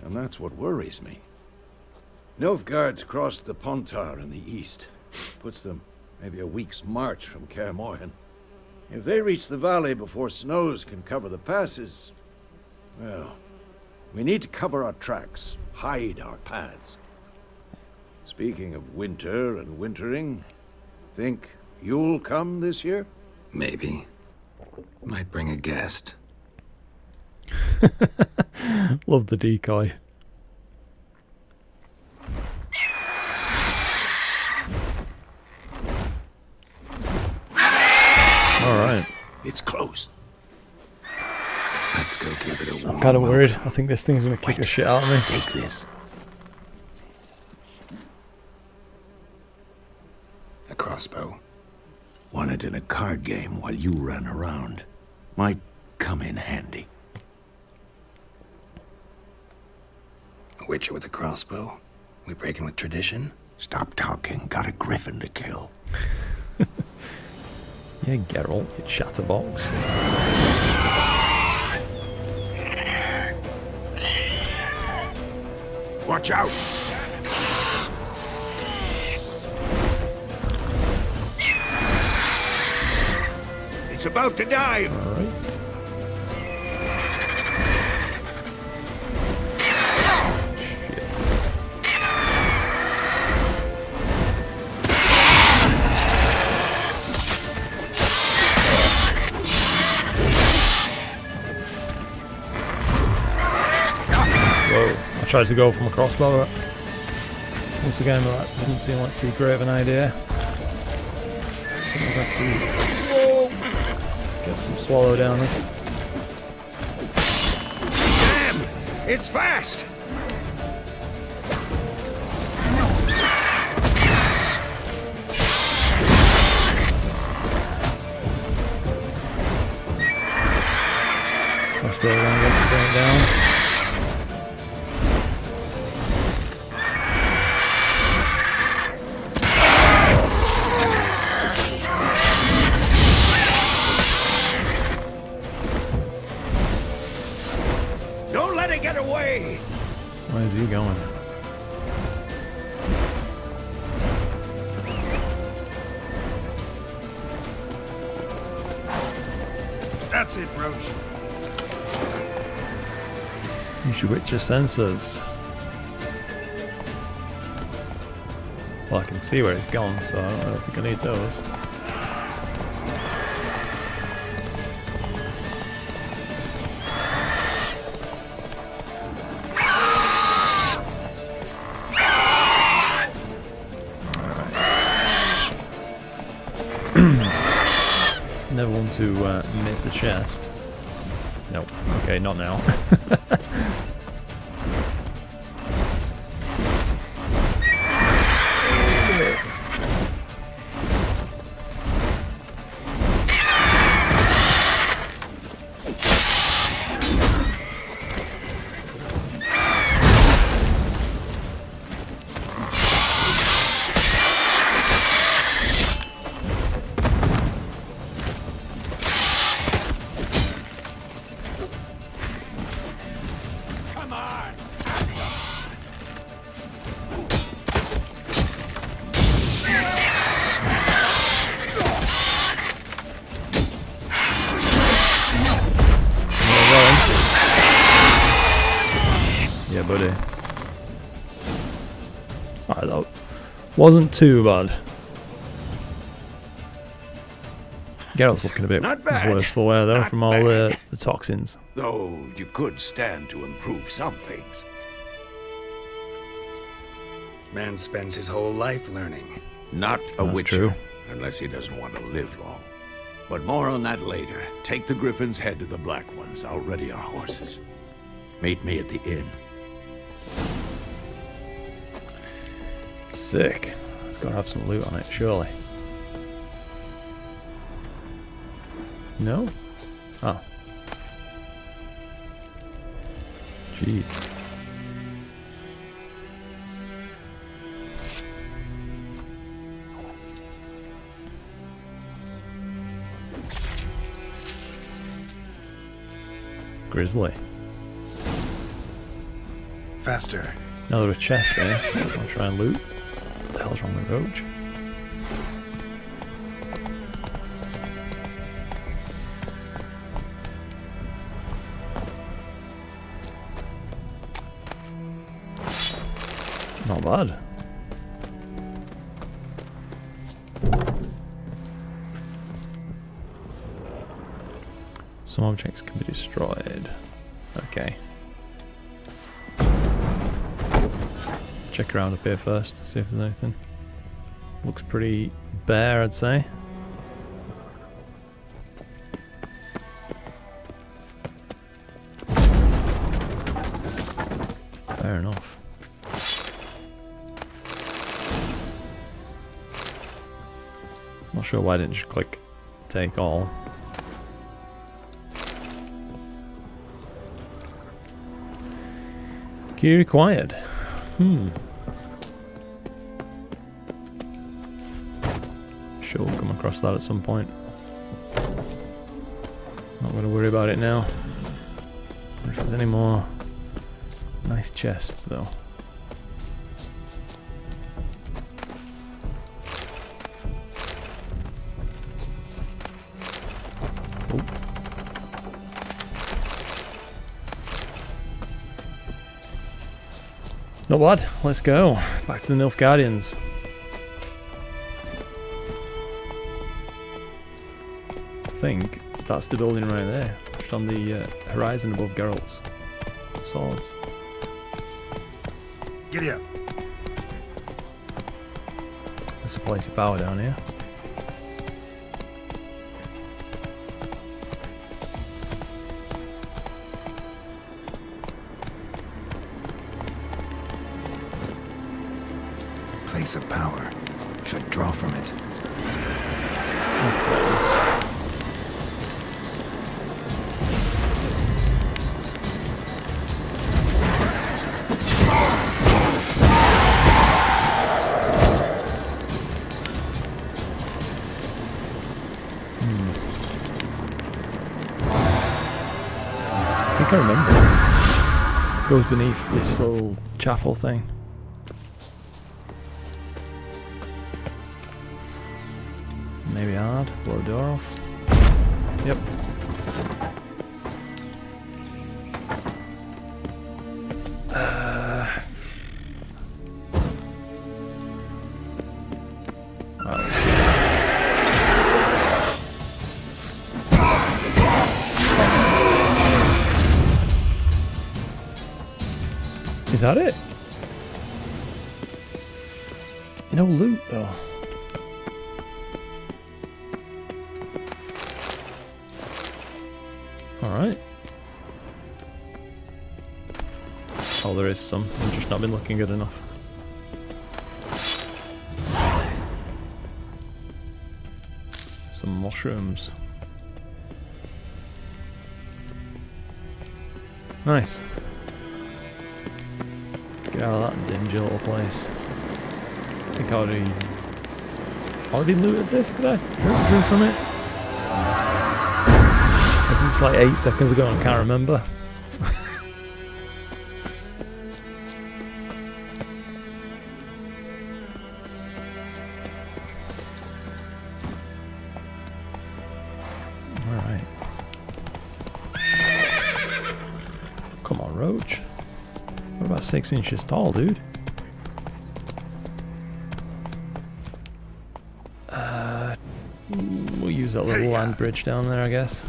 And that's what worries me. Nilfgaard's crossed the Pontar in the east. Puts them maybe a week's march from Kaer Morhen. If they reach the valley before snows can cover the passes, well, we need to cover our tracks, hide our paths. Speaking of winter and wintering, think you'll come this year? Maybe. Might bring a guest. Love the decoy. Alright. It's close. Let's go give it a warm I'm kind of worried. welcome. I think this thing's going to kick the shit out of me. Take this. A crossbow. Won it in a card game while you ran around. Might come in handy. A witcher with a crossbow? We breaking with tradition? Stop talking. Got a griffin to kill. Yeah, Geralt, you chatterbox. Watch out! It's about to dive! Alright. Whoa, I tried to go from a crossbow, but once again that didn't seem like too great of an idea. I think I'll have to get some swallow downers. Damn! It's fast! Crossbow around gets to bring it down. Don't let it get away! Where's he going? That's it, Roach. Use your Witcher sensors. Well, I can see where it's gone, so I don't think I need those. Never want to miss a chest. Nope. Okay, not now. buddy. Alright, that wasn't too bad. Geralt's looking a bit Not bad. worse for wear, though, Not from all the toxins. Though you could stand to improve some things. Man spends his whole life learning. Not a That's witcher, true. unless he doesn't want to live long. But more on that later. Take the Griffin's head to the Black Ones. I'll ready our horses. Meet me at the inn. Sick. It's got to have some loot on it, surely. No? Oh. Jeez. Grizzly. Faster. Another chest there. I'll try and loot. What the hell's wrong with Roach? Not bad. Some objects can be destroyed. Okay. Check around up here first, see if there's anything. Looks pretty bare, I'd say. Fair enough. Not sure why I didn't just click take all. Key required. Sure, we'll come across that at some point. Not going to worry about it now. Wonder if there's any more nice chests, though. Oh. Not bad. Let's go. Back to the Nilfgaardians. I think that's the building right there. Just on the horizon above Geralt's swords. Giddy up. There's a place of power down here. Place of power. Should draw from it. Of course. I think I remember this. Goes beneath this little chapel thing. Maybe hard. Blow door off. Yep. Is that it? No loot though. Alright. Oh, there is some. I've just not been looking good enough. Some mushrooms. Nice. Let's get out of that dingy little place. I think I already looted this, could I? Drew from it? I think it's like 8 seconds ago and I can't remember. Alright. Come on, Roach. about 6 inches tall, dude. We'll use that little land bridge down there, I guess.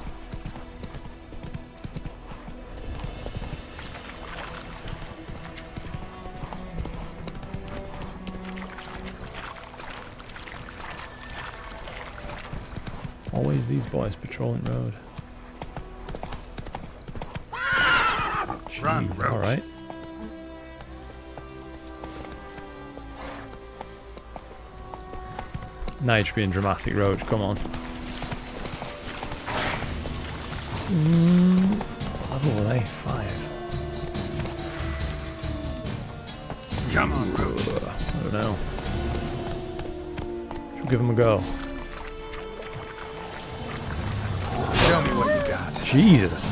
Always these boys patrolling road. Jeez, alright. Now you're being dramatic, Roach, come on. What level are they? 5. Come on, Roach. I don't know. Should we give them a go? Show me what you got. Jesus.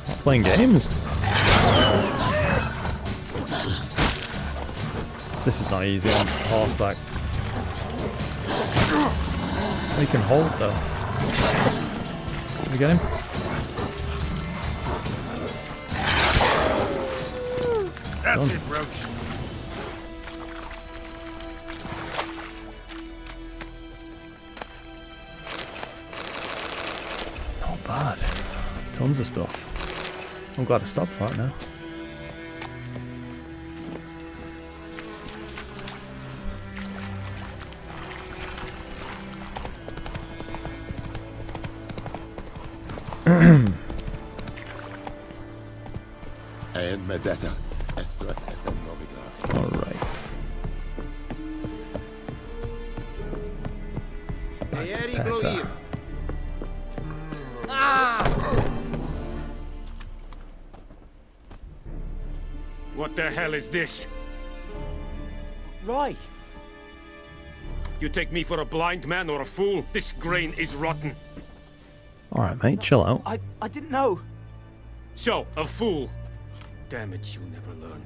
Not playing games? This is not easy on horseback. He can hold though. Did we get him? That's Done. it, Roach. Not bad. Tons of stuff. I'm glad I stopped for it now. Alright. Back to Petter. What the hell is this? Right. You take me for a blind man or a fool? This grain is rotten. Alright, mate, chill out. I didn't know. So, a fool. Damn it, you never learn.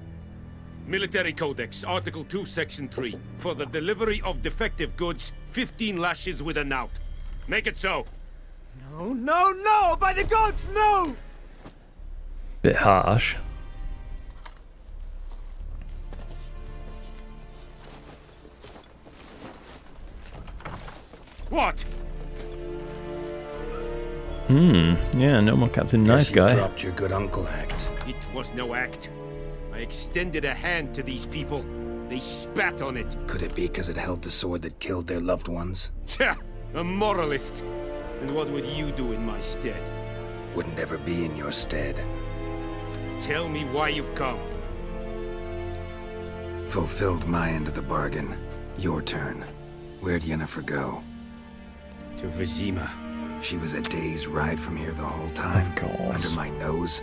Military Codex, Article 2, Section 3. For the delivery of defective goods, 15 lashes with a knout. Make it so. No, no, no! By the gods, no! Bit harsh. What? Yeah, no more Captain Nice Guess you Guy. dropped your good uncle act. It was no act. I extended a hand to these people. They spat on it. Could it be because it held the sword that killed their loved ones? Tja, a moralist. And what would you do in my stead? Wouldn't ever be in your stead. Tell me why you've come. Fulfilled my end of the bargain. Your turn. Where'd Yennefer go? To Vizima. She was a day's ride from here the whole time. Of course. Under my nose.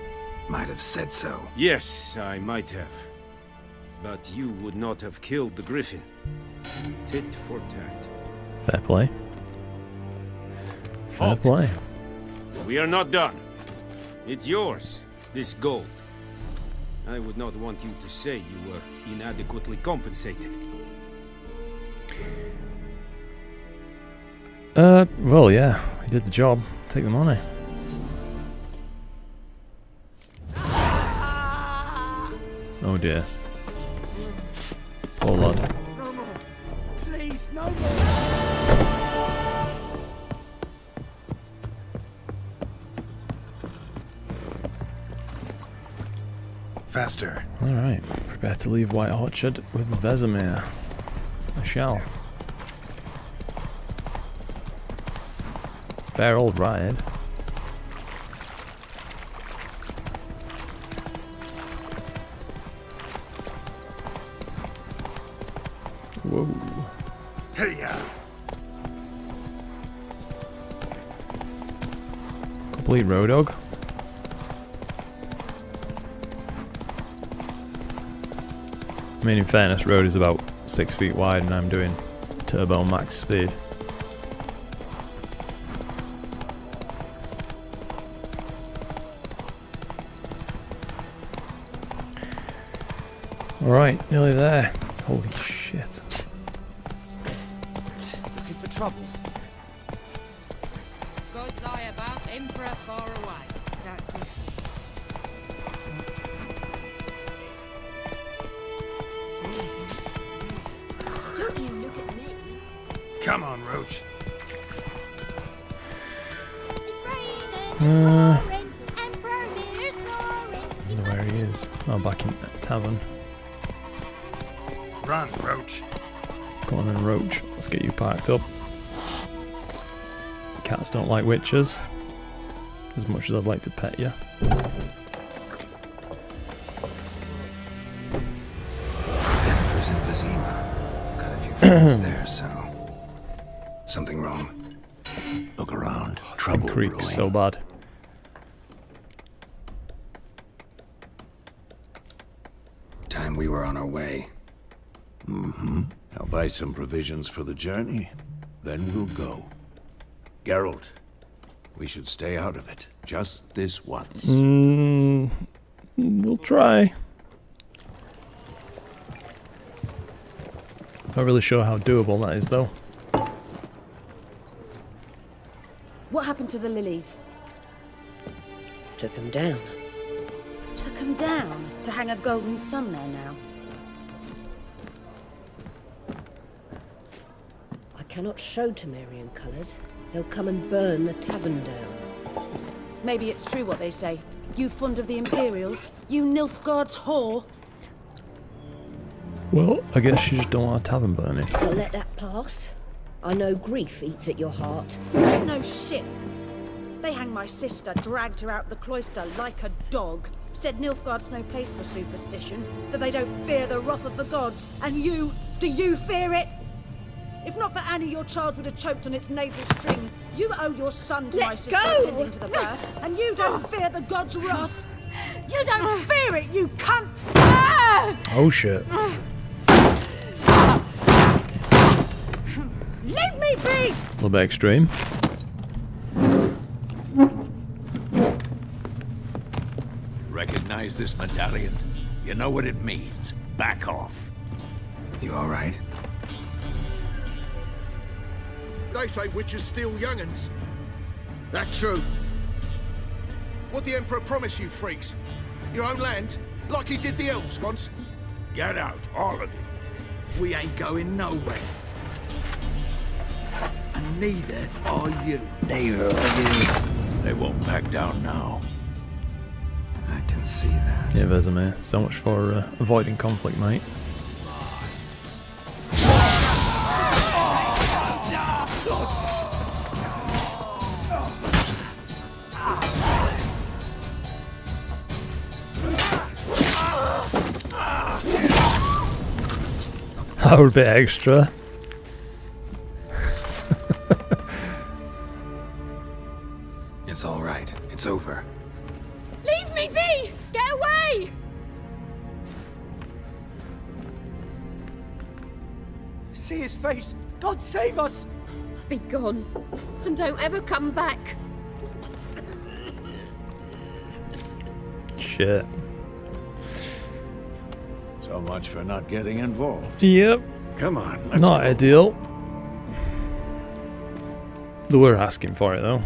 Might have said so. Yes, I might have. But you would not have killed the griffin. Tit for tat. Fair play. Fair Halt. play. We are not done. It's yours, this gold. I would not want you to say you were inadequately compensated. Well, yeah, we did the job. Take the money. Oh dear. Poor lad. No more. Please, no more. Faster. Alright, prepare to leave White Orchard with Vesemir. I shall. Fair old ride. Whoa. Hey-ya! Complete road dog. I mean, in fairness, road is about 6 feet wide and I'm doing turbo max speed. Alright, nearly there. Holy shit. Looking for trouble. God's eye about, Emperor far away. Exactly. Come on, Roach. I don't know where he is. Oh, back in the tavern. Run, Roach. Go on then, Roach. Let's get you parked up. Cats don't like witches. As much as I'd like to pet you. Jennifer's in Vizima. Got a few friends there, so... Something wrong? Look around. Trouble brewing. So bad. Time we were on our way. Mm-hmm. I'll buy some provisions for the journey. Then we'll go. Geralt, we should stay out of it. Just this once. We'll try. Not really sure how doable that is, though. What happened to the lilies? Took them down. Took them down to hang a golden sun there now. I cannot show Temerian colours. They'll come and burn the tavern down. Maybe it's true what they say. You fond of the Imperials? You Nilfgaard's whore? Well, I guess you just don't want a tavern burning. I'll let that pass. I know grief eats at your heart. No shit. They hanged my sister, dragged her out the cloister like a dog. Said Nilfgaard's no place for superstition, that they don't fear the wrath of the gods. And you, do you fear it? If not for Annie, your child would have choked on its navel string. You owe your son to my sister attending to the birth, and you don't fear the gods' wrath. You don't fear it, you cunt! Oh shit. Leave me be! A little bit extreme. Recognize this medallion? You know what it means. Back off. You alright? They say witches steal young'uns. That true? What the Emperor promise you, freaks? Your own land? Like he did the elves once? Get out, all of you. We ain't going nowhere. And neither are you. They won't back down now. I can see that. Yeah, Vesemir. So much for avoiding conflict, mate. That would be extra. It's all right. It's over. Leave me be! Get away! See his face! God save us! Be gone, and don't ever come back. Shit. So much for not getting involved. Yep. Come on, let's Not go. ideal. They were asking for it, though.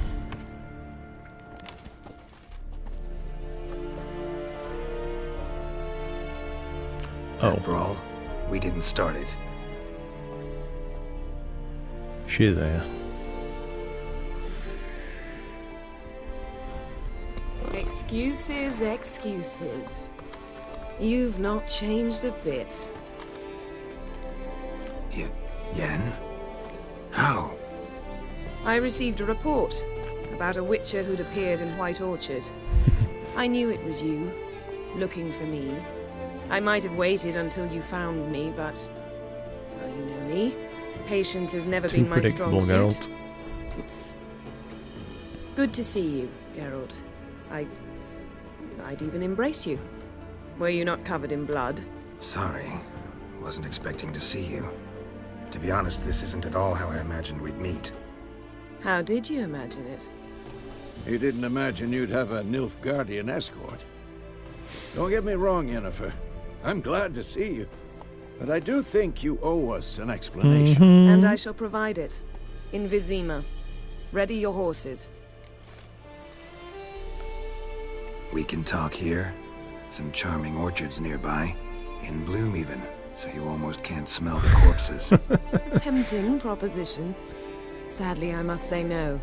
That brawl, we didn't start it. She is here. Excuses, excuses. You've not changed a bit. Yen? How? I received a report about a witcher who'd appeared in White Orchard. I knew it was you, looking for me. I might have waited until you found me, but... well, you know me. Patience has never been my strong suit. Geralt. It's good to see you, Geralt. I'd even embrace you. Were you not covered in blood? Sorry. Wasn't expecting to see you. To be honest, this isn't at all how I imagined we'd meet. How did you imagine it? You didn't imagine you'd have a Nilfgaardian escort. Don't get me wrong, Yennefer. I'm glad to see you. But I do think you owe us an explanation. And I shall provide it. In Vizima. Ready your horses. We can talk here. Some charming orchards nearby. In bloom, even. so you almost can't smell the corpses. Tempting proposition. Sadly, I must say no.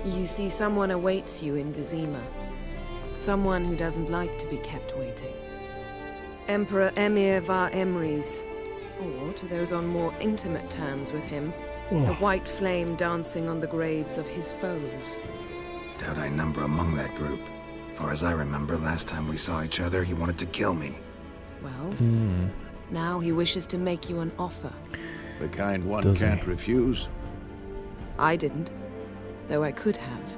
You see, someone awaits you in Vizima. Someone who doesn't like to be kept waiting. Emperor Emir var Emrys. Or, to those on more intimate terms with him, the white flame dancing on the graves of his foes. Doubt I number among that group. For as I remember, last time we saw each other, he wanted to kill me. Well, now he wishes to make you an offer. The kind one can't refuse. I didn't, though I could have.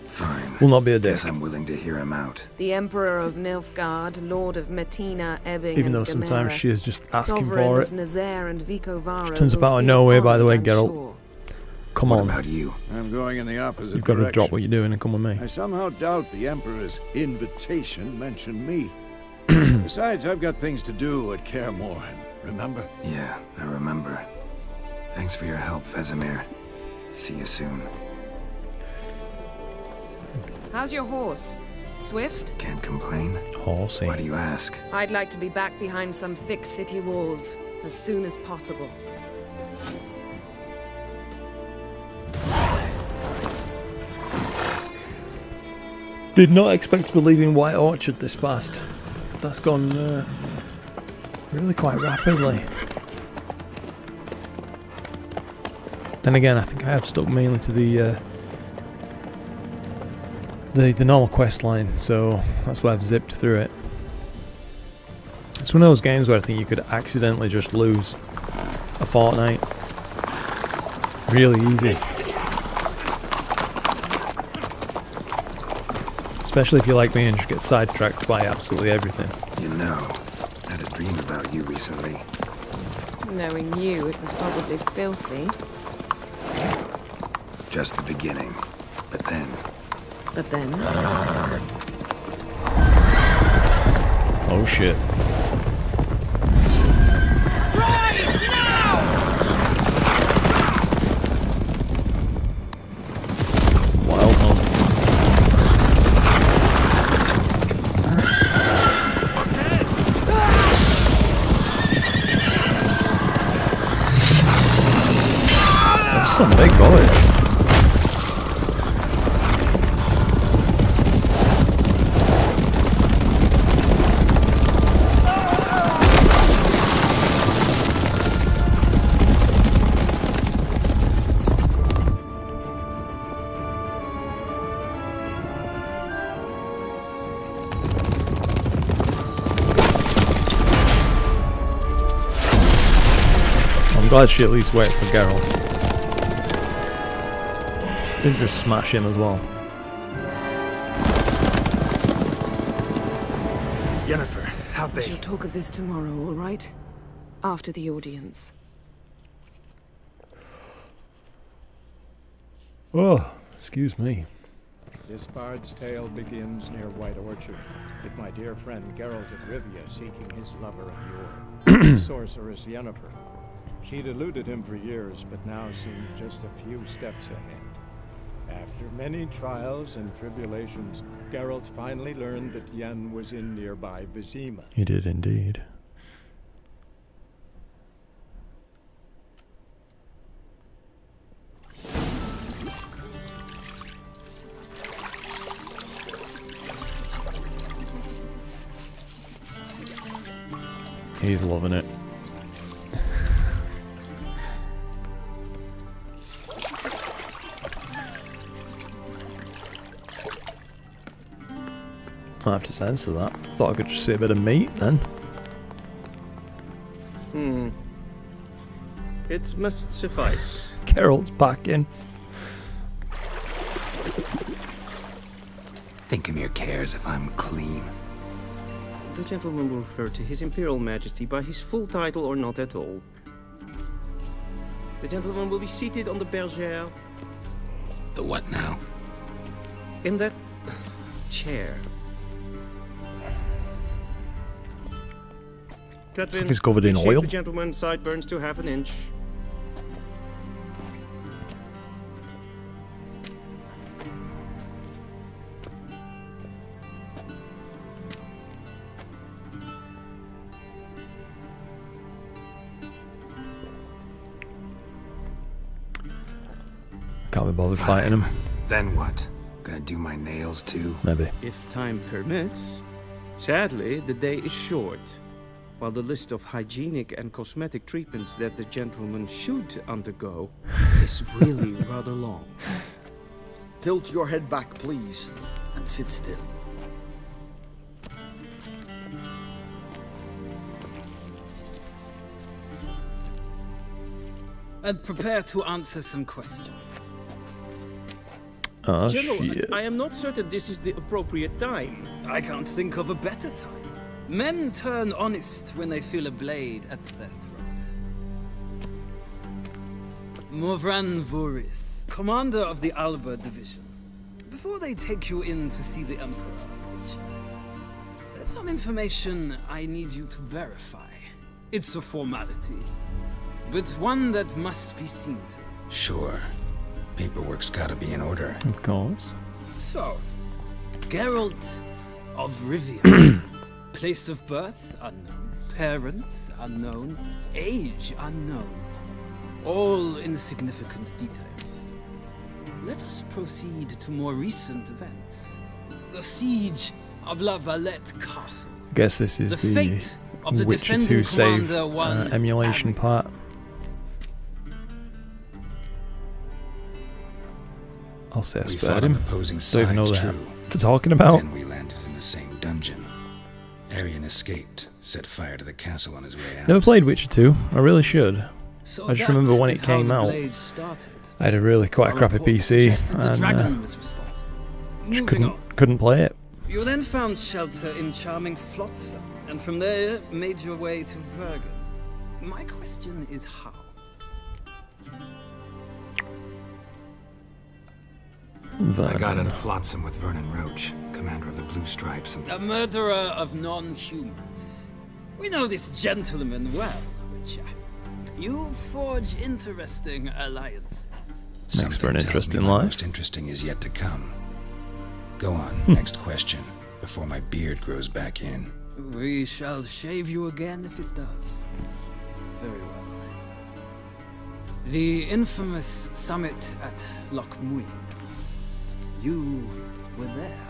Fine. Will not be a dick. Guess I'm willing to hear him out. The Emperor of Nilfgaard, Lord of Metina, Ebbing, Even though and sometimes Gamera, she is just asking Sovereign for of it. Nazaire and Vicovaro, Which turns out of nowhere, by the way, Geralt. Sure. Come What on. about you? I'm going in the opposite You've got direction. to drop what you're doing and come with me. I somehow doubt the Emperor's invitation mentioned me. Besides, I've got things to do at Kaer Morhen, remember? Yeah, I remember. Thanks for your help, Vesemir. See you soon. How's your horse? Swift? Can't complain. Horsey. Why do you ask? I'd like to be back behind some thick city walls as soon as possible. Did not expect to be leaving White Orchard this fast. That's gone really quite rapidly. Then again, I think I have stuck mainly to the normal quest line, so that's why I've zipped through it. It's one of those games where I think you could accidentally just lose a fortnight. Really easy. Especially if you like me and just get sidetracked by absolutely everything. You know, I had a dream about you recently. Knowing you, it was probably filthy. Just the beginning. But then... Oh shit. Wild moment. There's some big bullets. I'm glad she at least waited for Geralt. Didn't just smash him as well. Yennefer, how We shall talk of this tomorrow, all right? After the audience. Oh, excuse me. This bard's tale begins near White Orchard, with my dear friend Geralt of Rivia seeking his lover of yore, sorceress Yennefer. She'd eluded him for years, but now seemed just a few steps ahead. After many trials and tribulations, Geralt finally learned that Yen was in nearby Vizima. He did indeed. He's loving it. I have to censor that. Thought I could just see a bit of meat then. It must suffice. Geralt's back in. Thinkamere cares if I'm clean. The gentleman will refer to His Imperial Majesty by his full title or not at all. The gentleman will be seated on the bergère. The what now? In that chair. Catherine, he's covered in shave oil. The gentleman's sideburns to half an inch. Can't be bothered fighting him. Then what? Gonna do my nails too? Maybe. If time permits. Sadly, the day is short. While the list of hygienic and cosmetic treatments that the gentleman should undergo is really rather long. Tilt your head back, please, and sit still. And prepare to answer some questions. Oh, General, shit. I am not certain this is the appropriate time. I can't think of a better time. Men turn honest when they feel a blade at their throat. Morvran Voris, commander of the Alba Division. Before they take you in to see the Emperor, there's some information I need you to verify. It's a formality, but one that must be seen to. Sure. Paperwork's gotta be in order. Of course. So, Geralt of Rivia. Place of birth, unknown. Parents, unknown. Age, unknown. All insignificant details. Let us proceed to more recent events. The siege of La Valette Castle. I guess this is the fate of the Witcher 2 defending save commander, one emulation part. I'll say I We spared fought on him. opposing Don't even know sides, that. true. What they're talking about. Then we landed in the same dungeon. Arian escaped, set fire to the castle on his way out. Never played Witcher 2. I really should. So I just remember when it came out. I had a really quite crappy PC and just couldn't play it. You then found shelter in charming Flotsam, and from there made your way to Vergen. My question is how? I got out of Flotsam with Vernon Roach, commander of the Blue Stripes, and A murderer of non-humans. We know this gentleman well, Witcher. You forge interesting alliances. Makes for an tells interesting me my life. most interesting is yet to come. Go on, next question, before my beard grows back in. We shall shave you again if it does. Very well. The infamous summit at Loch Muin. You were there.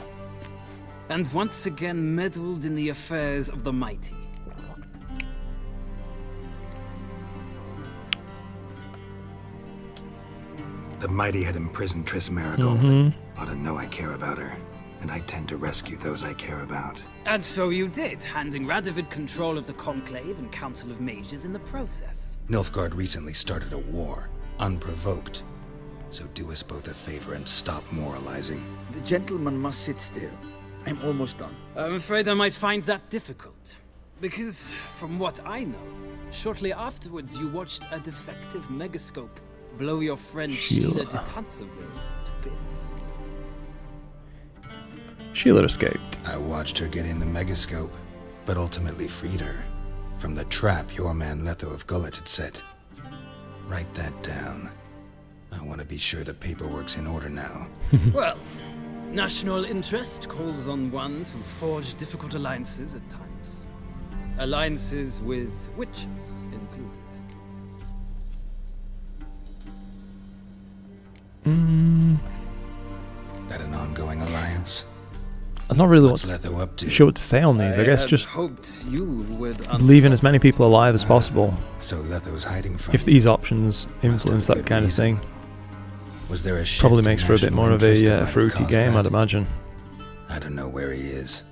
And once again meddled in the affairs of the mighty. The mighty had imprisoned Triss Marigold. Mhm. Ought to know I care about her, and I tend to rescue those I care about. And so you did, handing Radovid control of the Conclave and Council of Mages in the process. Nilfgaard recently started a war, unprovoked. So do us both a favor and stop moralizing. The gentleman must sit still. I'm almost done. I'm afraid I might find that difficult. Because, from what I know, shortly afterwards you watched a defective megascope blow your friend Sheila de Tanserville to bits. Sheila escaped. I watched her get in the megascope, but ultimately freed her from the trap your man Letho of Gullet had set. Write that down. I want to be sure the paperwork's in order now. Well, national interest calls on one to forge difficult alliances at times. Alliances with witches included. That an ongoing alliance? I'm not really What's Letho up to? sure what to say on these. I guess had just hoped you would leaving as many people alive as possible. So Letho's hiding from If these options influence that kind of thing, Was there a shift probably in makes for a bit national more of interest that a might have fruity caused game, that? I'd imagine. I don't know where he is.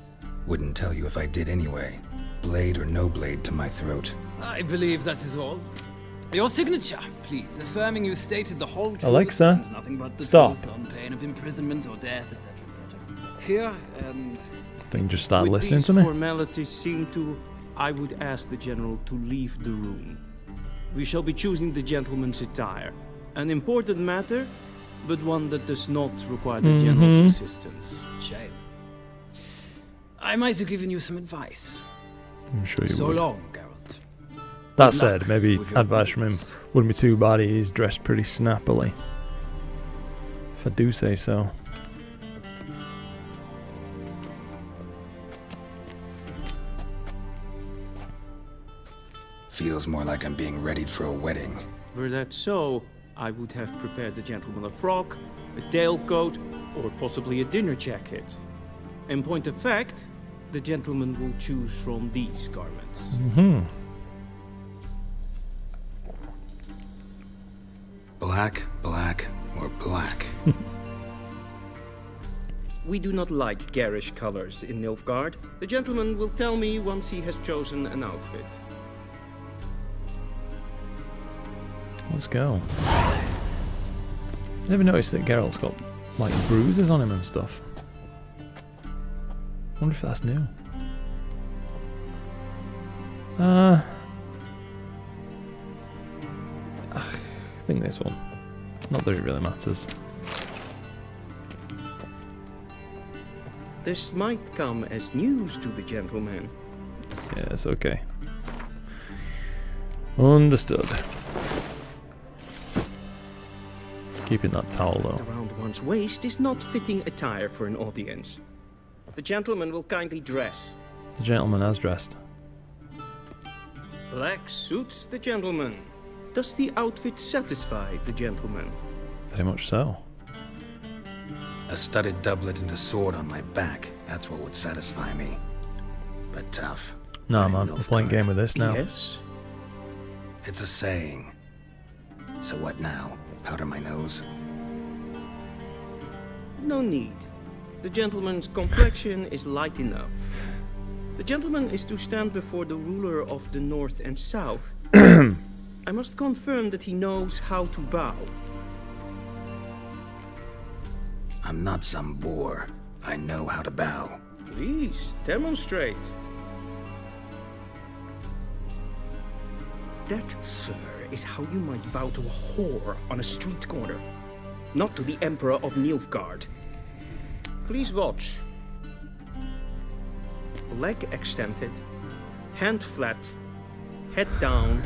Wouldn't tell you if I did anyway. Blade or no blade to my throat. I believe that is all. Your signature, please, affirming you stated the whole truth Alexa, and nothing but the stop. truth on pain of imprisonment or death, etc., etc. Here, and Thing just started With listening these to me. formalities seen to, I would ask the general to leave the room. We shall be choosing the gentleman's attire. An important matter, but one that does not require the general's assistance. shame. I might have given you some advice. I'm sure you So would. long, Geralt. That Good said, luck maybe with your advice from him wouldn't be too bad. He's dressed pretty snappily, if I do say so. Feels more like I'm being readied for a wedding. Were that so, I would have prepared the gentleman a frock, a tailcoat, or possibly a dinner jacket. In point of fact, the gentleman will choose from these garments. Mm-hmm. Black, black, or black. We do not like garish colors in Nilfgaard. The gentleman will tell me once he has chosen an outfit. Let's go. Never noticed that Geralt's got like bruises on him and stuff. Wonder if that's new. I think this one. Not that it really matters. This might come as news to the gentleman. Yeah, it's okay. Understood. Keeping that towel though. Around one's waist is not fitting attire for an audience. The gentleman will kindly dress. The gentleman has dressed. Black suits the gentleman. Does the outfit satisfy the gentleman? Very much so. A studded doublet and a sword on my back. That's what would satisfy me. But tough. Nah, man, we're playing game with this now. Yes? It's a saying. So what now? Powder my nose? No need. The gentleman's complexion is light enough. The gentleman is to stand before the ruler of the North and South. I must confirm that he knows how to bow. I'm not some boor. I know how to bow. Please, demonstrate. That, sir, is how you might bow to a whore on a street corner, not to the Emperor of Nilfgaard. Please watch. Leg extended, hand flat, head down,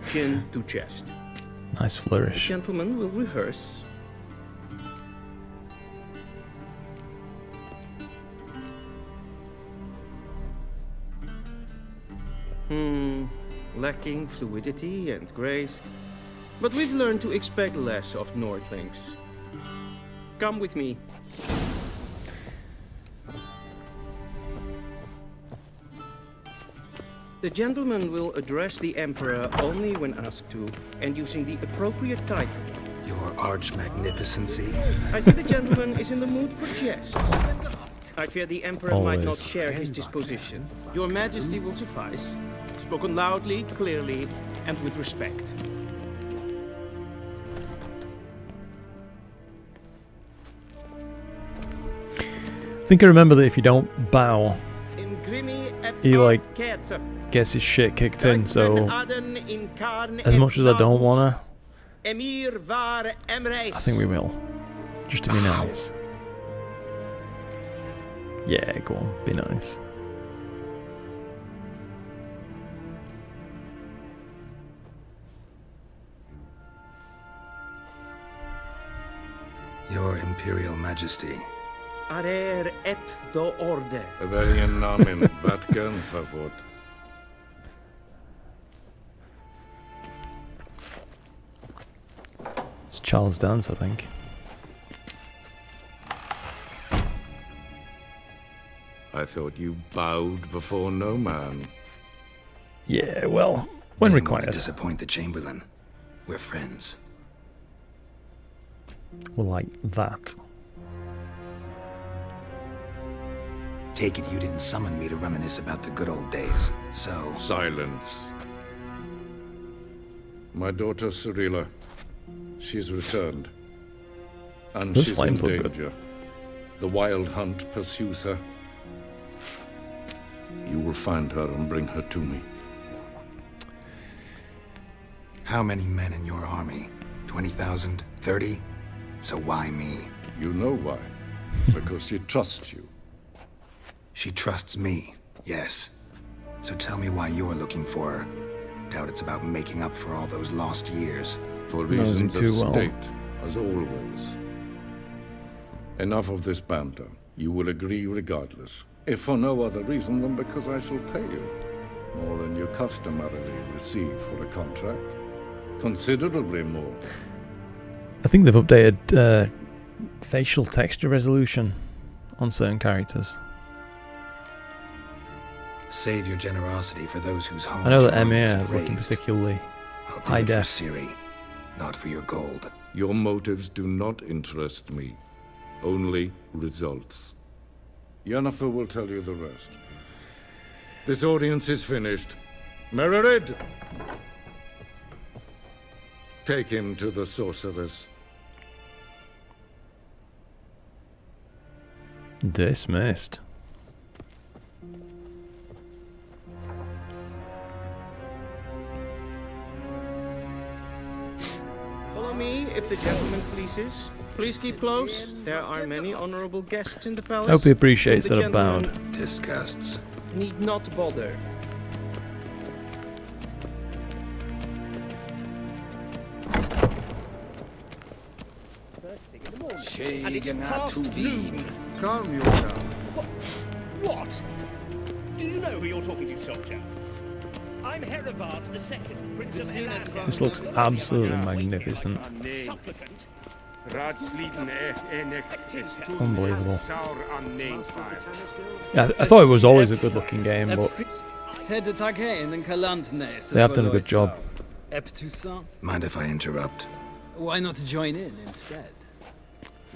chin to chest. Nice flourish. The gentleman will rehearse. Lacking fluidity and grace. But we've learned to expect less of Nordlings. Come with me. The gentleman will address the Emperor only when asked to, and using the appropriate title. Your arch-magnificency? I see the gentleman is in the mood for jests. I fear the Emperor might not Always. share his disposition. Your Majesty will suffice. Spoken loudly, clearly, and with respect. I think I remember that if you don't bow, he like gets his shit kicked in, so as much as I don't wanna, I think we will. Just to be nice. Yeah, go on, be nice. Your Imperial Majesty. Arer ep do orde. Väljen namen, vatkan favor. It's Charles Dance, I think. I thought you bowed before no man. Yeah, well, when Didn't want required. to disappoint the Chamberlain. We're friends. Well, like that. Take it you didn't summon me to reminisce about the good old days, so... Silence. My daughter Cirilla. She's returned. And Those she's in flames look good. danger. The wild hunt pursues her. You will find her and bring her to me. How many men in your army? 20,000? 30? So why me? You know why. Because she trusts you. She trusts me, yes. So tell me why you're looking for her. Doubt it's about making up for all those lost years. For Knows him reasons of too well. state, as always. Enough of this banter. You will agree regardless. If for no other reason than because I shall pay you. More than you customarily receive for a contract. Considerably more. I think they've updated facial texture resolution on certain characters. Save your generosity for those whose homes I know that your Emir uncles is looking razed. particularly I'll do high it for def. Ciri, not for your gold. Your motives do not interest me. Only results. Yennefer will tell you the rest. This audience is finished. Mererid! Take him to the sorceress. Dismissed. Follow me, if the gentleman pleases. Please keep close. There are many honorable guests in the palace. Hope he appreciates and the that I'm bowed. gentleman Disgusts. Need not bother. And it's past noon. Calm yourself. What? Do you know who you're talking to, soldier? I'm Herivard II, Prince of Elan. This looks absolutely magnificent. Supplicant. Unbelievable. Yeah, I thought it was always a good looking game, but they have done a good job. Mind if I interrupt? Why not join in instead?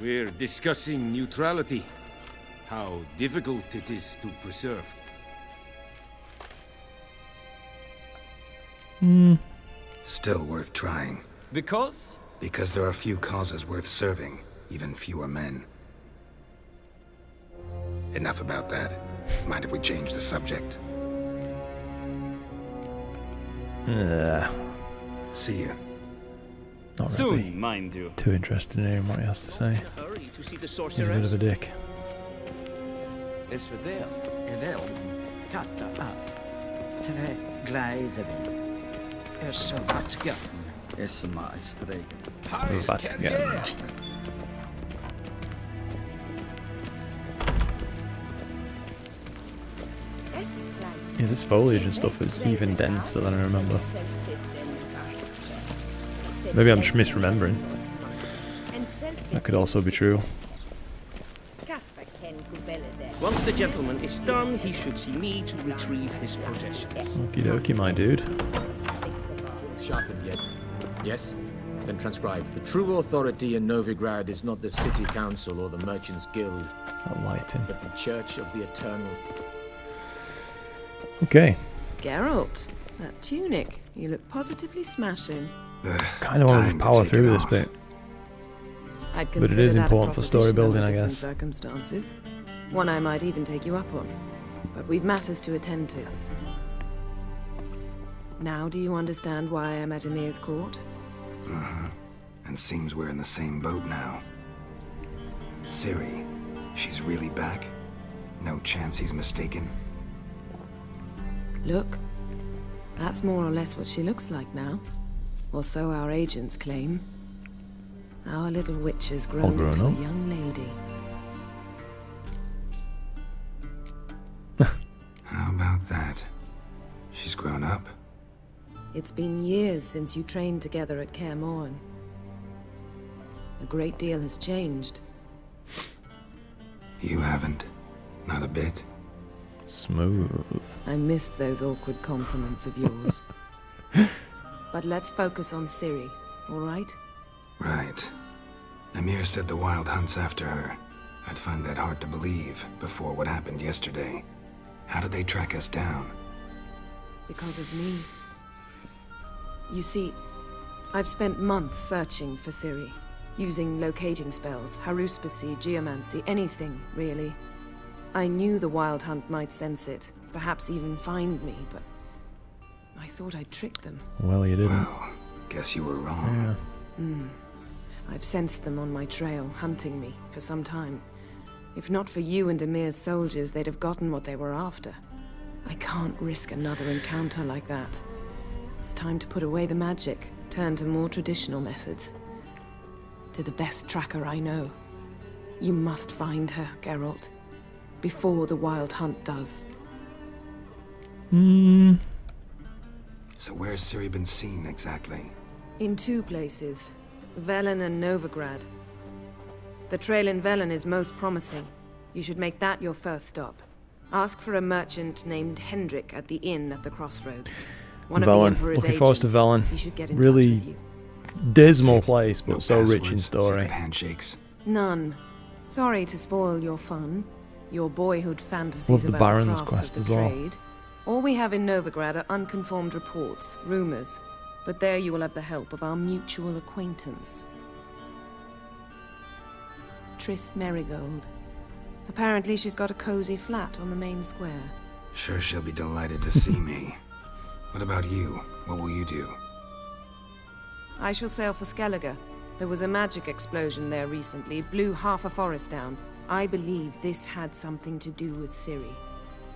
We're discussing neutrality. How difficult it is to preserve. Still worth trying. Because? Because there are few causes worth serving, even fewer men. Enough about that. Mind if we change the subject? See you. Not Soon, really mind you. too interested in hearing what he has to say. Hurry to see the He's a bit sorceress. of a dick. Is for det. Vel, katta ass. Tve gleideven. Så vattga. Maestri. Vattga. Yeah, this foliage and stuff is even denser than I remember. Maybe I'm just misremembering. That could also be true. Once the gentleman is done, he should see me to retrieve his possessions. Okie dokie, my dude. Sharpened yet? Yes? Then transcribe. The true authority in Novigrad is not the city council or the merchants' guild, That lighting. but the church of the eternal. Okay. Geralt, that tunic. You look positively smashing. Kind of want to just power through this bit. I'd But it consider is that a important for story proposition building, under I different guess. Circumstances. One I might even take you up on. But we've matters to attend to. Now do you understand why I'm at Emir's court? And seems we're in the same boat now. Ciri, she's really back? No chance he's mistaken? Look, that's more or less what she looks like now. Or so our agents claim. Our little witch has grown grown into up. a young lady. How about that? She's grown up. It's been years since you trained together at Kaer Morhen. A great deal has changed. You haven't. Not a bit. Smooth. I missed those awkward compliments of yours. But let's focus on Ciri, all right? Right. Emir said the Wild Hunt's after her. I'd find that hard to believe before what happened yesterday. How did they track us down? Because of me. You see, I've spent months searching for Ciri, using locating spells, haruspicy, geomancy, anything, really. I knew the Wild Hunt might sense it, perhaps even find me, but I thought I'd tricked them. Well, you didn't. Well, guess you were wrong. I've sensed them on my trail, hunting me, for some time. If not for you and Emir's soldiers, they'd have gotten what they were after. I can't risk another encounter like that. It's time to put away the magic, turn to more traditional methods. To the best tracker I know. You must find her, Geralt. Before the Wild Hunt does. So where's Ciri been seen exactly? In two places. Velen and Novigrad. The trail in Velen is most promising. You should make that your first stop. Ask for a merchant named Hendrik at the inn at the crossroads. One of the Velen. Emperor's Looking forward to agents. Velen. He should get in Really touch with you. dismal place, but No so rich in passwords, story. secret handshakes. None. Sorry to spoil your fun. Your boyhood fantasies Love the about Baron's crafts quest of as the well. trade. All we have in Novigrad are unconfirmed reports, rumors. But there you will have the help of our mutual acquaintance. Triss Merigold. Apparently she's got a cozy flat on the main square. Sure she'll be delighted to see me. What about you? What will you do? I shall sail for Skellige. There was a magic explosion there recently, blew half a forest down. I believe this had something to do with Ciri.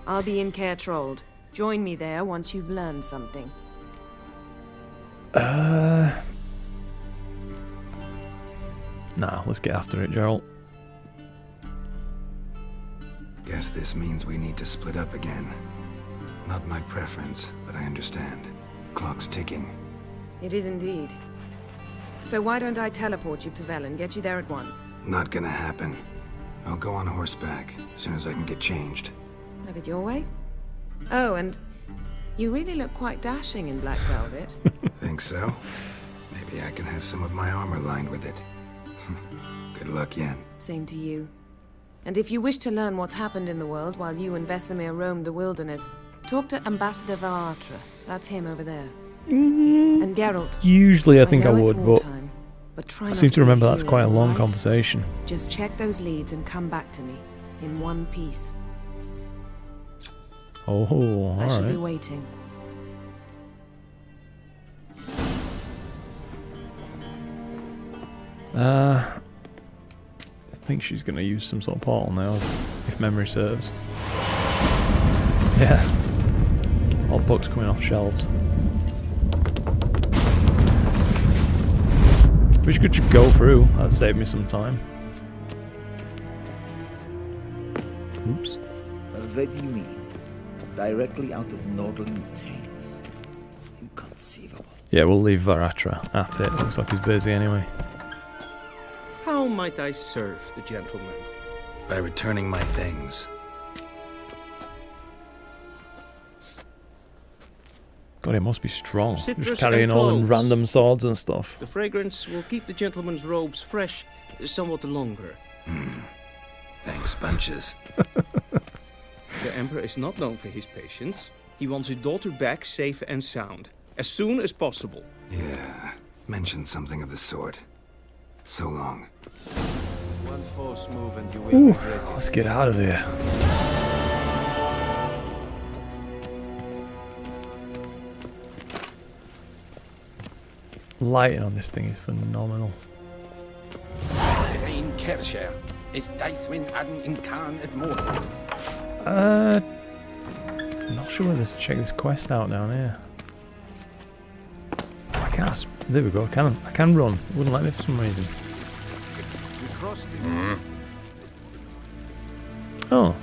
I'll be in Caer Trold. Join me there once you've learned something. Nah, let's get after it, Geralt. Guess this means we need to split up again. Not my preference, but I understand. Clock's ticking. It is indeed. So why don't I teleport you to Velen, get you there at once? Not gonna happen. I'll go on horseback, as soon as I can get changed. Have it your way? Oh, and you really look quite dashing in black velvet. Think so? Maybe I can have some of my armor lined with it. Good luck, Yen. Same to you. And if you wish to learn what's happened in the world while you and Vesemir roamed the wilderness, talk to Ambassador Varatra. That's him over there. And Geralt. Usually I think I know it's would, but wartime, but try I not seem to to be remember a that's hero, quite a long right? conversation. Just check those leads and come back to me in one piece. Oh, I shall be alright. waiting. I think she's going to use some sort of portal now, if memory serves. Yeah. All books coming off shelves. Wish could just go through. That'd save me some time. Oops. What do you mean? Directly out of Nordling tales? Inconceivable. Yeah, we'll leave Varatra at it. Looks like he's busy anyway. How might I serve the gentleman? By returning my things. God, it must be strong. Citrus Just carrying and all them cloves. random swords and stuff. The fragrance will keep the gentleman's robes fresh somewhat longer. Thanks, bunches. The Emperor is not known for his patience. He wants his daughter back safe and sound, as soon as possible. Yeah, mentioned something of the sort. So long. One false move and you will Ooh, regret it. let's get out of here. Lighting on this thing is phenomenal. Vein Kershire is Daithwin Adden in Khan at Morford. I'm not sure whether to check this quest out down here. I can't. There we go. I can run. It wouldn't let me for some reason. We crossed it. Oh,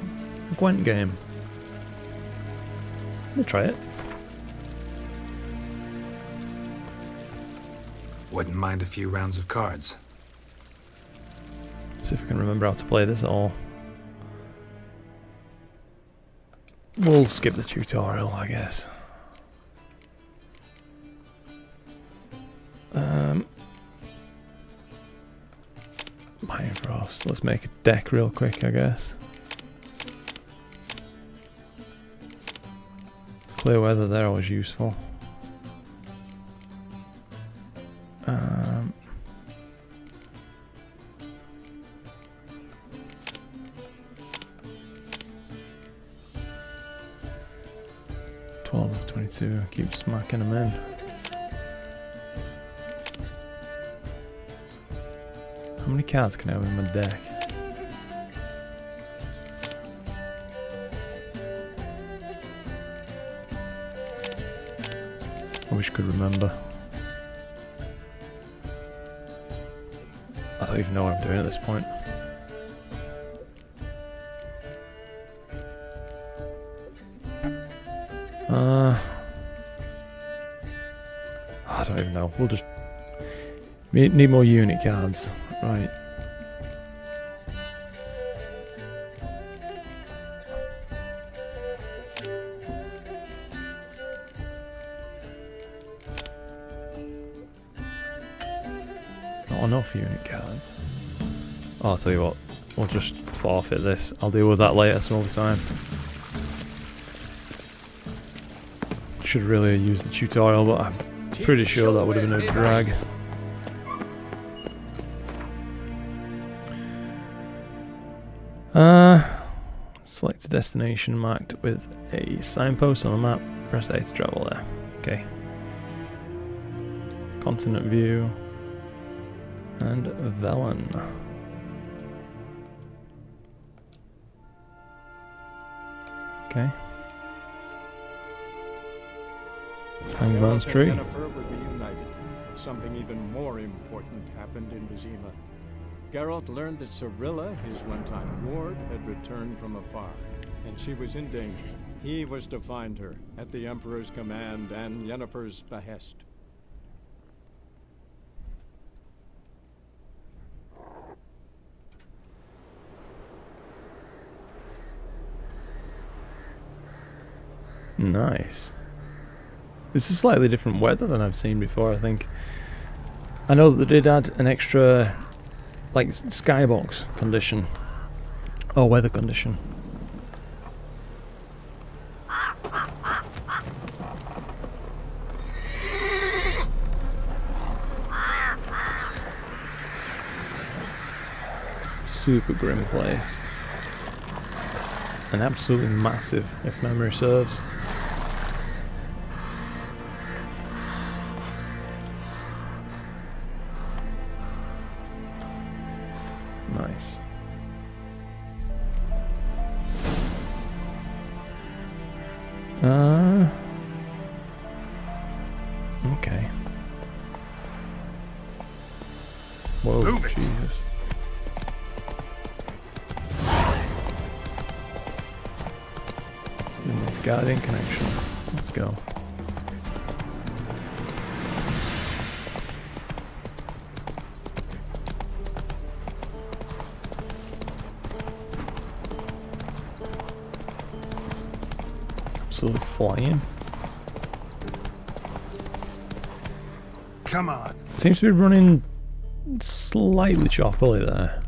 a Gwent game. We'll try it. Wouldn't mind a few rounds of cards. See if I can remember how to play this at all. We'll skip the tutorial, I guess. Bifrost. Let's make a deck real quick, I guess. Clear weather, they're always useful. Um, of 22. Keep smacking them in. How many cards can I have in my deck? I wish I could remember. I don't even know what I'm doing at this point. I don't even know. We'll just We need more unit cards. Right. Not enough unit cards. Oh, I'll tell you what. We'll just forfeit this. I'll deal with that later some other time. Should really use the tutorial, but I'm pretty sure that would have been a drag. Select a destination marked with a signpost on the map. Press A to travel there. Okay. Continent view. And Velen. Okay. Hangman's Geralt tree. and Yennefer were reunited, but something even more important happened in Vizima. Geralt learned that Cirilla, his one-time ward, had returned from afar, and she was in danger. He was to find her, at the Emperor's command and Yennefer's behest. Nice. This is slightly different weather than I've seen before, I think. I know that they did add an extra, like, skybox condition. Or weather condition. Super grim place. And absolutely massive, if memory serves. Nice. Okay. Whoa, Jesus. Guardian connection. Let's go. Absolutely flying. Come on. Seems to be running slightly choppily there.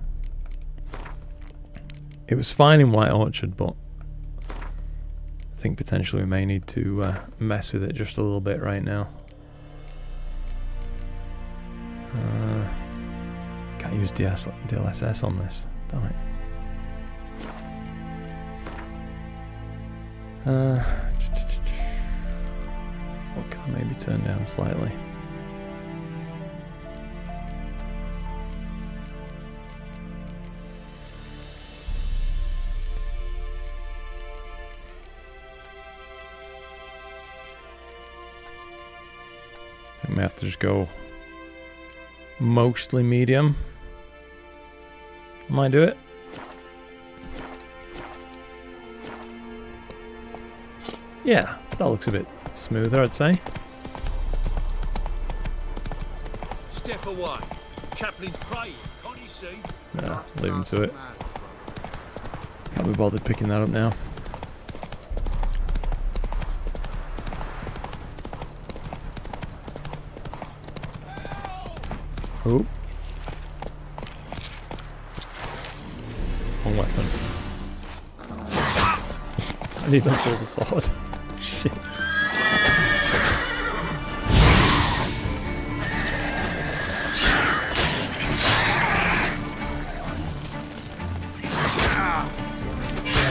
It was fine in White Orchard, but I think potentially we may need to mess with it just a little bit right now. Can't use DLSS on this, damn it. What can I maybe turn down slightly? I may have to just go mostly medium. Might do it. Yeah, that looks a bit smoother, I'd say. Step away. Chaplain's praying, can't you see? Yeah, leave him to it. Can't be bothered picking that up now. Oh. Wrong weapon. I need that silver sword. Shit.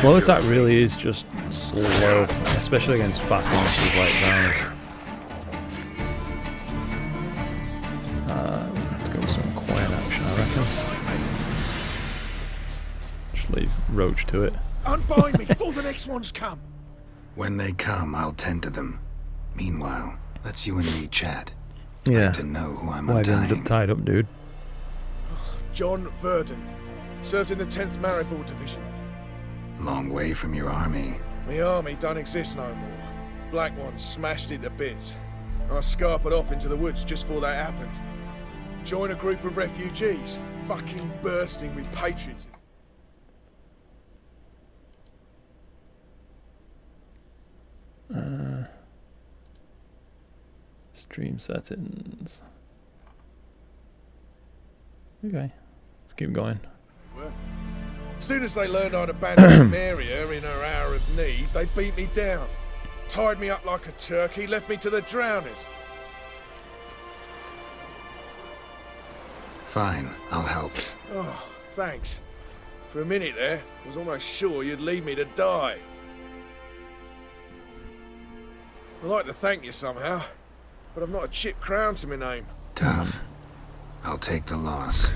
Slow attack really is just slow, especially against fast monsters like Drowners. We're gonna have to go with some quiet action, I reckon. Just leave Roach to it. Unbind me before the next ones come. When they come, I'll tend to them. Meanwhile, let's you and me chat. Yeah. Like to know who I'm Why have you ended untying. up tied up, dude? John Verdon. Served in the 10th Maribor Division. Long way from your army. My army don't exist no more. Black Ones smashed it to bits. I scarpered off into the woods just before that happened. Join a group of refugees, fucking bursting with patriotism. Stream settings. Okay, let's keep going. As soon as they learned I'd abandoned Maria in her hour of need, they beat me down. Tied me up like a turkey, left me to the drowners. Fine, I'll help. Oh, thanks. For a minute there, I was almost sure you'd leave me to die. I'd like to thank you somehow, but I've not a chip crown to my name. Tough. I'll take the loss.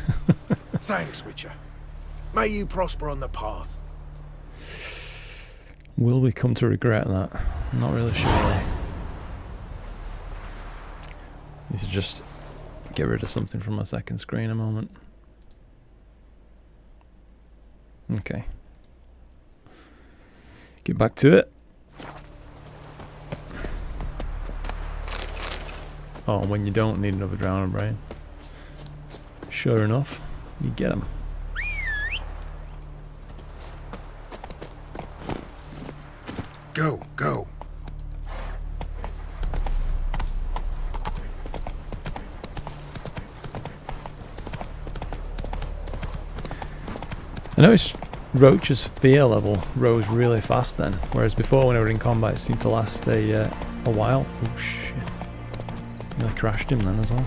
Thanks, Witcher. May you prosper on the path. Will we come to regret that? I'm not really sure. Need to just get rid of something from my second screen a moment. Okay. Get back to it. Oh, when you don't need another drowning brain. Sure enough, you get them. Go, go. I noticed Roach's fear level rose really fast then, whereas before when we were in combat it seemed to last a while. Oh shit. Nearly crashed him then as well.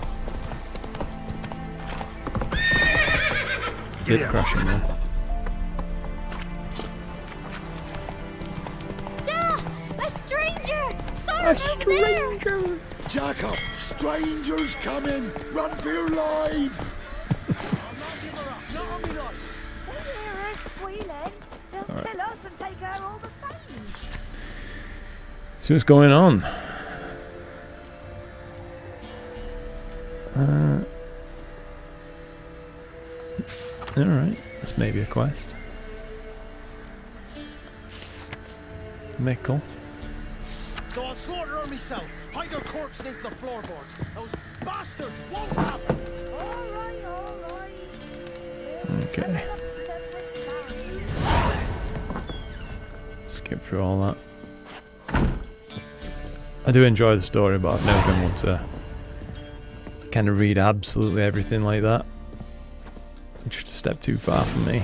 Did crash him there. A stranger! Someone over there! Jacob, strangers coming! Run for your lives! They hear her squealing. They'll kill us and take her all the same. See what's going on. Alright, that's maybe a quest. Mickle. So I'll slaughter her myself. Hide her corpse beneath the floorboards. Those bastards won't happen. Okay. Skip through all that. I do enjoy the story, but I've never been one to kind of read absolutely everything like that. Just a step too far for me.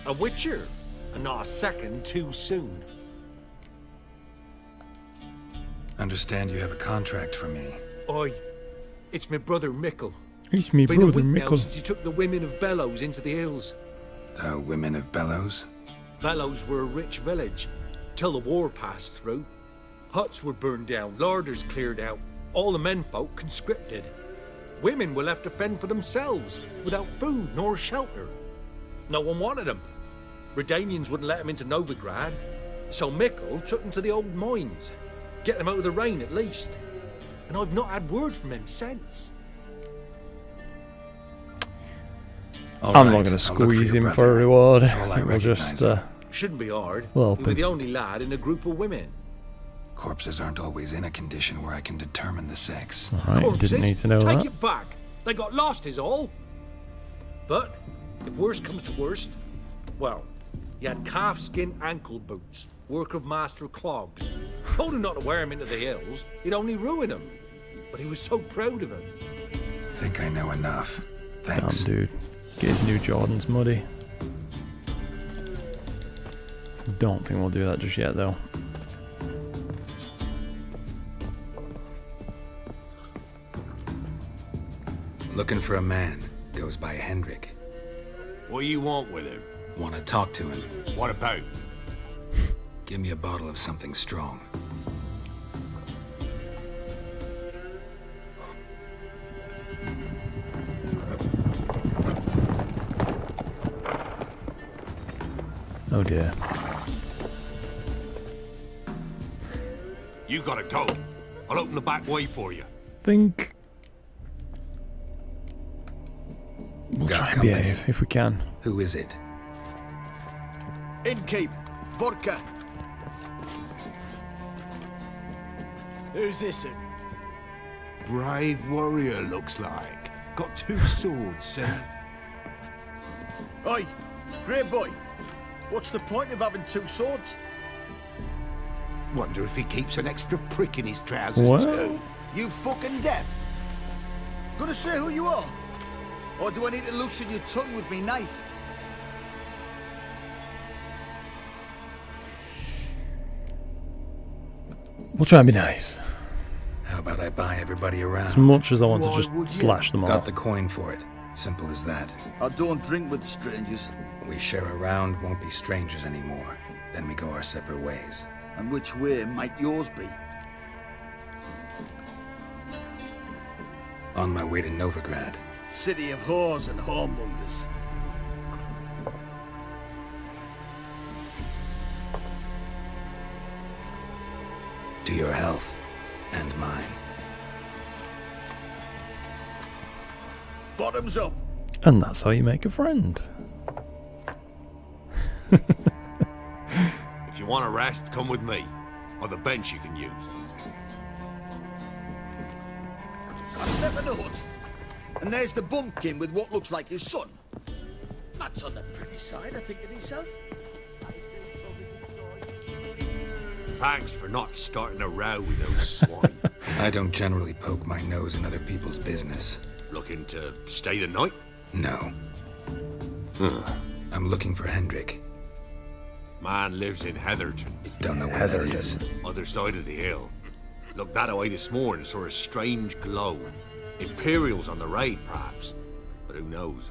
A witcher, and not a second too soon. Understand you have a contract for me. Oi, it's my brother Mickle. It's me Been a brother week now Mickle. since you took the women of Bellows into the hills. The women of Bellows? Bellows were a rich village, till the war passed through. Huts were burned down, larders cleared out, all the menfolk conscripted. Women were left to fend for themselves, without food nor shelter. No one wanted them. Redanians wouldn't let them into Novigrad, so Mickle took them to the old mines. Get them out of the rain at least. And I've not had word from him since. I'm not going to squeeze him for a reward. I think we'll just Shouldn't be hard. Well, You were the only lad in a group of women. Corpses aren't always in a condition where I can determine the sex. Alright, Corpses, didn't need to know take that. it back. They got lost is all. But if worst comes to worst, well, he had calfskin ankle boots, work of master clogs. Told him not to wear them into the hills. He'd only ruin them. But he was so proud of him. Think I know enough. Thanks. Damn, dude. Get his new Jordans muddy. Don't think we'll do that just yet, though. Looking for a man. Goes by Hendrik. What do you want with him? Want to talk to him. What about? Give me a bottle of something strong. Oh dear. You gotta go. I'll open the back way for you. Think we'll try and behave if we can. Who is it? Innkeep, vodka. Who's this? brave warrior, looks like. Got 2 swords, see? Oi, great boy. What's the point of having 2 swords? Wonder if he keeps an extra prick in his trousers What? too. You fucking deaf? Gonna say who you are? Or do I need to loosen your tongue with me knife? We'll try and be nice. How about I buy everybody around? As much as I want to Why just would you? slash them all. Got the coin for it. Simple as that. I don't drink with strangers. We share a round, won't be strangers anymore. Then we go our separate ways. And which way might yours be? On my way to Novigrad. City of whores and whoremongers. To your health. And mine. Bottoms up. And that's how you make a friend. If you want a rest, come with me. Or the bench you can use. I step in the hut, and there's the bumpkin with what looks like his son. That's on the pretty side, I think, of himself. Thanks for not starting a row with those swine. I don't generally poke my nose in other people's business. Looking to stay the night? No. I'm looking for Hendrik. Man lives in Heatherton. Don't know where that is. Other side of the hill. Looked that away this morning, saw a strange glow. Imperials on the raid, perhaps. But who knows?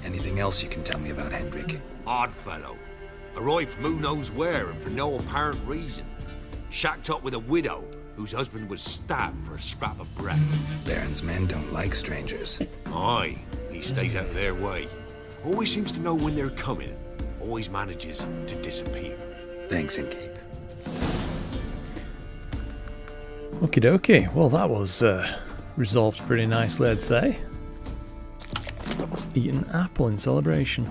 Anything else you can tell me about Hendrik? Odd fellow. Arrived from who knows where and for no apparent reason. Shacked up with a widow whose husband was stabbed for a scrap of bread. Baron's men don't like strangers. Aye, he stays out of their way. Always seems to know when they're coming. Always manages to disappear. Thanks, Innkeep. Okie dokie. Well, that was resolved pretty nicely, I'd say. Let's eat an apple in celebration.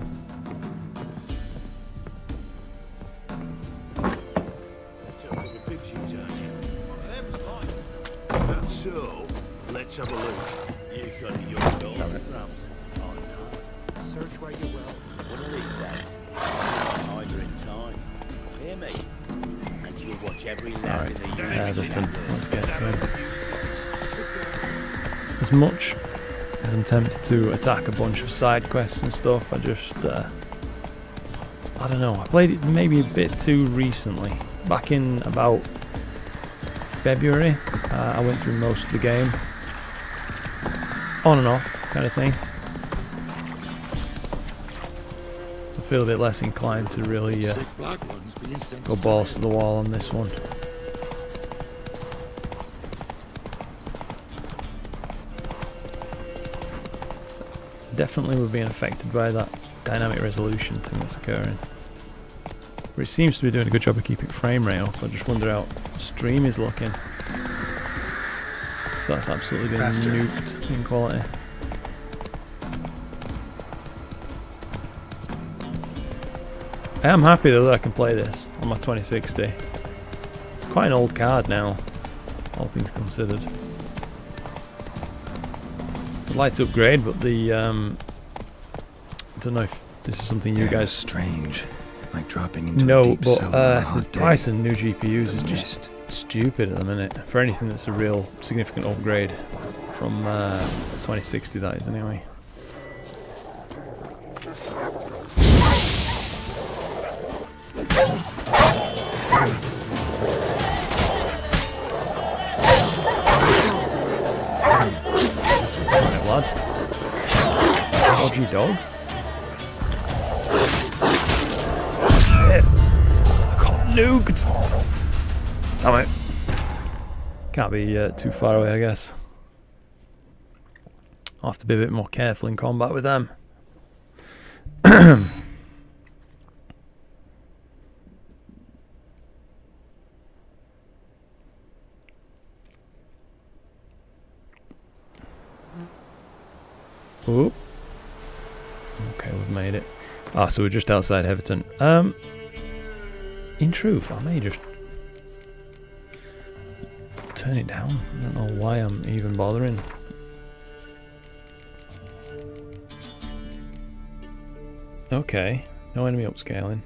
So, let's have a look. You got it, your dog. Oh no. Search where you will. One of these days. Either in time. Hear me? And you'll watch every lad in the Heatherton. Let's get to him. As much as I'm tempted to attack a bunch of side quests and stuff, I just, I don't know. I played it maybe a bit too recently. Back in about February, I went through most of the game. On and off kind of thing. So I feel a bit less inclined to really go balls to the wall on this one. Definitely we're being affected by that dynamic resolution thing that's occurring. But it seems to be doing a good job of keeping frame rate up. I just wonder how stream is looking. So that's absolutely been nuked in quality. I am happy though that I can play this on my 2060. It's quite an old card now, all things considered. I'd like to upgrade, but the I don't know if this is something you guys strange, like dropping into no, a deep but cell on a the hot day. price of new GPUs is just stupid at the minute for anything that's a real significant upgrade from 2060. That is anyway. Alright, lad. Dodgy dog. Shit. I got nuked. Damn it. Can't be too far away, I guess. I'll have to be a bit more careful in combat with them. Oop. Okay, we've made it. Ah, so we're just outside Heatherton. In truth, I may just turn it down. I don't know why I'm even bothering. Okay, no enemy upscaling.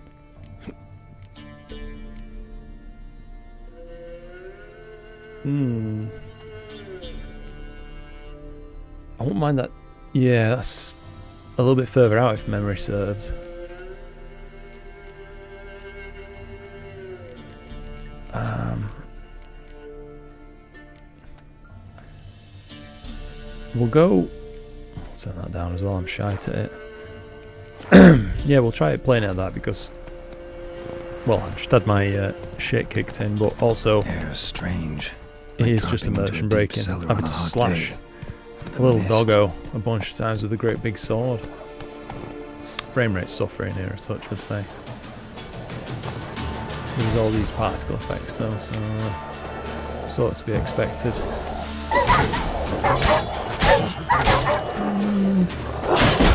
I won't mind that. Yeah, that's a little bit further out if memory serves. We'll go. I'll turn that down as well. I'm shite at it. Yeah, we'll try it playing at that because, well, I just had my shit kicked in, but also Air's strange. it is just immersion breaking. Having to slash a little doggo a bunch of times with a great big sword. Frame rate's suffering here a touch, I'd say. There's all these particle effects though, so sort of to be expected.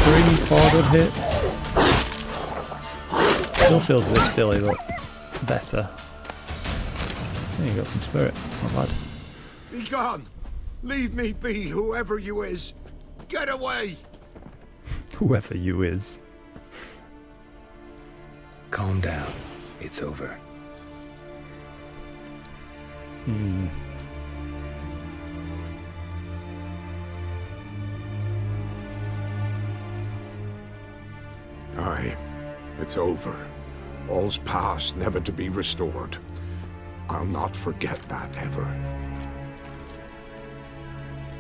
3-4 good hits. Still feels a bit silly, but better. Yeah, you got some spirit, not bad. Be gone! Leave me be, whoever you is! Get away! Whoever you is. Calm down. It's over. Aye, it's over. All's past, never to be restored. I'll not forget that ever.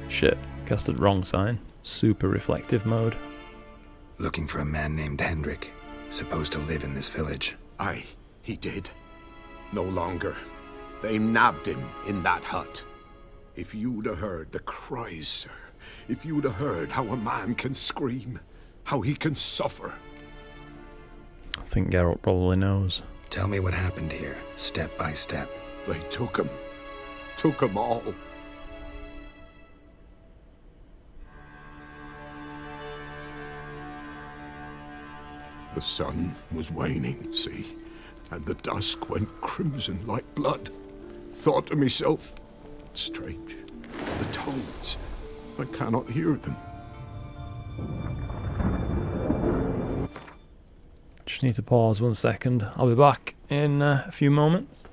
Shit, casted wrong sign. Super reflective mode. Looking for a man named Hendrik, supposed to live in this village. Aye, he did. No longer. They nabbed him in that hut. If you'd have heard the cries, sir. If you'd have heard how a man can scream, how he can suffer. I think Geralt probably knows. Tell me what happened here, step by step. They took him. Took him all. The sun was waning, see, and the dusk went crimson like blood. Thought to myself, strange, the toads, I cannot hear them. Just need to pause 1 second. I'll be back in a few moments.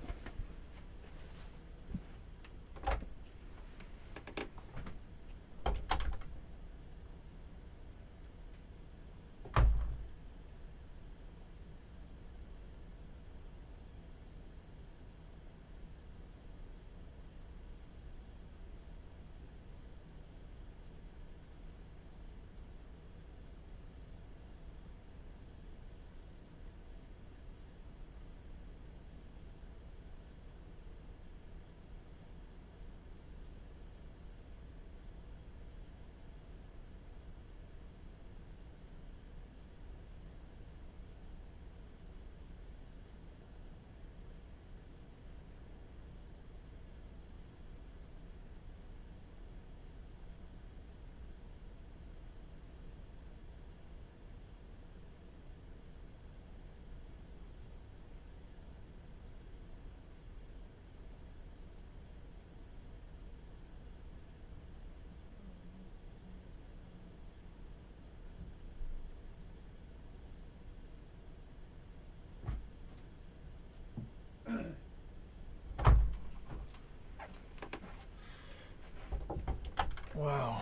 Wow.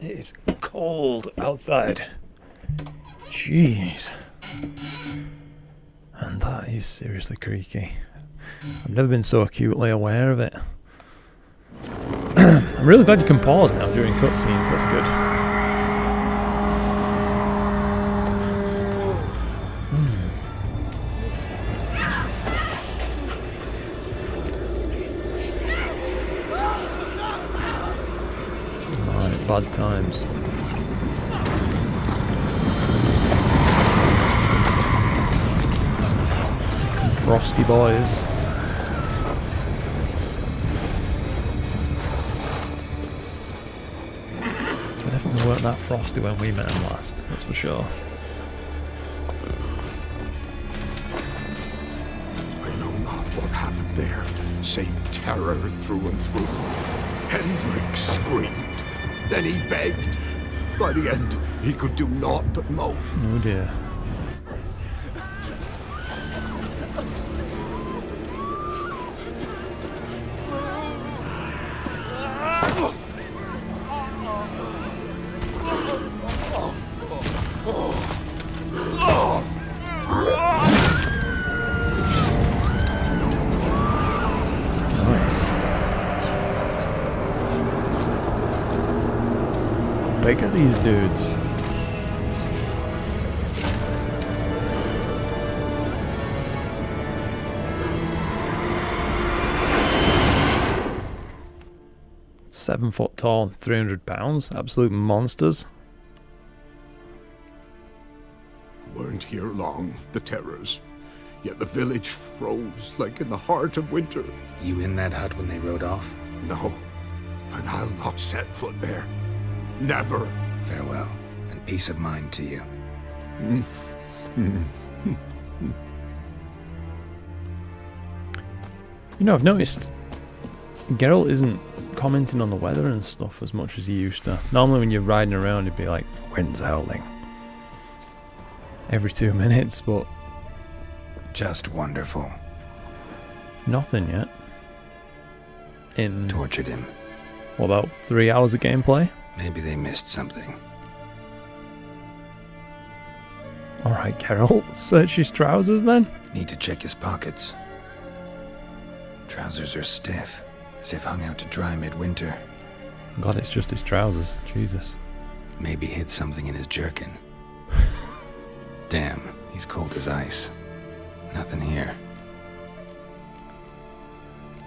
It is cold outside. Jeez. And that is seriously creaky. I've never been so acutely aware of it. I'm really glad you can pause now during cutscenes, that's good. Bad times. Frosty boys. They definitely weren't that frosty when we met them last, that's for sure. I know not what happened there. save terror through and through. Hendrik screamed. Then he begged. By the end, he could do naught but moan. Oh dear. Big are these dudes. "7 foot tall, 300 pounds. Absolute monsters." Weren't here long, the terrors. Yet the village froze like in the heart of winter. You in that hut when they rode off? No, and I'll not set foot there. Never. Farewell, and peace of mind to you. You know, I've noticed Geralt isn't commenting on the weather and stuff as much as he used to. Normally when you're riding around, he'd be like, "Wind's howling," every 2 minutes, but just wonderful. Nothing yet. Tortured him. What, about 3 hours of gameplay? Maybe they missed something. Alright, Geralt, search his trousers then? Need to check his pockets. Trousers are stiff, as if hung out to dry midwinter. I'm glad it's just his trousers. Jesus. Maybe hid something in his jerkin. Damn, he's cold as ice. Nothing here.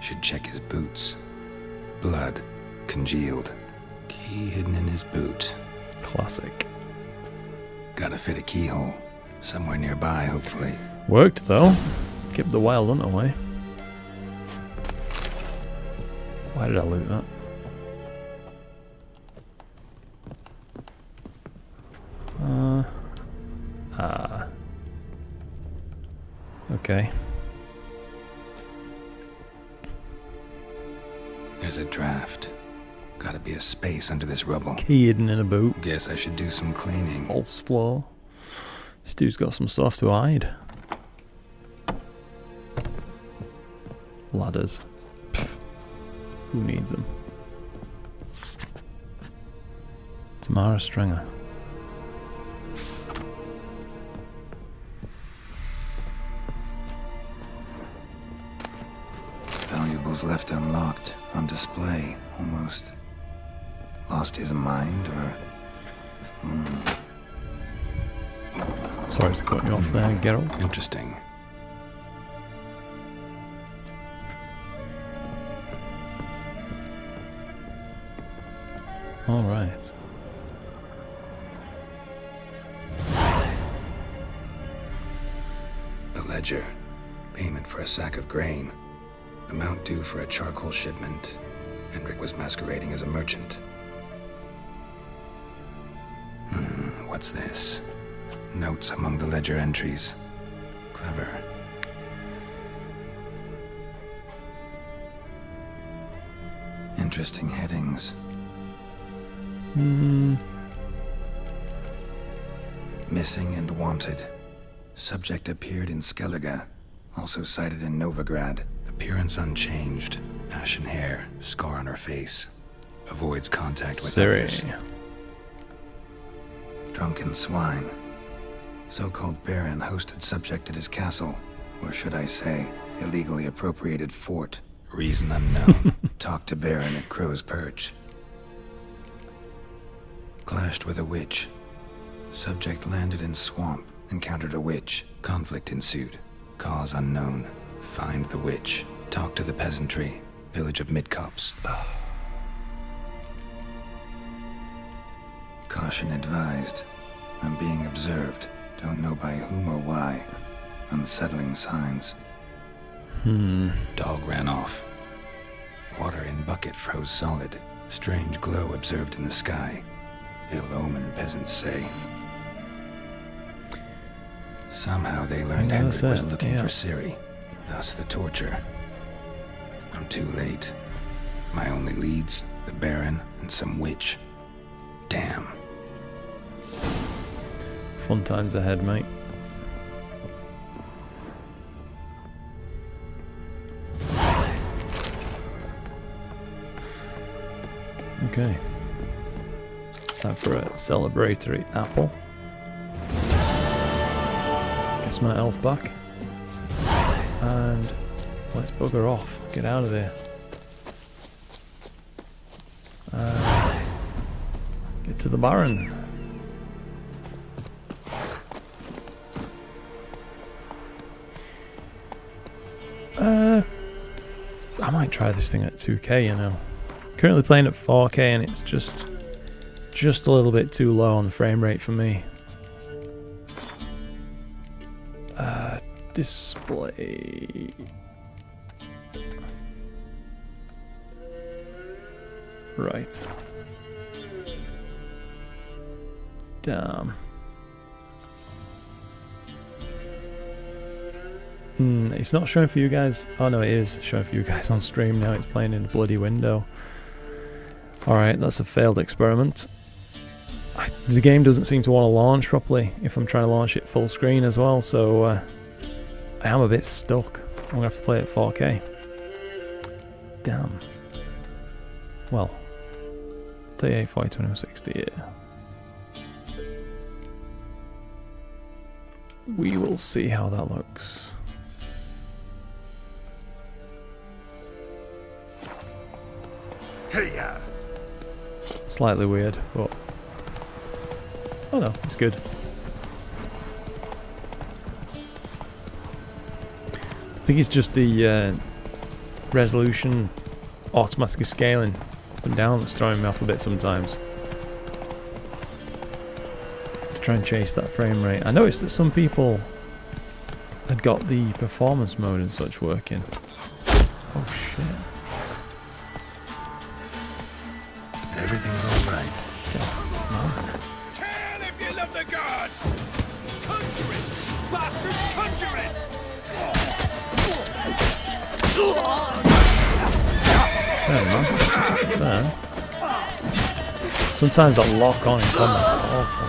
Should check his boots. Blood, congealed. Key hidden in his boot. Classic. Gotta fit a keyhole. Somewhere nearby, hopefully. Worked though. Kept the wild hunt away. Why did I loot that? Okay. There's a draft. Gotta be a space under this rubble. Key hidden in a boot. Guess I should do some cleaning. False floor. This dude's got some stuff to hide. Ladders. Pfft. Who needs them? Tamara Stringer. Valuables left unlocked, on display, almost. Lost his mind, or... Sorry to cut you off there, Geralt. Interesting. All right. A ledger. Payment for a sack of grain. Amount due for a charcoal shipment. Hendrik was masquerading as a merchant. What's this? Notes among the ledger entries. Clever. Interesting headings. Missing and wanted. Subject appeared in Skellige. Also cited in Novigrad. Appearance unchanged. Ashen hair. Scar on her face. Avoids contact with others. Drunken swine. So-called baron hosted subject at his castle. Or should I say, illegally appropriated fort. Reason unknown. Talked to baron at Crow's Perch. Clashed with a witch. Subject landed in swamp. Encountered a witch. Conflict ensued. Cause unknown. Find the witch. Talk to the peasantry. Village of Midcopse. Caution advised. I'm being observed. Don't know by whom or why. Unsettling signs. Dog ran off. Water in bucket froze solid. Strange glow observed in the sky. Ill omen, peasants say. Somehow they learned Hendrik was looking for Ciri. Thus the torture. I'm too late. My only leads, the Baron and some witch. Damn. Fun times ahead, mate. Okay. Time for a celebratory apple. Gets my health back. And let's bugger off. Get out of here. Get to the Baron. I might try this thing at 2K, you know. Currently playing at 4K and it's just a little bit too low on the frame rate for me. Display. Right. Damn. It's not showing for you guys. Oh no, it is showing for you guys on stream now. It's playing in a bloody window. Alright, that's a failed experiment. The game doesn't seem to want to launch properly if I'm trying to launch it full screen as well, so I am a bit stuck. I'm going to have to play it at 4K. Damn. Well, TA 4160, yeah. We will see how that looks. Hey, Slightly weird, but oh no, it's good. I think it's just the resolution automatically scaling up and down that's throwing me off a bit sometimes. To try and chase that frame rate. I noticed that some people had got the performance mode and such working. Oh shit. Everything's alright. Tell if you love the gods! Conjure it! Bastards, conjure it! Turn, man. Turn. Sometimes that lock on in combat's awful.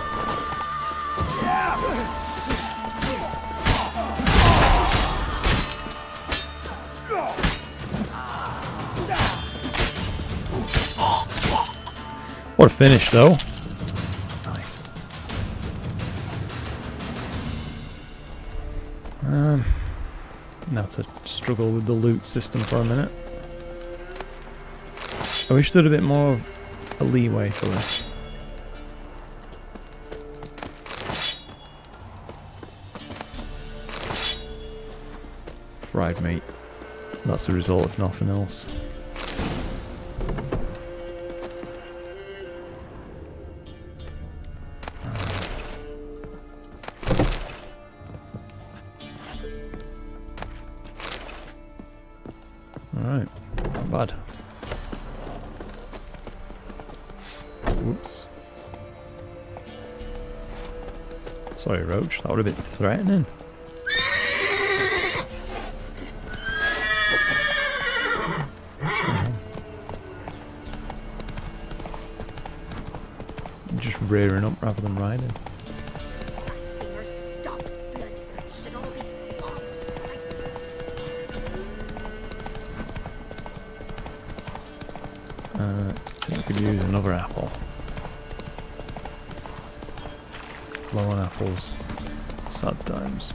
What a finish, though. Nice. Now to struggle with the loot system for a minute. I wish there had a bit more of a leeway for this. Fried meat. That's the result of nothing else. Alright, not bad. Whoops. Sorry, Roach, that would have been threatening. Just rearing up rather than riding. I think I could use another apple. Low on apples. Sad times.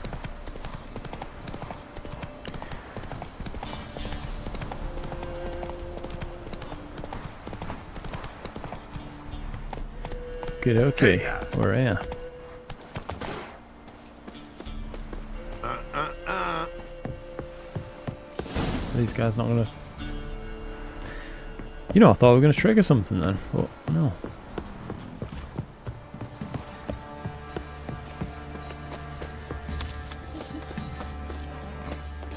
Good, okay. We're here. These guys not gonna. You know, I thought we were gonna trigger something then, but no.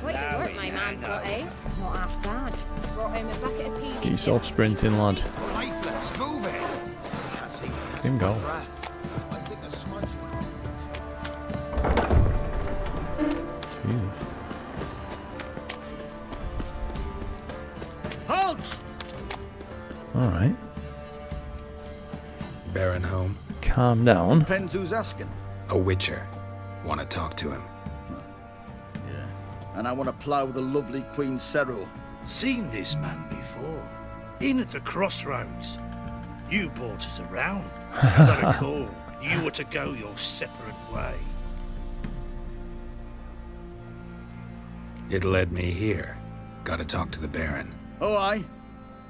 Quite the work my man's got, eh? Not half bad. Brought home a bucket of peas. Get yourself sprinting, lad. Lifeless, move it! Can't see. Let him go. Jesus. Alright. Baron home? Calm down. Depends who's asking. A witcher. Want to talk to him? Yeah. And I want to plough the lovely Queen Cero. Seen this man before. In at the crossroads. You brought us around. As I recall, you were to go your separate way. It led me here. Gotta talk to the Baron. Oh, aye?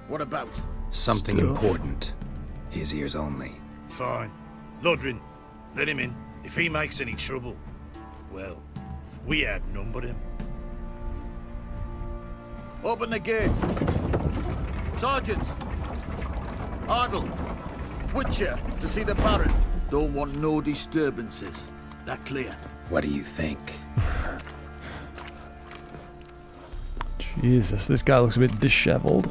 What about? Something Stuff. important. His ears only. Fine. Lodrin, let him in. If he makes any trouble, well, we outnumber him. Open the gate. Sergeants. Argle. Witcher to see the Baron. Don't want no disturbances. That clear? What do you think? Jesus, this guy looks a bit disheveled.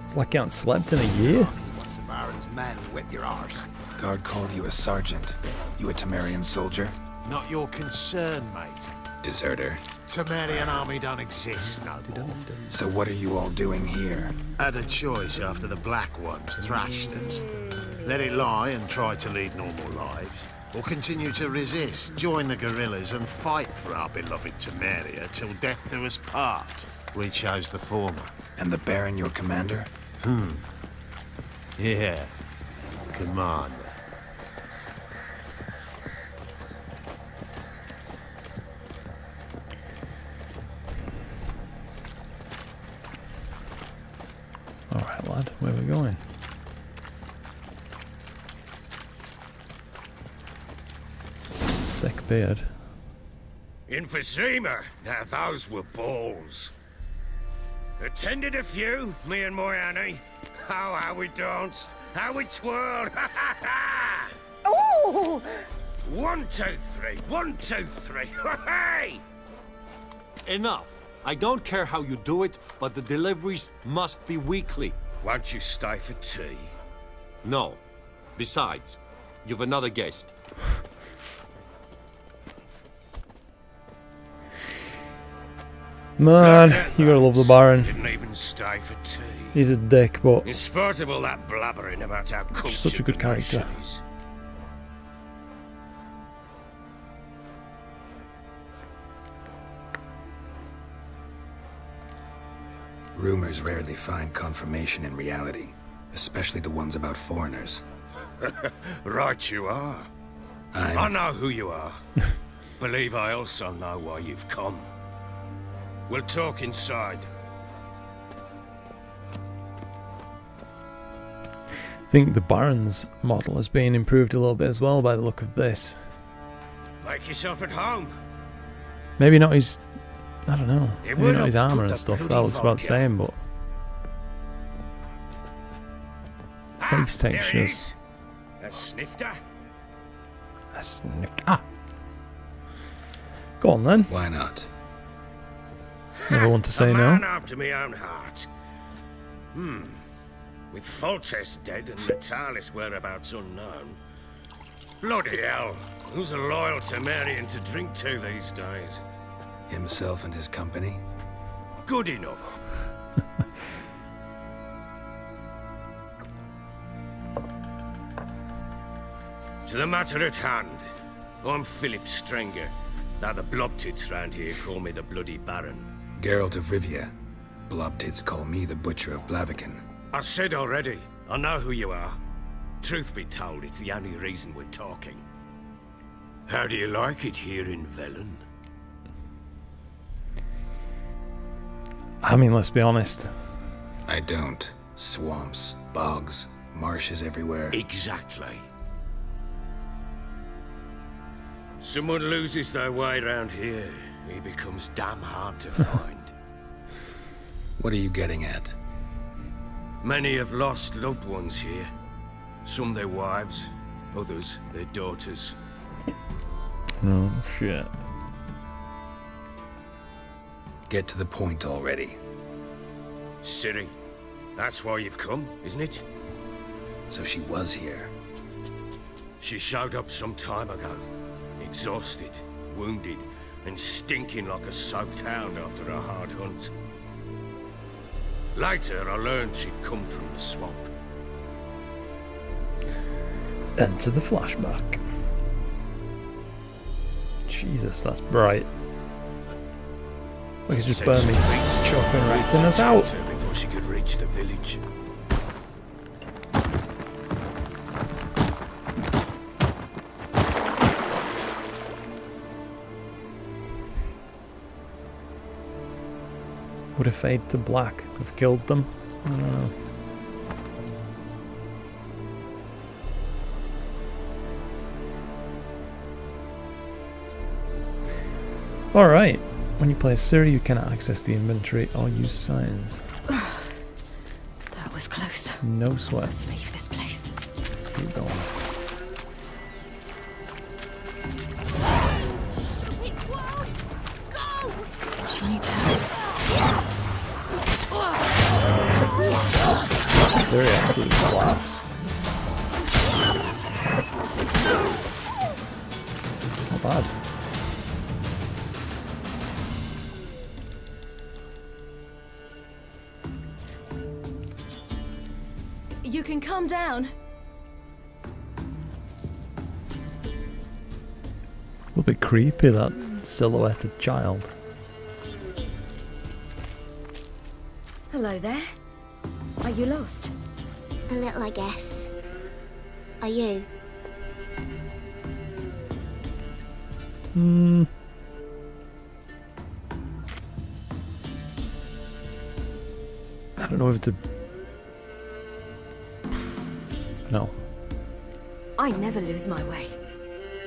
It's like he hasn't slept in a year. Once the Baron's man whip your arse. Guard called you a sergeant. You a Temerian soldier? Not your concern, mate. Deserter. Temerian army don't exist, no. So what are you all doing here? Had a choice after the Black Ones thrashed us. Let it lie and try to lead normal lives, or continue to resist, join the guerrillas and fight for our beloved Temeria till death do us part. We chose the former. And the Baron your commander? Yeah. Commander. Alright, lad, where are we going? Sick beard. Emphysema. Now those were balls. Attended a few, me and my Annie. Oh, how we danced, how we twirled. Oh! 1, 2, 3. 1, 2, 3. Hey! Enough. I don't care how you do it, but the deliveries must be weekly. Won't you stay for tea? No. Besides, you've another guest. Man, you gotta love the Baron. Didn't even stay for tea. He's a dick, but In spite of all that blabbering about how cultured such a good the character. nation is. Rumors rarely find confirmation in reality, especially the ones about foreigners. Right you are. I know who you are. Believe I also know why you've come. We'll talk inside. I think the Baron's model has been improved a little bit as well by the look of this. Make yourself at home. Maybe not his, I don't know, It maybe would not his have armour put and the stuff, that bloody looks about the vodka. same, but face There it textures. is. A snifter. A snifter. Ah! Go on then. Why not? Never want to say a no. man after my own heart. With Foltest dead and Natalis whereabouts unknown. Bloody hell. Who's a loyal Temerian to drink to these days? Himself and his company? Good enough. To the matter at hand. I'm Philip Strenger. Now the blobtits round here call me the Bloody Baron. Geralt of Rivia. Blobtits call me the Butcher of Blaviken. I said already, I know who you are. Truth be told, it's the only reason we're talking. How do you like it here in Velen? I mean, let's be honest. I don't. Swamps, bogs, marshes everywhere. Exactly. Someone loses their way around here, he becomes damn hard to find. What are you getting at? Many have lost loved ones here. Some their wives, others their daughters. Oh, shit. Get to the point already. Ciri, that's why you've come, isn't it? So she was here. She showed up some time ago. Exhausted, wounded, and stinking like a soaked hound after a hard hunt. Later, I learned she'd come from the swamp. Enter the flashback. Jesus, that's bright. Like it's just burned me chopping retinas out. Before she could reach the village. Would a fade to black have killed them? I don't know. Alright. When you play as Ciri, you cannot access the inventory or use signs. That was close. No sweat. Let's leave this place. Let's keep going. She needs help. Ciri absolutely slaps. Not bad. You can calm down. A little bit creepy, that silhouetted child. Hello there. Are you lost? A little, I guess. Are you? I don't know if it's a... No. I never lose my way.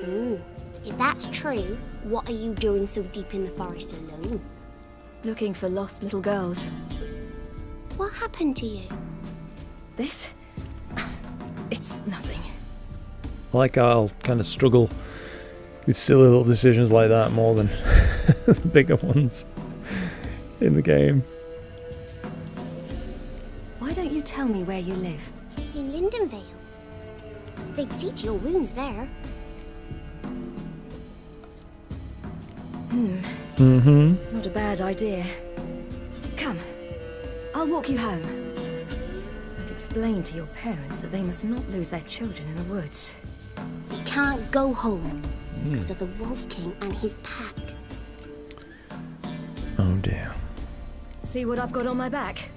Ooh. If that's true, what are you doing so deep in the forest alone? Looking for lost little girls. What happened to you? This? It's nothing. I like how I'll kind of struggle with silly little decisions like that more than the bigger ones in the game. Why don't you tell me where you live? In Lindenvale. They'd see to your wounds there. Not a bad idea. Come, I'll walk you home. And explain to your parents that they must not lose their children in the woods. We can't go home because of the Wolf King and his pack. Oh dear. See what I've got on my back?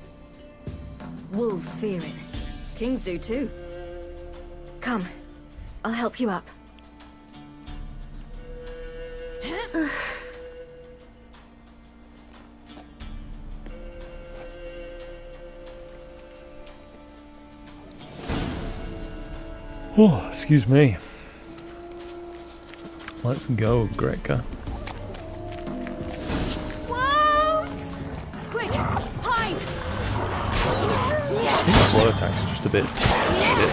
Wolves fear it. Kings do too. Come, I'll help you up. Oh, excuse me. Let's go, Gretka. Wolves! Quick, hide! I think slow attack's just a bit shit.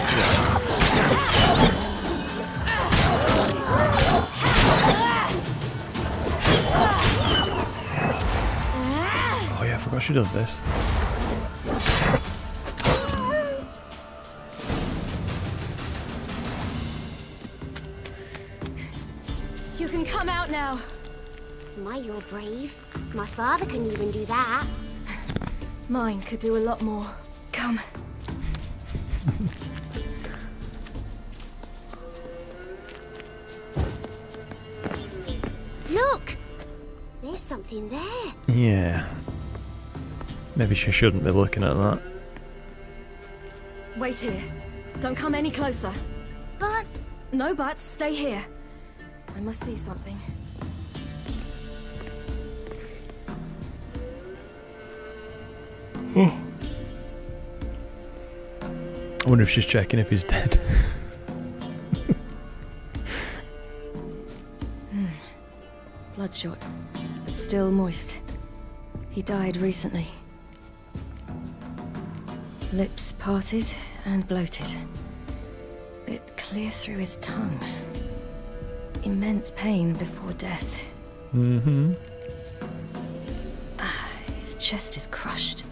Oh yeah, I forgot she does this. You can come out now. My, you're brave. My father couldn't even do that. Mine could do a lot more. Come. Look! There's something there. Yeah. Maybe she shouldn't be looking at that. Wait here. Don't come any closer. But... No buts. Stay here. I must see something. I wonder if she's checking if he's dead. Bloodshot, but still moist. He died recently. Lips parted and bloated. Bit clear through his tongue. Immense pain before death. His chest is crushed.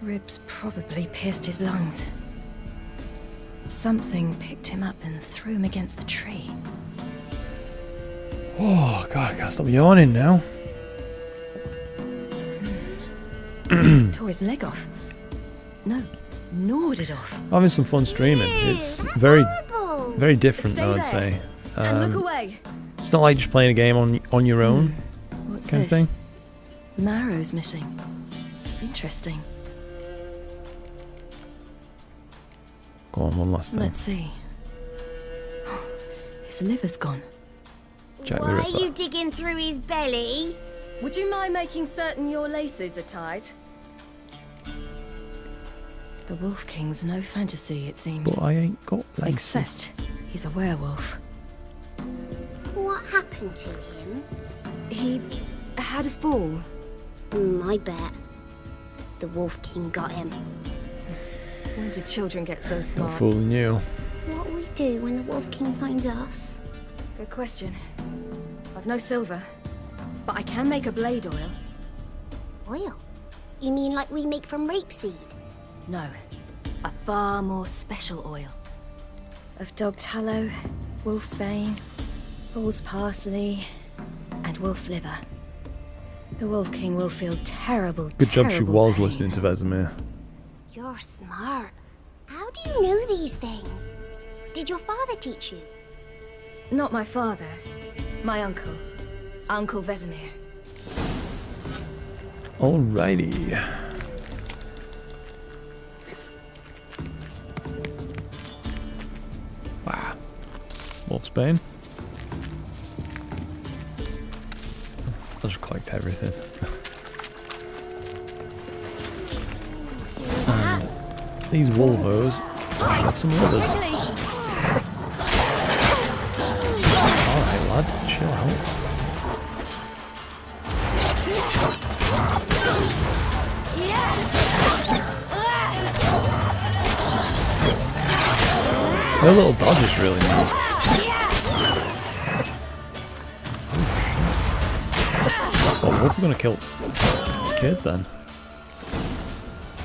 Ribs probably pierced his lungs. Something picked him up and threw him against the tree. Oh god, I can't stop yawning now. tore his leg off. No, gnawed it off. Having some fun streaming. It's very, very different, Stay though, I'd there. say. And look away. It's not like just playing a game on your own, What's kind this? of thing. Marrow's missing. Interesting. Go on, one last thing. Let's see. His liver's gone. Jack the Why are Ripper. you digging through his belly? Would you mind making certain your laces are tied? The Wolf King's no fantasy, it seems. But I ain't got laces. Except he's a werewolf. What happened to him? He had a fall. I bet. The Wolf King got him. When did children get so Not smart? fooling you. What will we do when the Wolf King finds us? Good question. I've no silver, but I can make a blade oil. Oil? You mean like we make from rapeseed? No, a far more special oil. Of dog tallow, wolfsbane, fool's parsley, and wolf's liver. The Wolf King will feel terrible, Good job she terrible was pain. listening to Vesemir. You're smart. How do you know these things? Did your father teach you? Not my father. My uncle. Uncle Vesemir. Alrighty. Wow. Wolfsbane. I'll just collect everything. These Wolvos got some livers. Alright, lad, chill out. Their little dodge is really neat. Oh, Wolf are gonna kill the kid then.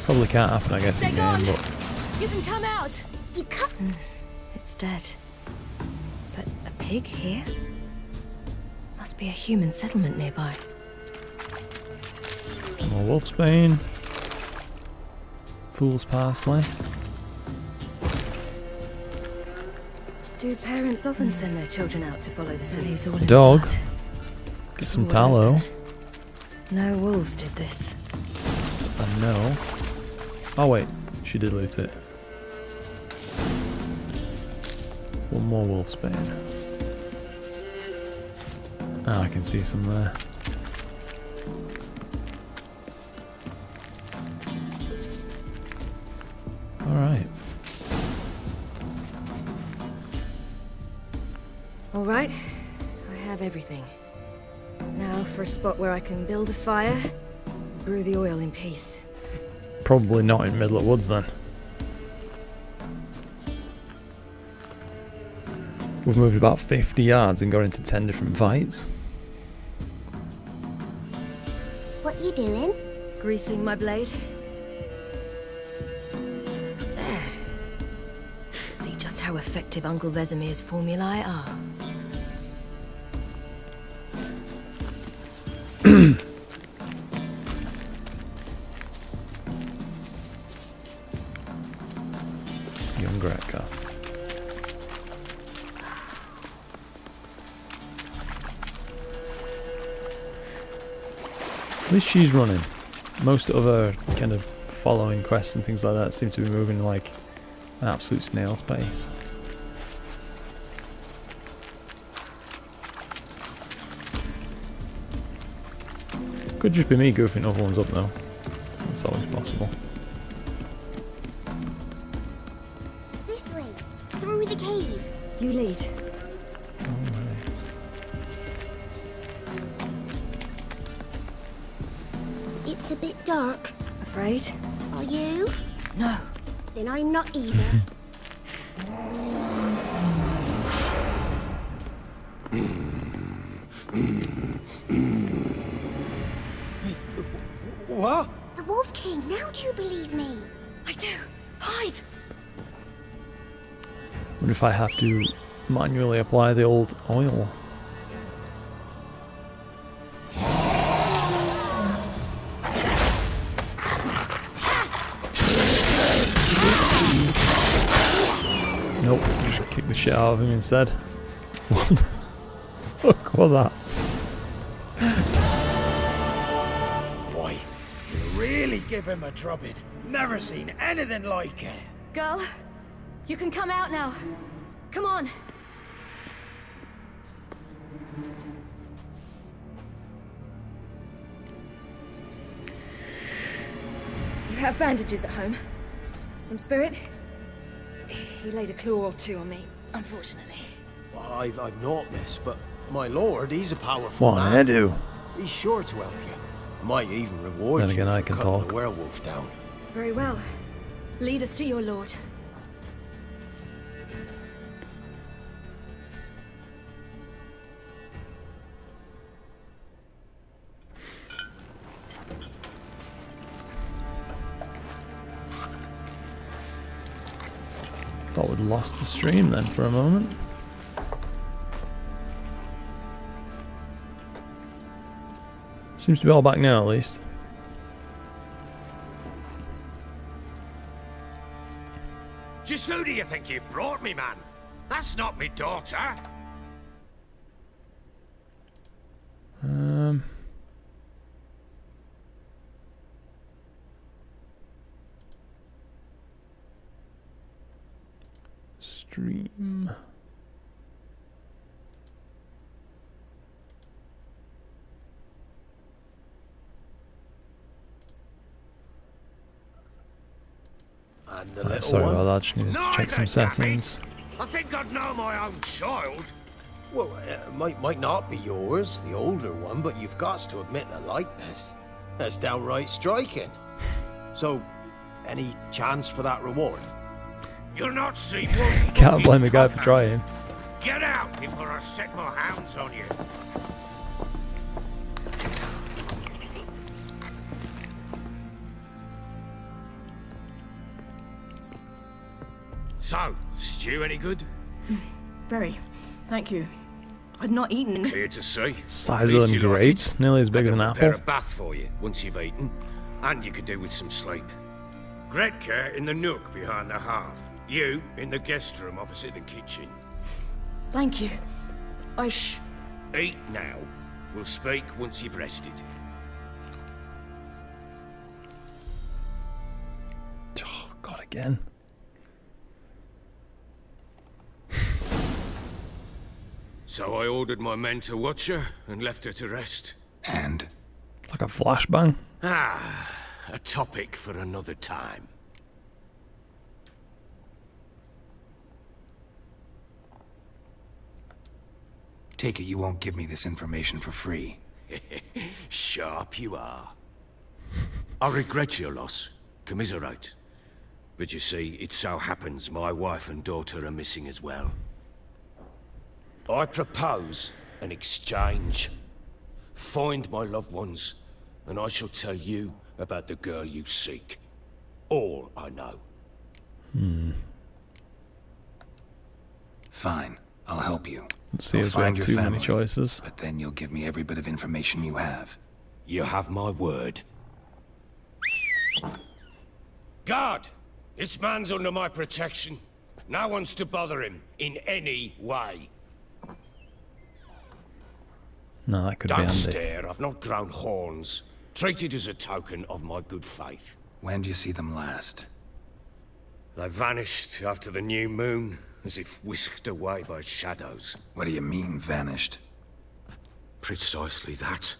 Probably can't happen, I guess, in game, but You can come out. You come. It's dead. But a pig here? Must be a human settlement nearby. more wolfsbane. Fool's parsley. Do parents often send their children out to follow the sweets? A dog. Get some tallow. No wolves did this. I know. Oh wait, she did loot it. One more wolfsbane. Oh, I can see some there. Alright. All right, I have everything. Now for a spot where I can build a fire, brew the oil in peace. Probably not in middle of woods then. We've moved about 50 yards and got into 10 different fights. What you doing? Greasing my blade. There. See just how effective Uncle Vesemir's formulae are. Young Greca. At least she's running. Most other kind of following quests and things like that seem to be moving like an absolute snail's pace. Could just be me goofing other ones up though. That's always possible. This way. Through the cave. You lead. Alright. It's a bit dark. Afraid? Are you? No. Then I'm not either. What? The Wolf King, now do you believe me? I do. Hide! What if I have to manually apply the old oil? Nope, just kick the shit out of him instead. What the fuck was that? Boy, you really give him a drubbing. Never seen anything like it. Girl, you can come out now. Come on. You have bandages at home? Some spirit? He laid a claw or two on me, unfortunately. Well, I've not, miss, but my lord, he's a powerful What an man. hairdo. He's sure to help you. Might even reward Then you again, I for can cutting talk. the werewolf down. Very well. Lead us to your lord. Thought we'd lost the stream then for a moment. Seems to be all back now, at least. Just who do you think you brought me, man? That's not me daughter. Stream. And the little Sorry one. about that, just needed to check some settings. I think I'd know my own child. Well, might not be yours, the older one, but you've got to admit the likeness. That's downright striking. So, any chance for that reward? You'll not see one. Can't blame the guy for trying. Get out before I set my hounds on you. So, stew any good? Very. Thank you. I'd not eaten. Clear to see. Size Pleased of them you like grapes, it. nearly as big I as can an prepare apple. a bath for you once you've eaten, and you could do with some sleep. Gretke in the nook behind the hearth. You in the guest room opposite the kitchen. Thank you. Eat now. We'll speak once you've rested. Oh, God, again. So I ordered my men to watch her and left her to rest. And? It's like a flashbang. Ah, a topic for another time. Take it you won't give me this information for free. Sharp you are. I regret your loss. Commiserate. But you see, it so happens my wife and daughter are missing as well. I propose an exchange. Find my loved ones, and I shall tell you about the girl you seek. All I know. Fine, I'll help you. Let's see I'll if we have find your too many family, choices. But then you'll give me every bit of information you have. You have my word. Guard! This man's under my protection. No one's to bother him in any way. No, that could be Don't handy. stare, I've not grown horns. Treat it as a token of my good faith. When do you see them last? They vanished after the new moon, as if whisked away by shadows. What do you mean, vanished? Precisely that.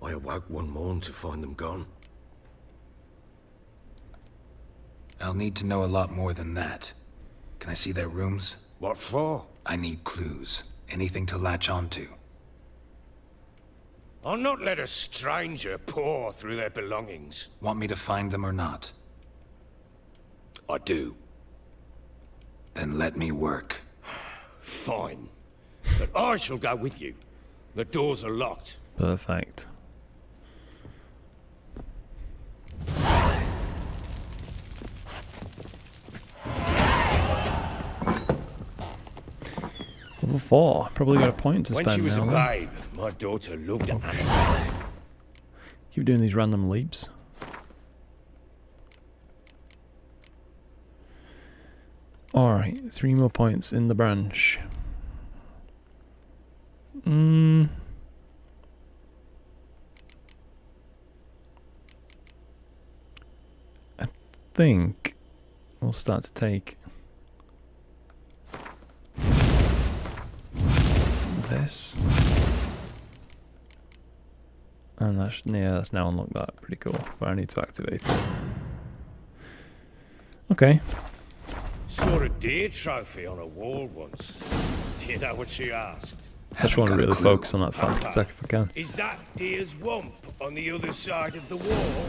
I awoke one morn to find them gone. I'll need to know a lot more than that. Can I see their rooms? What for? I need clues. Anything to latch onto. I'll not let a stranger pore through their belongings. Want me to find them or not? I do. Then let me work. Fine. But I shall go with you. The doors are locked. Perfect. Level 4. Probably got a point to When spend she was now, a then. babe, my daughter loved animals. Keep doing these random leaps. Alright, 3 more points in the branch. I think we'll start to take this. And that's now unlocked that. Pretty cool. But I need to activate it. Okay. Saw a deer trophy on a wall once. Do you know what she asked? I just want to really focus on that fast attack if I can. Is that deer's wump on the other side of the wall?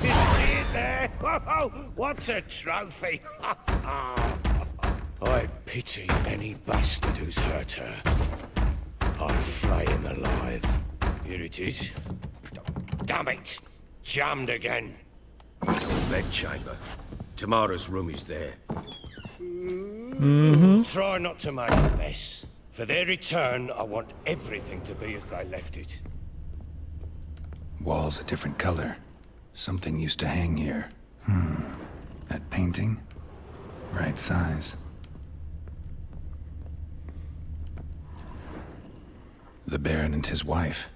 You see it there? Whoa, what's a trophy? I pity any bastard who's hurt her. I'll flay him alive. Here it is. Damn it! Jammed again. Bedchamber. Tamara's room is there. Try not to make a mess. For their return, I want everything to be as they left it. Walls a different color. Something used to hang here. That painting? Right size. The Baron and his wife.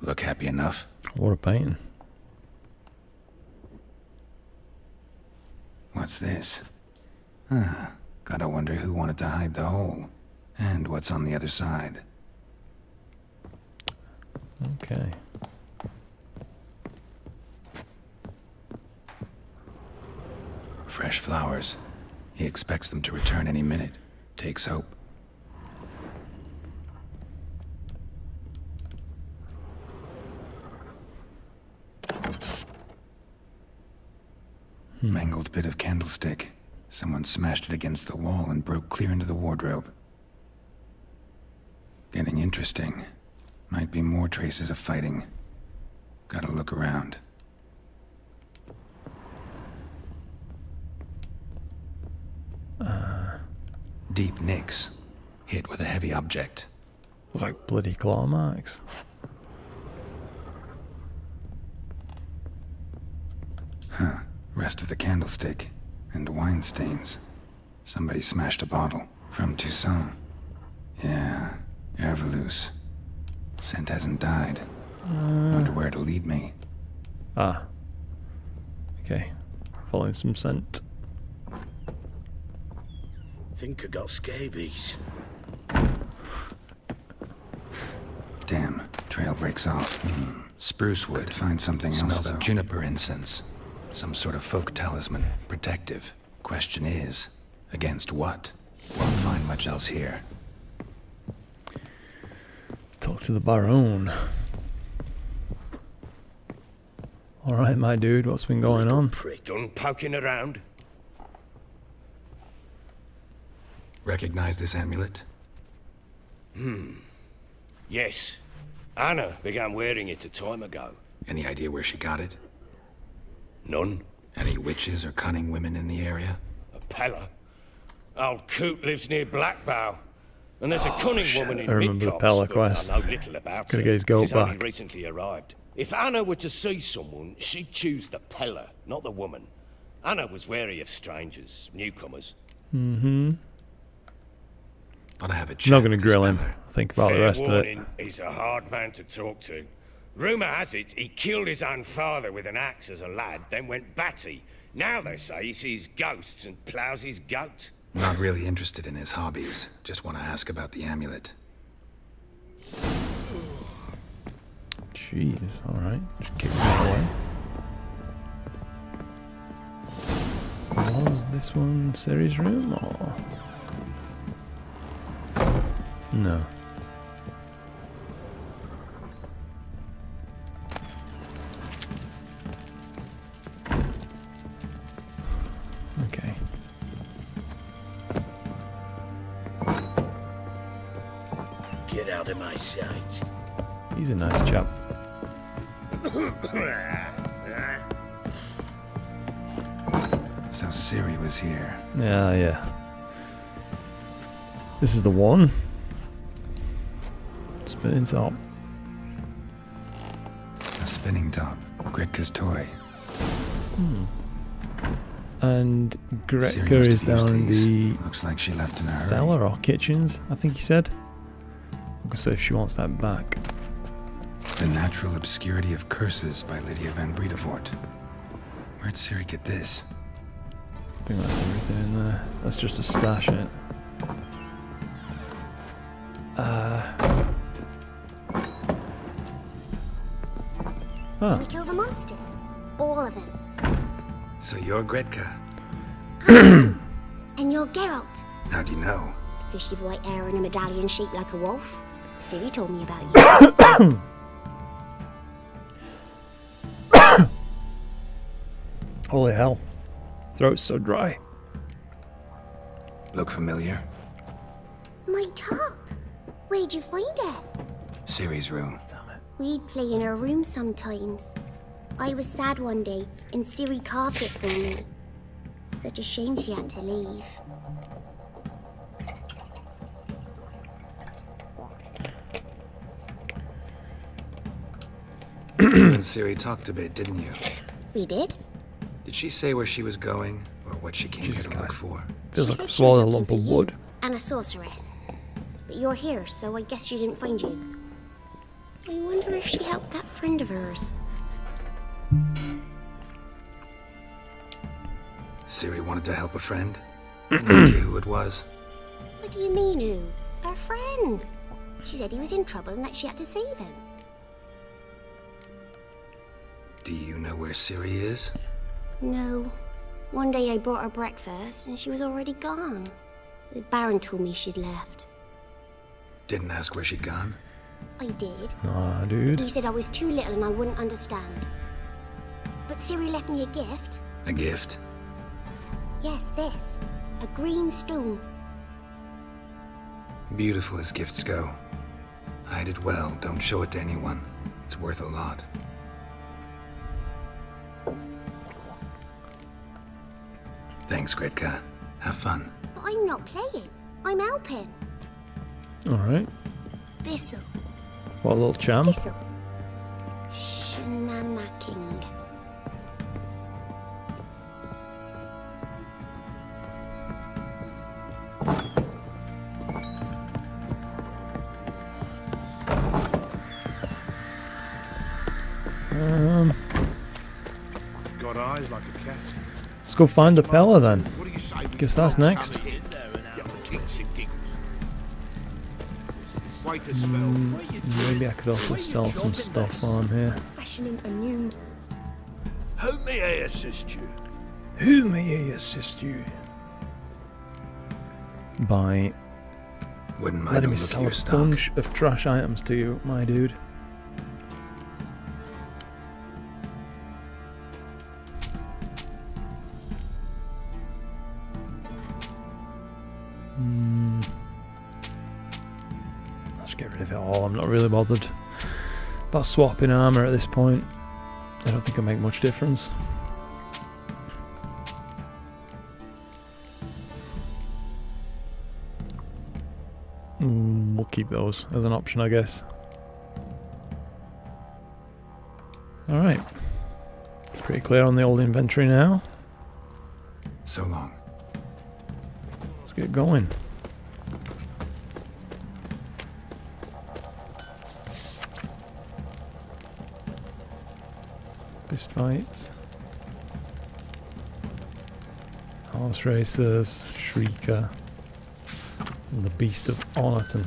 Look happy enough. What a painting. What's this? Gotta wonder who wanted to hide the hole. And what's on the other side. Okay. Fresh flowers. He expects them to return any minute. Takes hope. Mangled bit of candlestick. Someone smashed it against the wall and broke clear into the wardrobe. Getting interesting. Might be more traces of fighting. Gotta look around. Deep nicks. Hit with a heavy object. Like bloody claw marks. Rest of the candlestick. And wine stains. Somebody smashed a bottle. From Toussaint. Yeah, Herveloos. Scent hasn't died. Wonder where it'll lead me. Okay. Following some scent. Think I got scabies. Damn, trail breaks off. Spruce wood. Could find something else, smells of juniper incense. Some sort of folk talisman. Protective. Question is, against what? Won't find much else here. Talk to the Baron. Alright, my dude, what's been going on? Prick, done poking around. Recognize this amulet? Yes. Anna began wearing it a time ago. Any idea where she got it? None. Any witches or cunning women in the area? A Pella. Old Coot lives near Blackbow. And there's a cunning woman in I remember the Midcopse, Pella but quest. I know little about Gotta her. get his goat She's only back. recently arrived. If Anna were to see someone, she'd choose the Pella, not the woman. Anna was wary of strangers, newcomers. Ought to have a I'm chat not going to with this grill him. fella. Think about Fair the rest warning, of it. he's a hard man to talk to. Rumour has it he killed his own father with an axe as a lad, then went batty. Now they say he sees ghosts and ploughs his goat. Not really interested in his hobbies. Just want to ask about the amulet. Jeez, alright. Just kick that away. Was this one Ciri's room or? No. Okay. Get out of my sight. He's a nice chap. So Ciri was here. Yeah. This is the one. Spinning top. A spinning top. Gritka's toy. And Gretka Siri must is have used down in these. the Looks like she left in a hurry. cellar or kitchens, I think he said. So if she wants that back. The Natural Obscurity of Curses by Lydia van Bredevoort. Where'd Siri get this? I think that's everything in there. That's just a stash in it. Can we kill the monsters? All of them. So you're Gretka. And you're Geralt. How do you know? Because you've white hair and a medallion shaped like a wolf. Siri told me about you. Holy hell. Throat's so dry. Look familiar? My top. Where'd you find it? Siri's room. We'd play in her room sometimes. I was sad one day, and Siri carved it for me. Such a shame she had to leave. You and Siri talked a bit, didn't you? We did? Did she say where she was going, or what she came here to look for? Feels She like said I've she was swallowed a looking lump for of you wood. And a sorceress. But you're here, so I guess she didn't find you. I wonder if she helped that friend of hers. Siri wanted to help a friend? Any idea who it was? What do you mean, who? Her friend. She said he was in trouble and that she had to save him. Do you know where Siri is? No. One day I brought her breakfast and she was already gone. The Baron told me she'd left. Didn't ask where she'd gone? I did. Nah, dude. He said I was too little and I wouldn't understand. But Siri left me a gift. A gift? Yes, this. A green stone. Beautiful as gifts go. Hide it well, don't show it to anyone. It's worth a lot. Thanks, Gretka. Have fun. But I'm not playing. I'm helping. Alright. Thistle. What a little cham. Thistle. Shenanacking. Got eyes like a cat. Let's go find the Pella then. Guess that's next. Maybe I could also sell some stuff while I'm here. Fashioning a new. How may I assist you? Who may I assist you? By Wouldn't mind letting a me look at sell your a stock. bunch of trash items to you, my dude. Let's get rid of it all. I'm not really bothered about swapping armor at this point. I don't think it'll make much difference. We'll keep those as an option, I guess. Alright. Pretty clear on the old inventory now. So long. Let's get going. Fist fights. Horse racers. Shrieker. And the Beast of Oniton.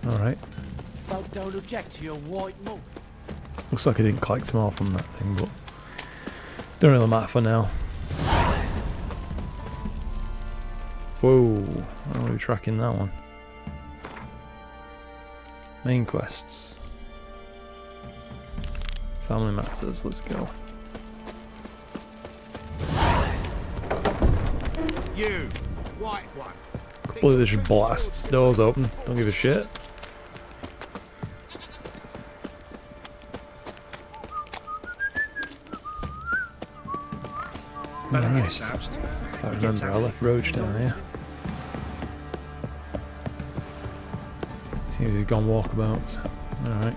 Alright. Folk don't object to your white mug. Looks like I didn't collect them all from that thing, but don't really matter for now. Whoa, I don't want to be tracking that one. Main quests. Family matters, let's go. You, white one. Hopefully this just blasts doors open, don't give a shit. Alright, if I remember I left Roach down here. Seems he's gone walkabouts. Alright.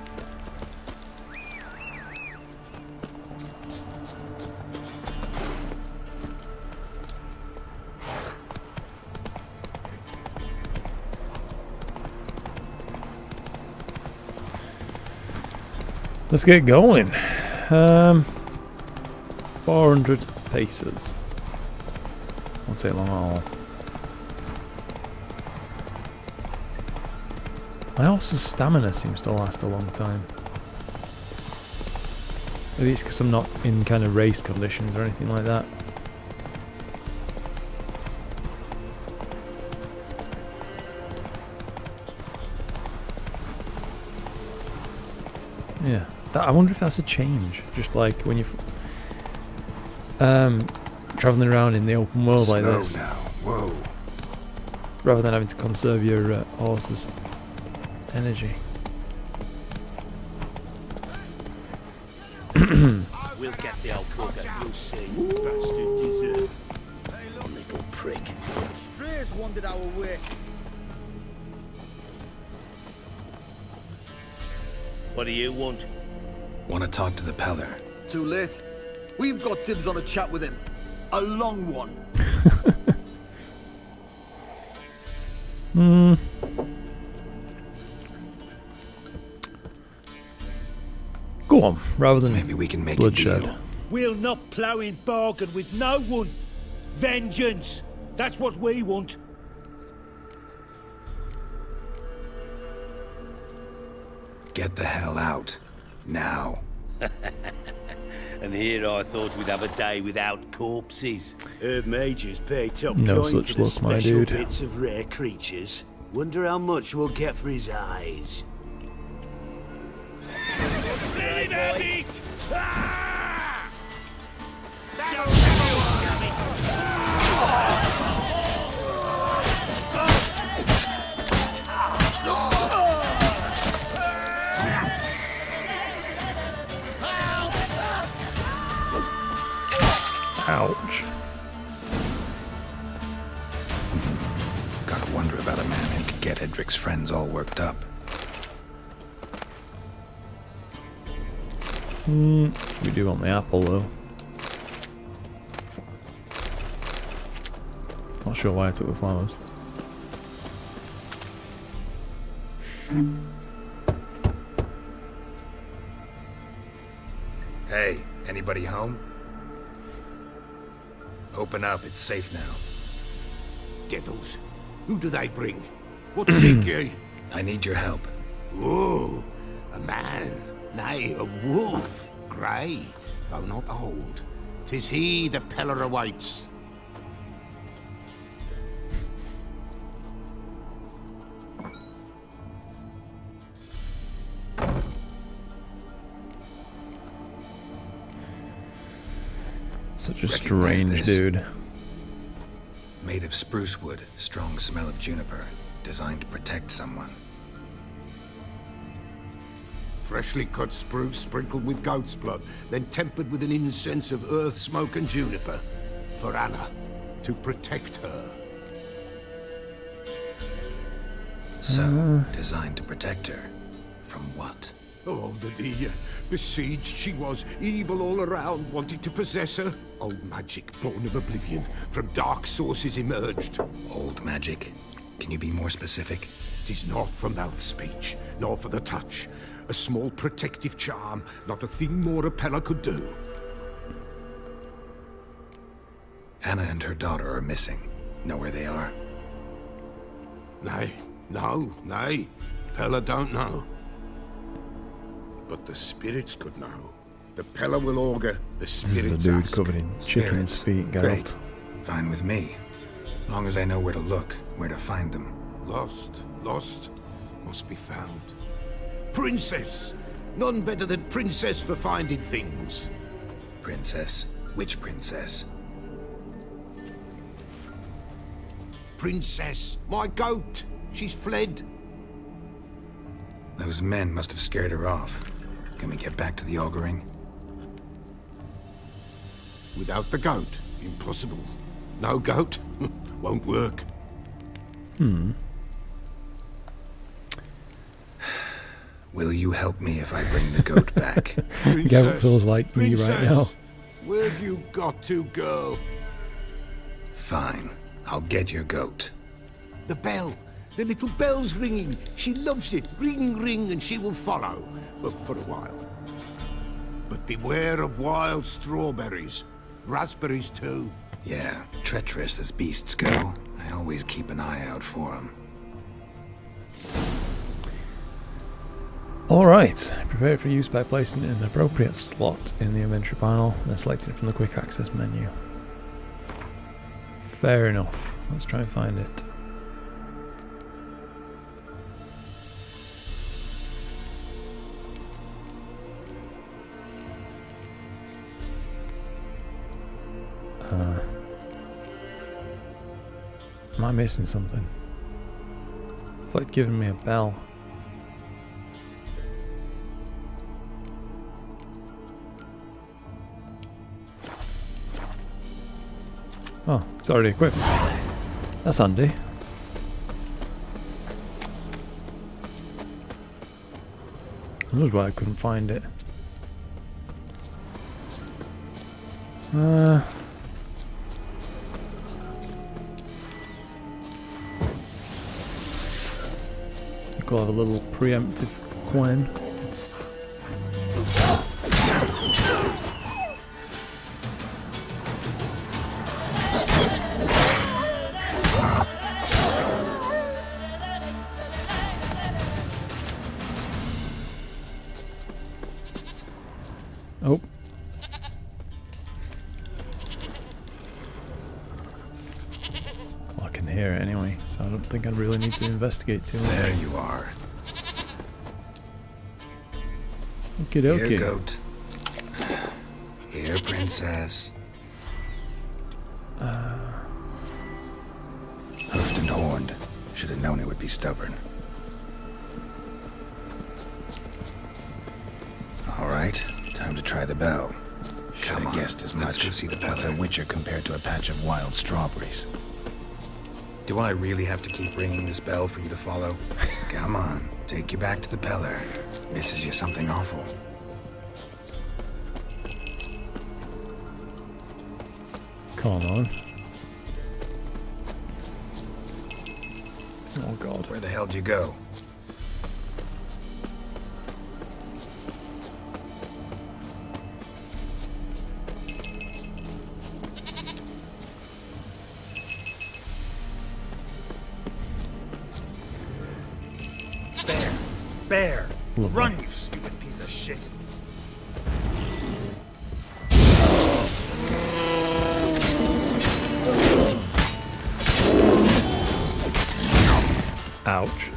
Let's get going. 400 paces. Won't take long at all. My horse's stamina seems to last a long time. Maybe it's because I'm not in kind of race conditions or anything like that. Yeah, I wonder if that's a change. Just like when you're traveling around in the open world like Slow this. now. Whoa. Rather than having to conserve your horse's energy. We'll get the old bugger, you'll see. Bastard deserve. A little prick. Some strays wandered our way. What do you want? Want to talk to the Peller? Too late. We've got dibs on a chat with him. A long one. Go on, rather than maybe we can make bloodshed. a deal. We'll not plough in bargain with no one. Vengeance. That's what we want. Get the hell out. Now. And here I thought we'd have a day without corpses. Majors pay top No coin such for the luck, my special dude. bits of rare creatures. Wonder how much we'll get for his eyes. Let him have it! Ah! Stand still, damn it! Ouch. Gotta wonder about a man who could get Edric's friends all worked up. We do want the apple though. Not sure why I took the flowers. Hey, anybody home? Open up, it's safe now. Devils. Who do they bring? What seek ye? I need your help. Oh, a man. Nay, a wolf. Grey, though not old. 'Tis he the Peller awaits. Such a Recognize strange this? dude. Made of spruce wood, strong smell of juniper, designed to protect someone. Freshly cut spruce sprinkled with goat's blood, then tempered with an incense of earth, smoke, and juniper. For Anna, to protect her. So, designed to protect her. From what? Oh, the besieged she was, evil all around, wanting to possess her. Old magic, born of oblivion, from dark sources emerged. Old magic? Can you be more specific? 'Tis not for mouth speech, nor for the touch. A small protective charm, not a thing more a Peller could do. Anna and her daughter are missing. Know where they are? Nay, nay. Peller don't know. But the spirits could know. The Peller will augur, the This spirits is a dude ask. covered in chicken's feet, Geralt. Great. Fine with me. Long as I know where to look, where to find them. Lost, must be found. Princess! None better than Princess for finding things. Princess? Which princess? Princess, my goat! She's fled. Those men must have scared her off. Can we get back to the auguring? Without the goat, impossible. No goat, won't work. Will you help me if I bring the goat back? Geralt feels like me right now. Where've you got to, girl? Fine. I'll get your goat. The bell. The little bell's ringing. She loves it. Ring, ring, and she will follow. Well, for a while. But beware of wild strawberries. Raspberries too. Yeah, treacherous as beasts go. I always keep an eye out for them. Alright, prepare it for use by placing it in an appropriate slot in the inventory panel, then selecting it from the quick access menu. Fair enough. Let's try and find it. Am I missing something? It's like giving me a bell. Oh, it's already equipped. That's handy. I wonder why I couldn't find it. I'll have a little preemptive Quen. Oh. Well, I can hear it anyway, so I don't think I really need to investigate too much. There you are. Okie Here, dokie. goat. Here, princess. Hoofed and horned. Should have known it would be stubborn. Alright, time to try the bell. Should have guessed as much. Let's go see the bell. What's a witcher compared to a patch of wild strawberries? Do I really have to keep ringing this bell for you to follow? Come on, take you back to the Peller. Misses you something awful. Come on. Oh god. Where the hell do you go? Bear! Lovely. Run, you stupid piece of shit! Ouch.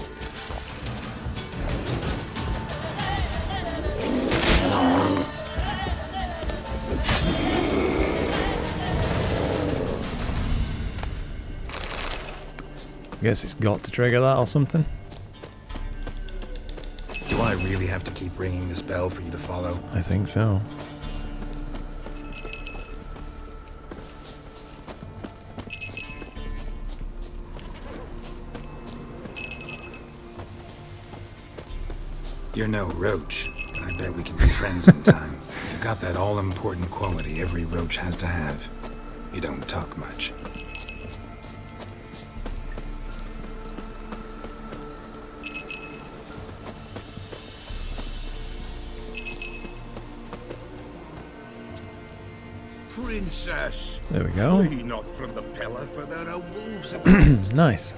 I guess it's got to trigger that or something. Do I really have to keep ringing this bell for you to follow? I think so. You're no roach, but I bet we can be friends in time. You've got that all-important quality every roach has to have. You don't talk much. Princess. There we go. Flee not from the Peller, for there are wolves about. Nice.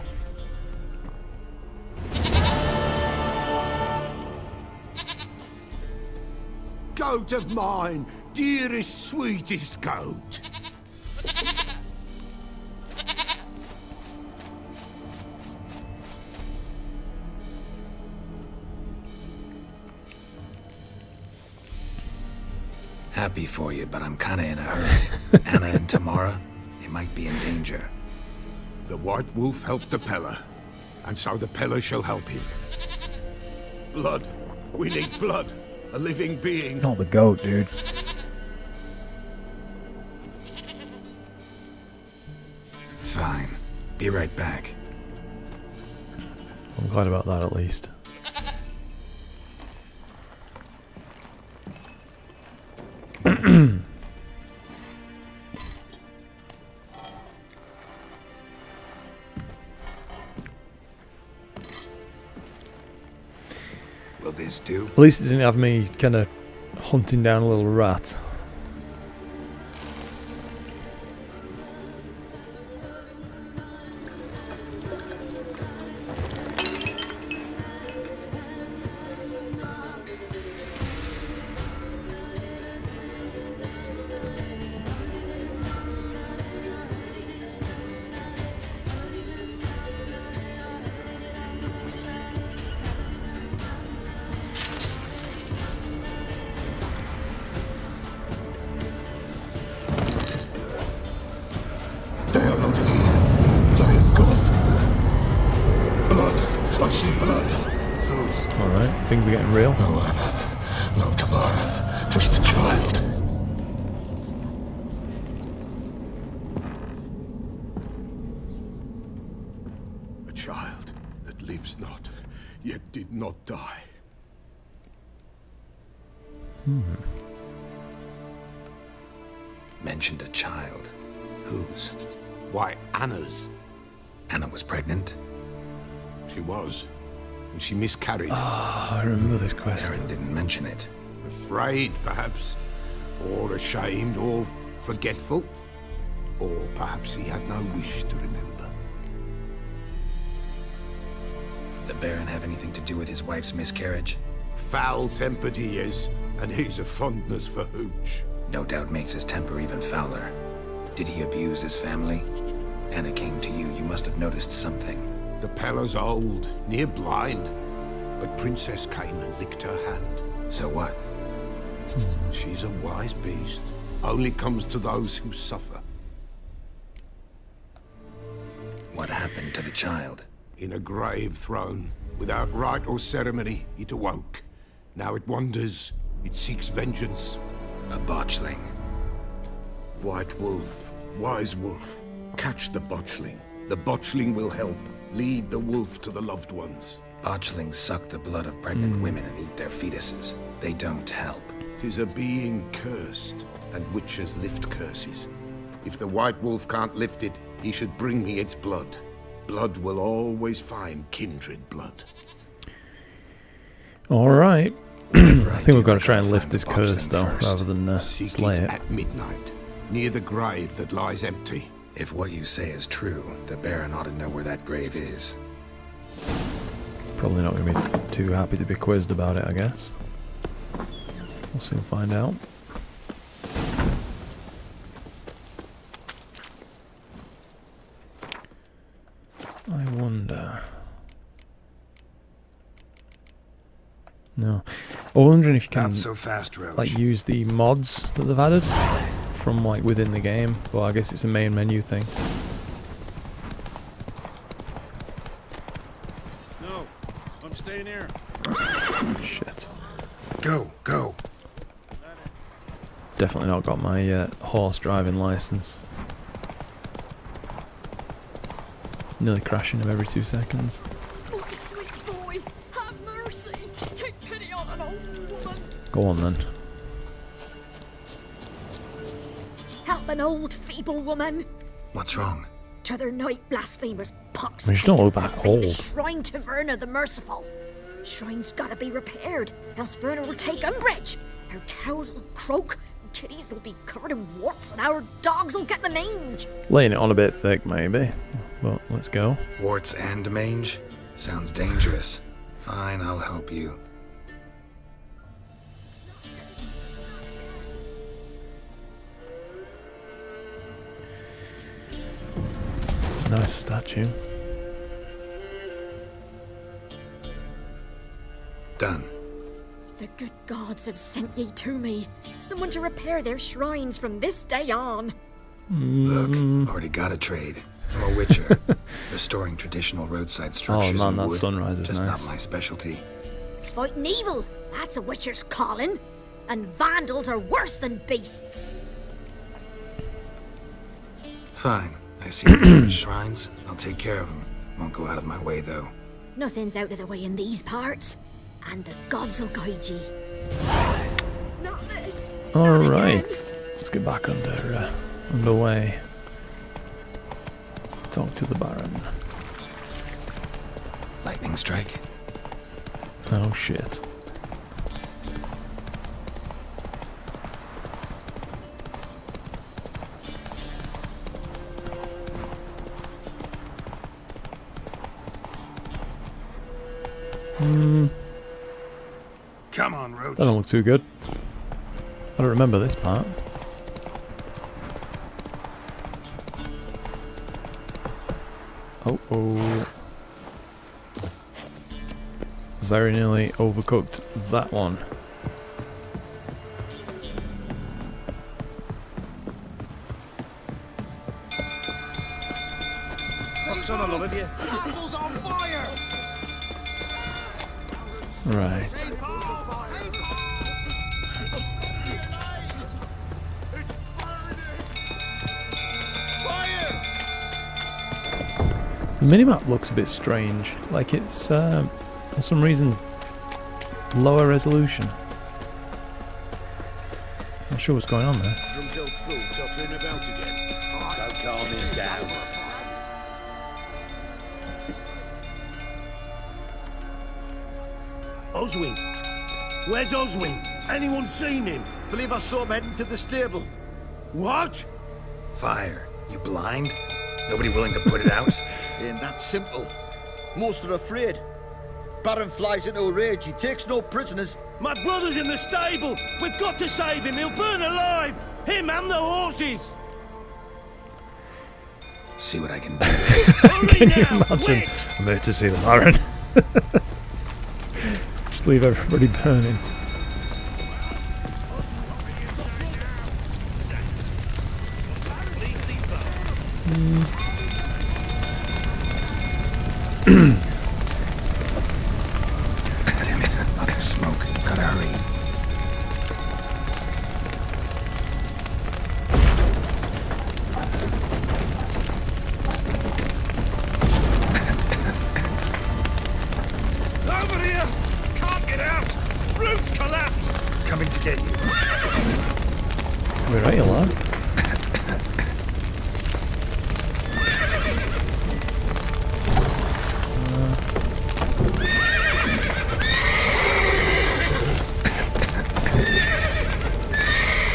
Goat of mine, dearest, sweetest goat. Happy for you, but I'm kinda in a hurry. Anna and Tamara, they might be in danger. The White Wolf helped the Peller, and so the Peller shall help him. Blood. We need blood. A living being. Not the goat, dude. Fine. Be right back. I'm glad about that at least. Will this do? At least it didn't have me kind of hunting down a little rat. Alright, things are getting real. No, come on. Just a child. A child that lives not, yet did not die. Mentioned a child. Whose? Why, Anna's. Anna was pregnant? She was. And she miscarried. I remember this quest. Aaron didn't mention it. Afraid, perhaps. Or ashamed, or forgetful. Or perhaps he had no wish to remember. The Baron have anything to do with his wife's miscarriage? Foul-tempered he is, and he's a fondness for hooch. No doubt makes his temper even fouler. Did he abuse his family? Anna came to you. You must have noticed something. The Pella's old, near blind, but Princess came and licked her hand. So what? She's a wise beast. Only comes to those who suffer. What happened to the child? In a grave thrown. Without rite or ceremony, it awoke. Now it wanders. It seeks vengeance. A botchling. White wolf, wise wolf. Catch the botchling. The botchling will help. Lead the wolf to the loved ones. Botchlings suck the blood of pregnant women and eat their fetuses. They don't help. 'Tis a being cursed, and witches lift curses. If the white wolf can't lift it, he should bring me its blood. Blood will always find kindred blood. Alright. I think we've got to try and lift this curse, though, rather than slay it. At midnight, near the grave that lies empty. If what you say is true, the Baron ought to know where that grave is. Probably not going to be too happy to be quizzed about it, I guess. We'll soon find out. I wonder... No. I'm wondering if you can Not so fast, Roach. like use the mods that they've added from like within the game. Well, I guess it's a main menu thing. No, I'm staying here. Shit. Go, go. Definitely not got my horse driving license. Nearly crashing him every 2 seconds. Oh, sweet boy, have mercy. Take pity on an old woman. Go on then. Help an old feeble woman. What's wrong? To their night blasphemers pox. I mean, she don't look that Fail old. Shrine to Verna the Merciful. Shrine's gotta be repaired, else Verna will take umbrage. Our cows will croak, kitties will be covered in warts, and our dogs will get the mange. Laying it on a bit thick, maybe. But let's go. Warts and mange? Sounds dangerous. Fine, I'll help you. Nice statue. Done. The good gods have sent ye to me. Someone to repair their shrines from this day on. Look, already got a trade. I'm a witcher. Restoring traditional roadside structures man, in that wood. sunrise is Just nice. not my specialty. Fighting evil, that's a witcher's calling. And vandals are worse than beasts. Fine. I see the shrines. I'll take care of them. Won't go out of my way, though. Nothing's out of the way in these parts. And the gods will guide ye. Not this. Alright. Let's get back underway. Talk to the Baron. Lightning strike. Oh shit. Come on, Roach. That don't look too good. I don't remember this part. Oh. Very nearly overcooked that one. What's on, I love you? Castle's on fire! Right. The minimap looks a bit strange, like it's for some reason lower resolution. Not sure what's going on there. Drunk old fool tottering about again. Don't calm him down. Oswin! Where's Oswin? Anyone seen him? Believe I saw him heading to the stable. What? Fire. You blind? Nobody willing to put it out? Ain't that simple. Most are afraid. Baron flies into a rage. He takes no prisoners. My brother's in the stable! We've got to save him! He'll burn alive! Him and the horses! See what I can do. Can you imagine? I'm here to see the Baron. Just leave everybody burning. Damn it, lots of smoke. Gotta hurry. Over here! Can't get out! Roof's collapsed! Coming to get you. Where are you, lad?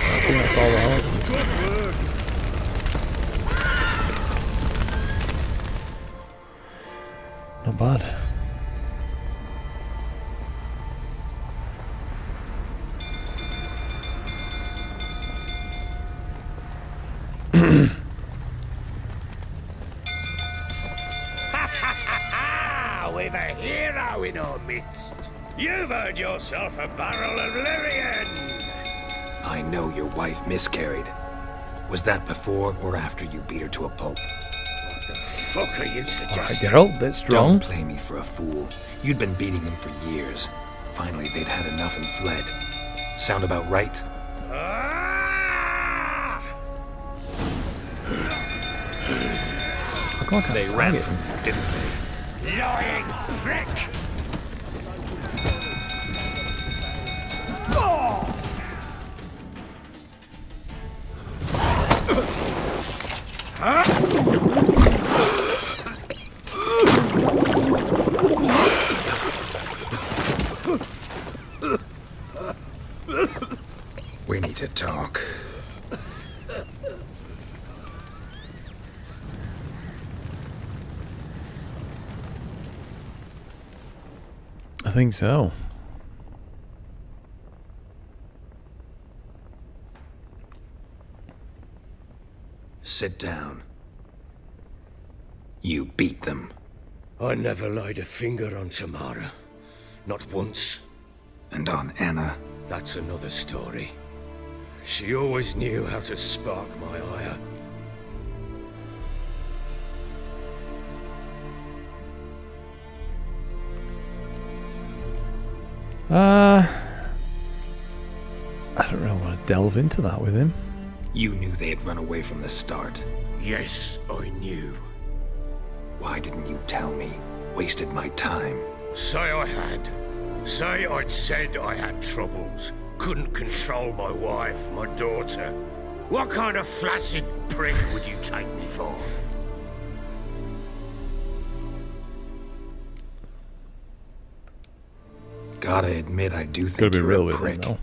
I think that's all the horses. Not bad. We've a hero in our midst. You've earned yourself a barrel of Lyrian. I know your wife miscarried. Was that before or after you beat her to a pulp? What the fuck are you Alright, suggesting? Geralt, bit strong. Don't play me for a fool. You'd been beating them for years. Finally, they'd had enough and fled. Sound about right? How come I can't They tag ran it? from you, didn't they? Lying prick! We need to talk. I think so. Sit down. You beat them. I never laid a finger on Tamara. Not once. And on Anna? That's another story. She always knew how to spark my ire. I don't really want to delve into that with him. You knew they had run away from the start. Yes, I knew. Why didn't you tell me? Wasted my time. Say I had. Say I'd said I had troubles. Couldn't control my wife, my daughter. What kind of flaccid prick would you take me for? Gotta admit, I do think Gotta be you're real a with him, prick. though.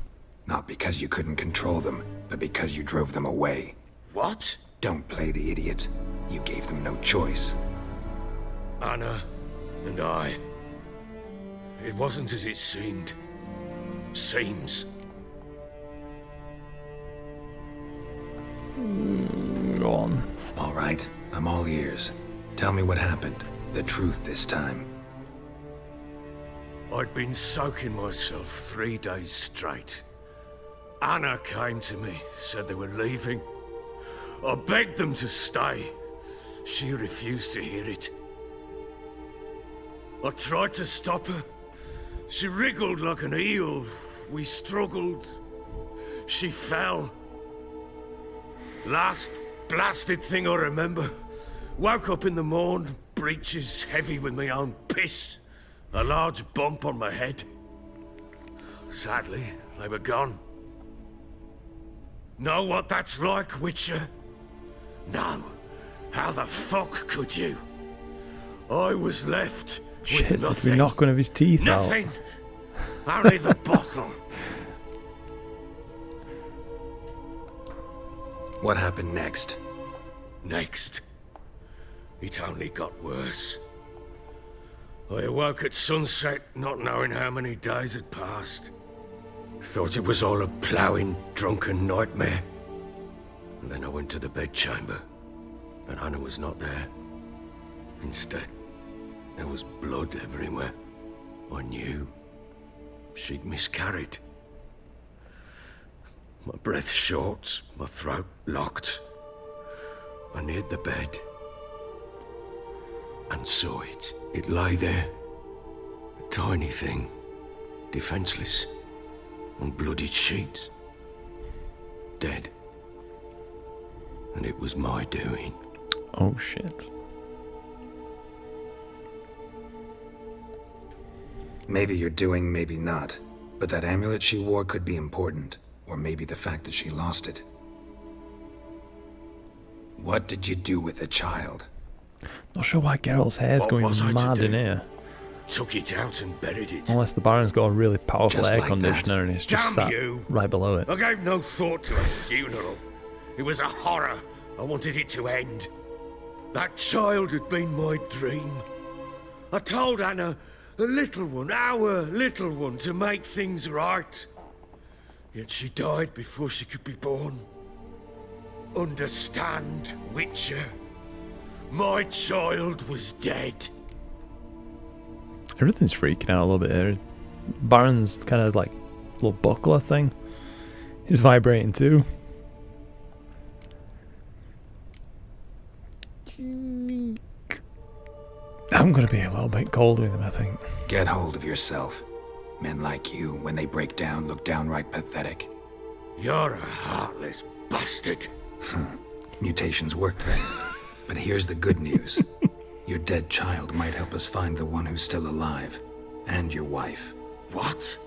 Not because you couldn't control them, but because you drove them away. What? Don't play the idiot. You gave them no choice. Anna and I. It wasn't as it seemed. Seems. Go on. All right, I'm all ears. Tell me what happened. The truth this time. I'd been soaking myself 3 days straight. Anna came to me, said they were leaving. I begged them to stay. She refused to hear it. I tried to stop her. She wriggled like an eel. We struggled. She fell. Last blasted thing I remember. Woke up in the morn, breeches heavy with my own piss. A large bump on my head. Sadly, they were gone. Know what that's like, Witcher? No. How the fuck could you? I was left Shit, with nothing. we knock one of his teeth Nothing. out. Only the bottle. What happened next? Next. It only got worse. I awoke at sunset, not knowing how many days had passed. Thought it was all a ploughing, drunken nightmare. And then I went to the bedchamber, but Anna was not there. Instead, there was blood everywhere. I knew she'd miscarried. My breath short, my throat locked. I neared the bed and saw it. It lay there, a tiny thing, defenseless, on bloodied sheets, dead. And it was my doing. Oh shit. Maybe you're doing, maybe not. But that amulet she wore could be important. Or maybe the fact that she lost it. What did you do with the child? Not sure why Geralt's hair's What going was I to mad do? in here. Took it out and buried it. Unless the Baron's got a really powerful Just air like conditioner and it's just Damn sat you. right below it. I gave no thought to a funeral. It was a horror. I wanted it to end. That child had been my dream. I told Anna, the little one, our little one, to make things right. Yet she died before she could be born. Understand, Witcher? My child was dead. Everything's freaking out a little bit here. Baron's kind of like little buckler thing. He's vibrating too. I'm gonna be a little bit cold with him, I think. Get hold of yourself. Men like you, when they break down, look downright pathetic. You're a heartless bastard. Mutations worked then. But here's the good news. Your dead child might help us find the one who's still alive. And your wife. What?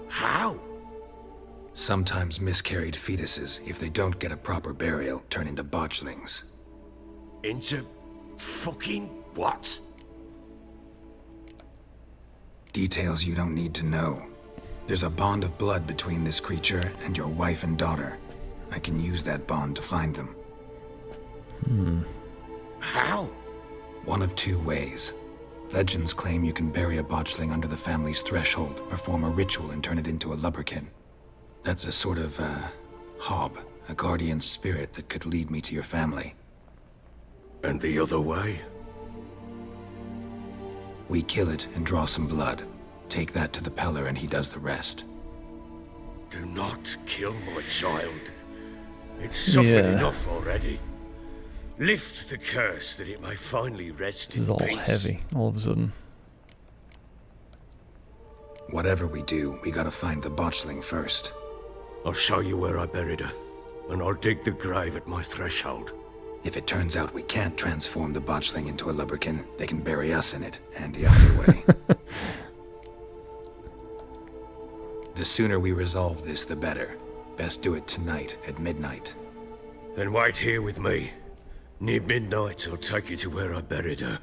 How? Sometimes miscarried fetuses, if they don't get a proper burial, turn into botchlings. Into fucking what? Details you don't need to know. There's a bond of blood between this creature and your wife and daughter. I can use that bond to find them. How? One of two ways. Legends claim you can bury a botchling under the family's threshold, perform a ritual and turn it into a lubberkin. That's a sort of, hob, a guardian spirit that could lead me to your family. And the other way? We kill it and draw some blood. Take that to the Peller and he does the rest. Do not kill my child. It's suffered enough already. Lift the curse that it may finally rest This is in all peace. heavy all of a sudden. Whatever we do, we gotta find the botchling first. I'll show you where I buried her, and I'll dig the grave at my threshold. If it turns out we can't transform the botchling into a lubberkin, they can bury us in it, handy either way. The sooner we resolve this, the better. Best do it tonight at midnight. Then wait here with me. Near midnight, I'll take you to where I buried her.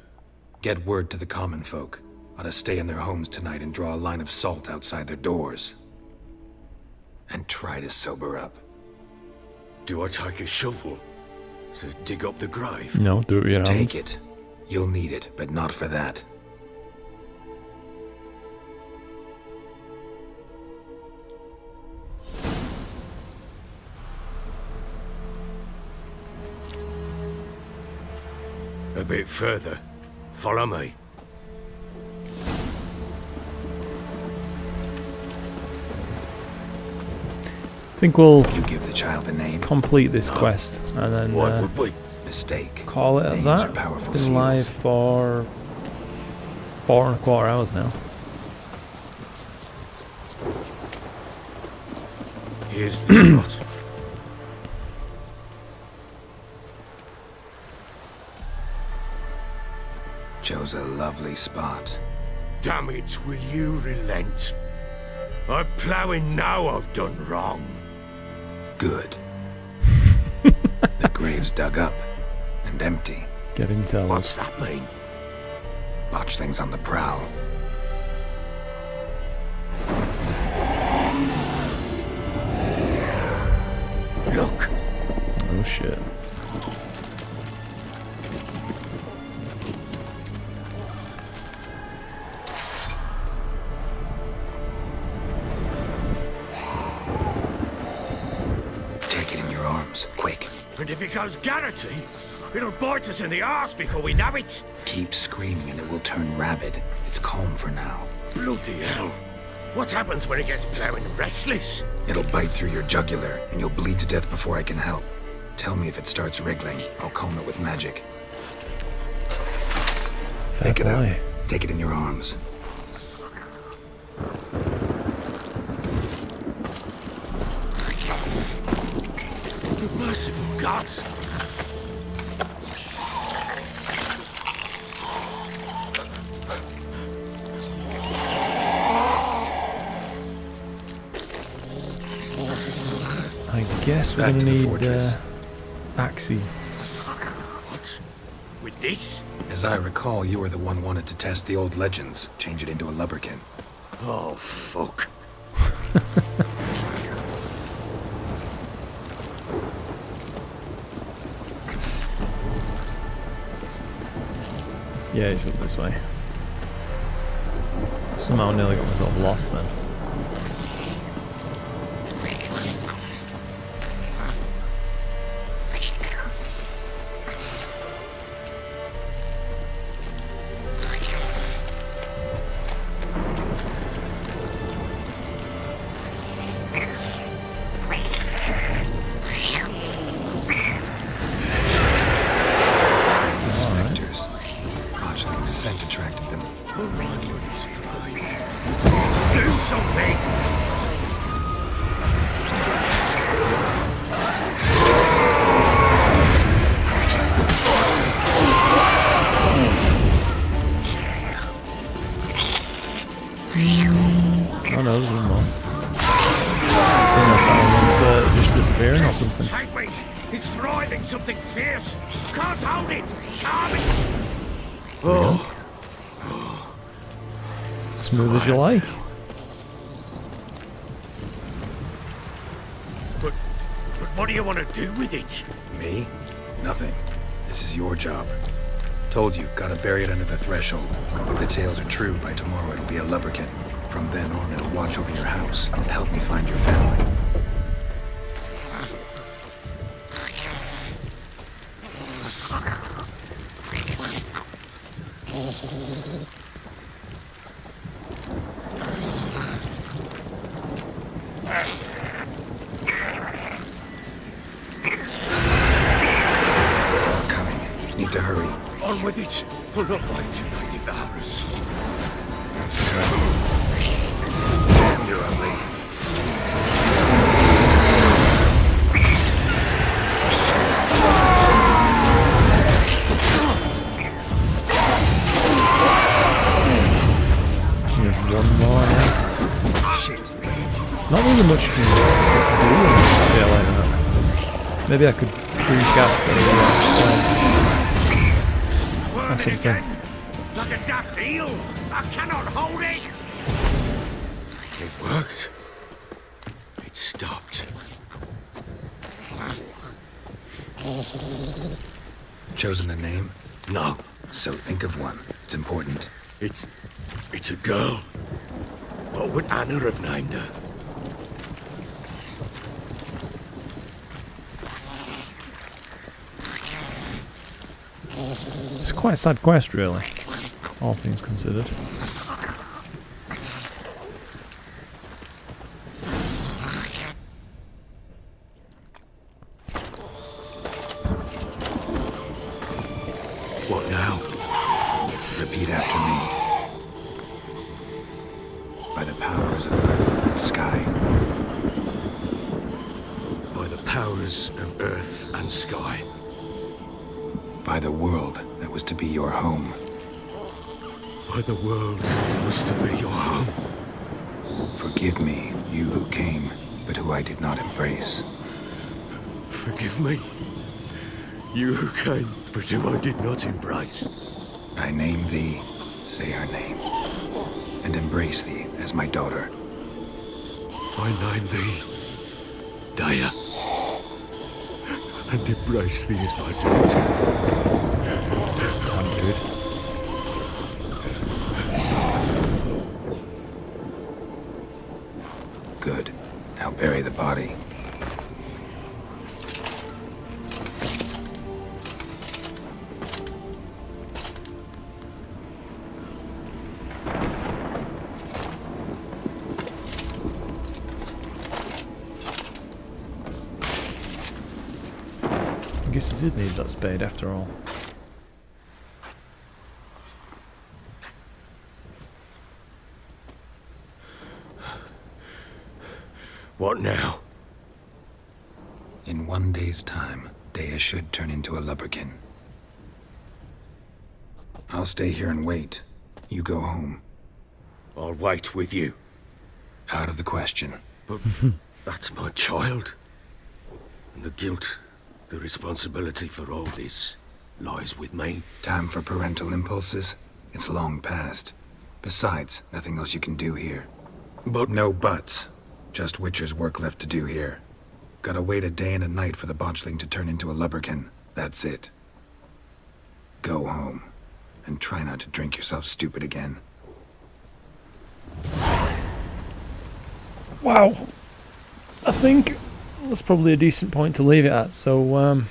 Get word to the common folk. Ought to stay in their homes tonight and draw a line of salt outside their doors. And try to sober up. Do I take a shovel to dig up the grave? No, do it with your hands. Take it. You'll need it, but not for that. A bit further. Follow me. I think we'll You give the child a name. complete this quest and then What would we? Mistake. call it at Names that. are powerful Been live seals. for 4.25 hours now. Here's the spot. Chose a lovely spot. Damn it, will you relent? I'm ploughing now I've done wrong. Good. The grave's dug up and empty. Get him told. What's that mean? Botchlings on the prowl. Look. Oh shit. Take it in your arms, quick. And if it goes Garrity, it'll bite us in the arse before we know it. Keep screaming and it will turn rabid. It's calm for now. Bloody hell. What happens when it gets ploughing restless? It'll bite through your jugular and you'll bleed to death before I can help. Tell me if it starts wriggling. I'll calm it with magic. Pick it up. Take it in your arms. Merciful gods. I guess we're Back gonna to the need fortress. Axie. What? With this? As I recall, you were the one wanted to test the old legends, change it into a lubberkin. Oh, fuck. Yeah, he's up this way. Somehow nearly got myself lost then. Spectres. Botchling's scent attracted them. Do something! Oh no, there's one more. I don't know if that one was just disappearing or something. Take me! It's thriving something fierce! Can't hold it! Can't! Oh. Smooth as you like. But what do you want to do with it? Me? Nothing. This is your job. Told you, gotta bury it under the threshold. If the tales are true, by tomorrow it'll be a lubberkin. From then on, it'll watch over your house and help me find your family. Coming. Need to hurry. On with it! Pull not bite till they devour us. Damn, you're ugly. There's one more now. Shit. Not really much you can do in this bit like that. Maybe I could precast or something. Again, like a daft eel! I cannot hold it! It worked. It stopped. Chosen a name? No. So think of one. It's important. It's a girl. What would Anna have named her? It's quite a sad quest, really, all things considered. What now? Repeat after me. By the powers of earth and sky. By the powers of earth and sky. By the world that was to be your home. By the world that was to be your home. Forgive me, you who came, but who I did not embrace. Forgive me, you who came, but who I did not embrace. I name thee, say her name, and embrace thee as my daughter. I name thee, Daya, and embrace thee as my daughter. Damn good. Good. Now bury the body. I guess he did need that spade after all. What now? In 1 day's time, Daya should turn into a lubberkin. I'll stay here and wait. You go home. I'll wait with you. Out of the question. But that's my child. And the guilt, the responsibility for all this lies with me. Time for parental impulses? It's long past. Besides, nothing else you can do here. But no buts. Just Witcher's work left to do here. Gotta wait a day and a night for the botchling to turn into a lubberkin. That's it. Go home. And try not to drink yourself stupid again. Wow. I think that's probably a decent point to leave it at. So,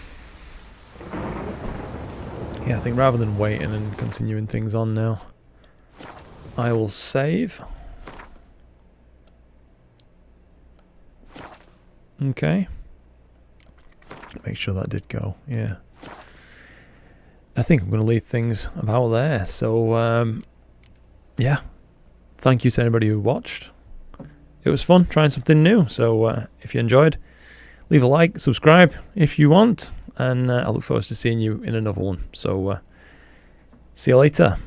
yeah, I think rather than waiting and continuing things on now, I will save. Okay. Make sure that did go, yeah. I think I'm going to leave things about there. So, yeah. Thank you to anybody who watched. It was fun trying something new. So, if you enjoyed, leave a like, subscribe if you want. And I look forward to seeing you in another one. So, see you later.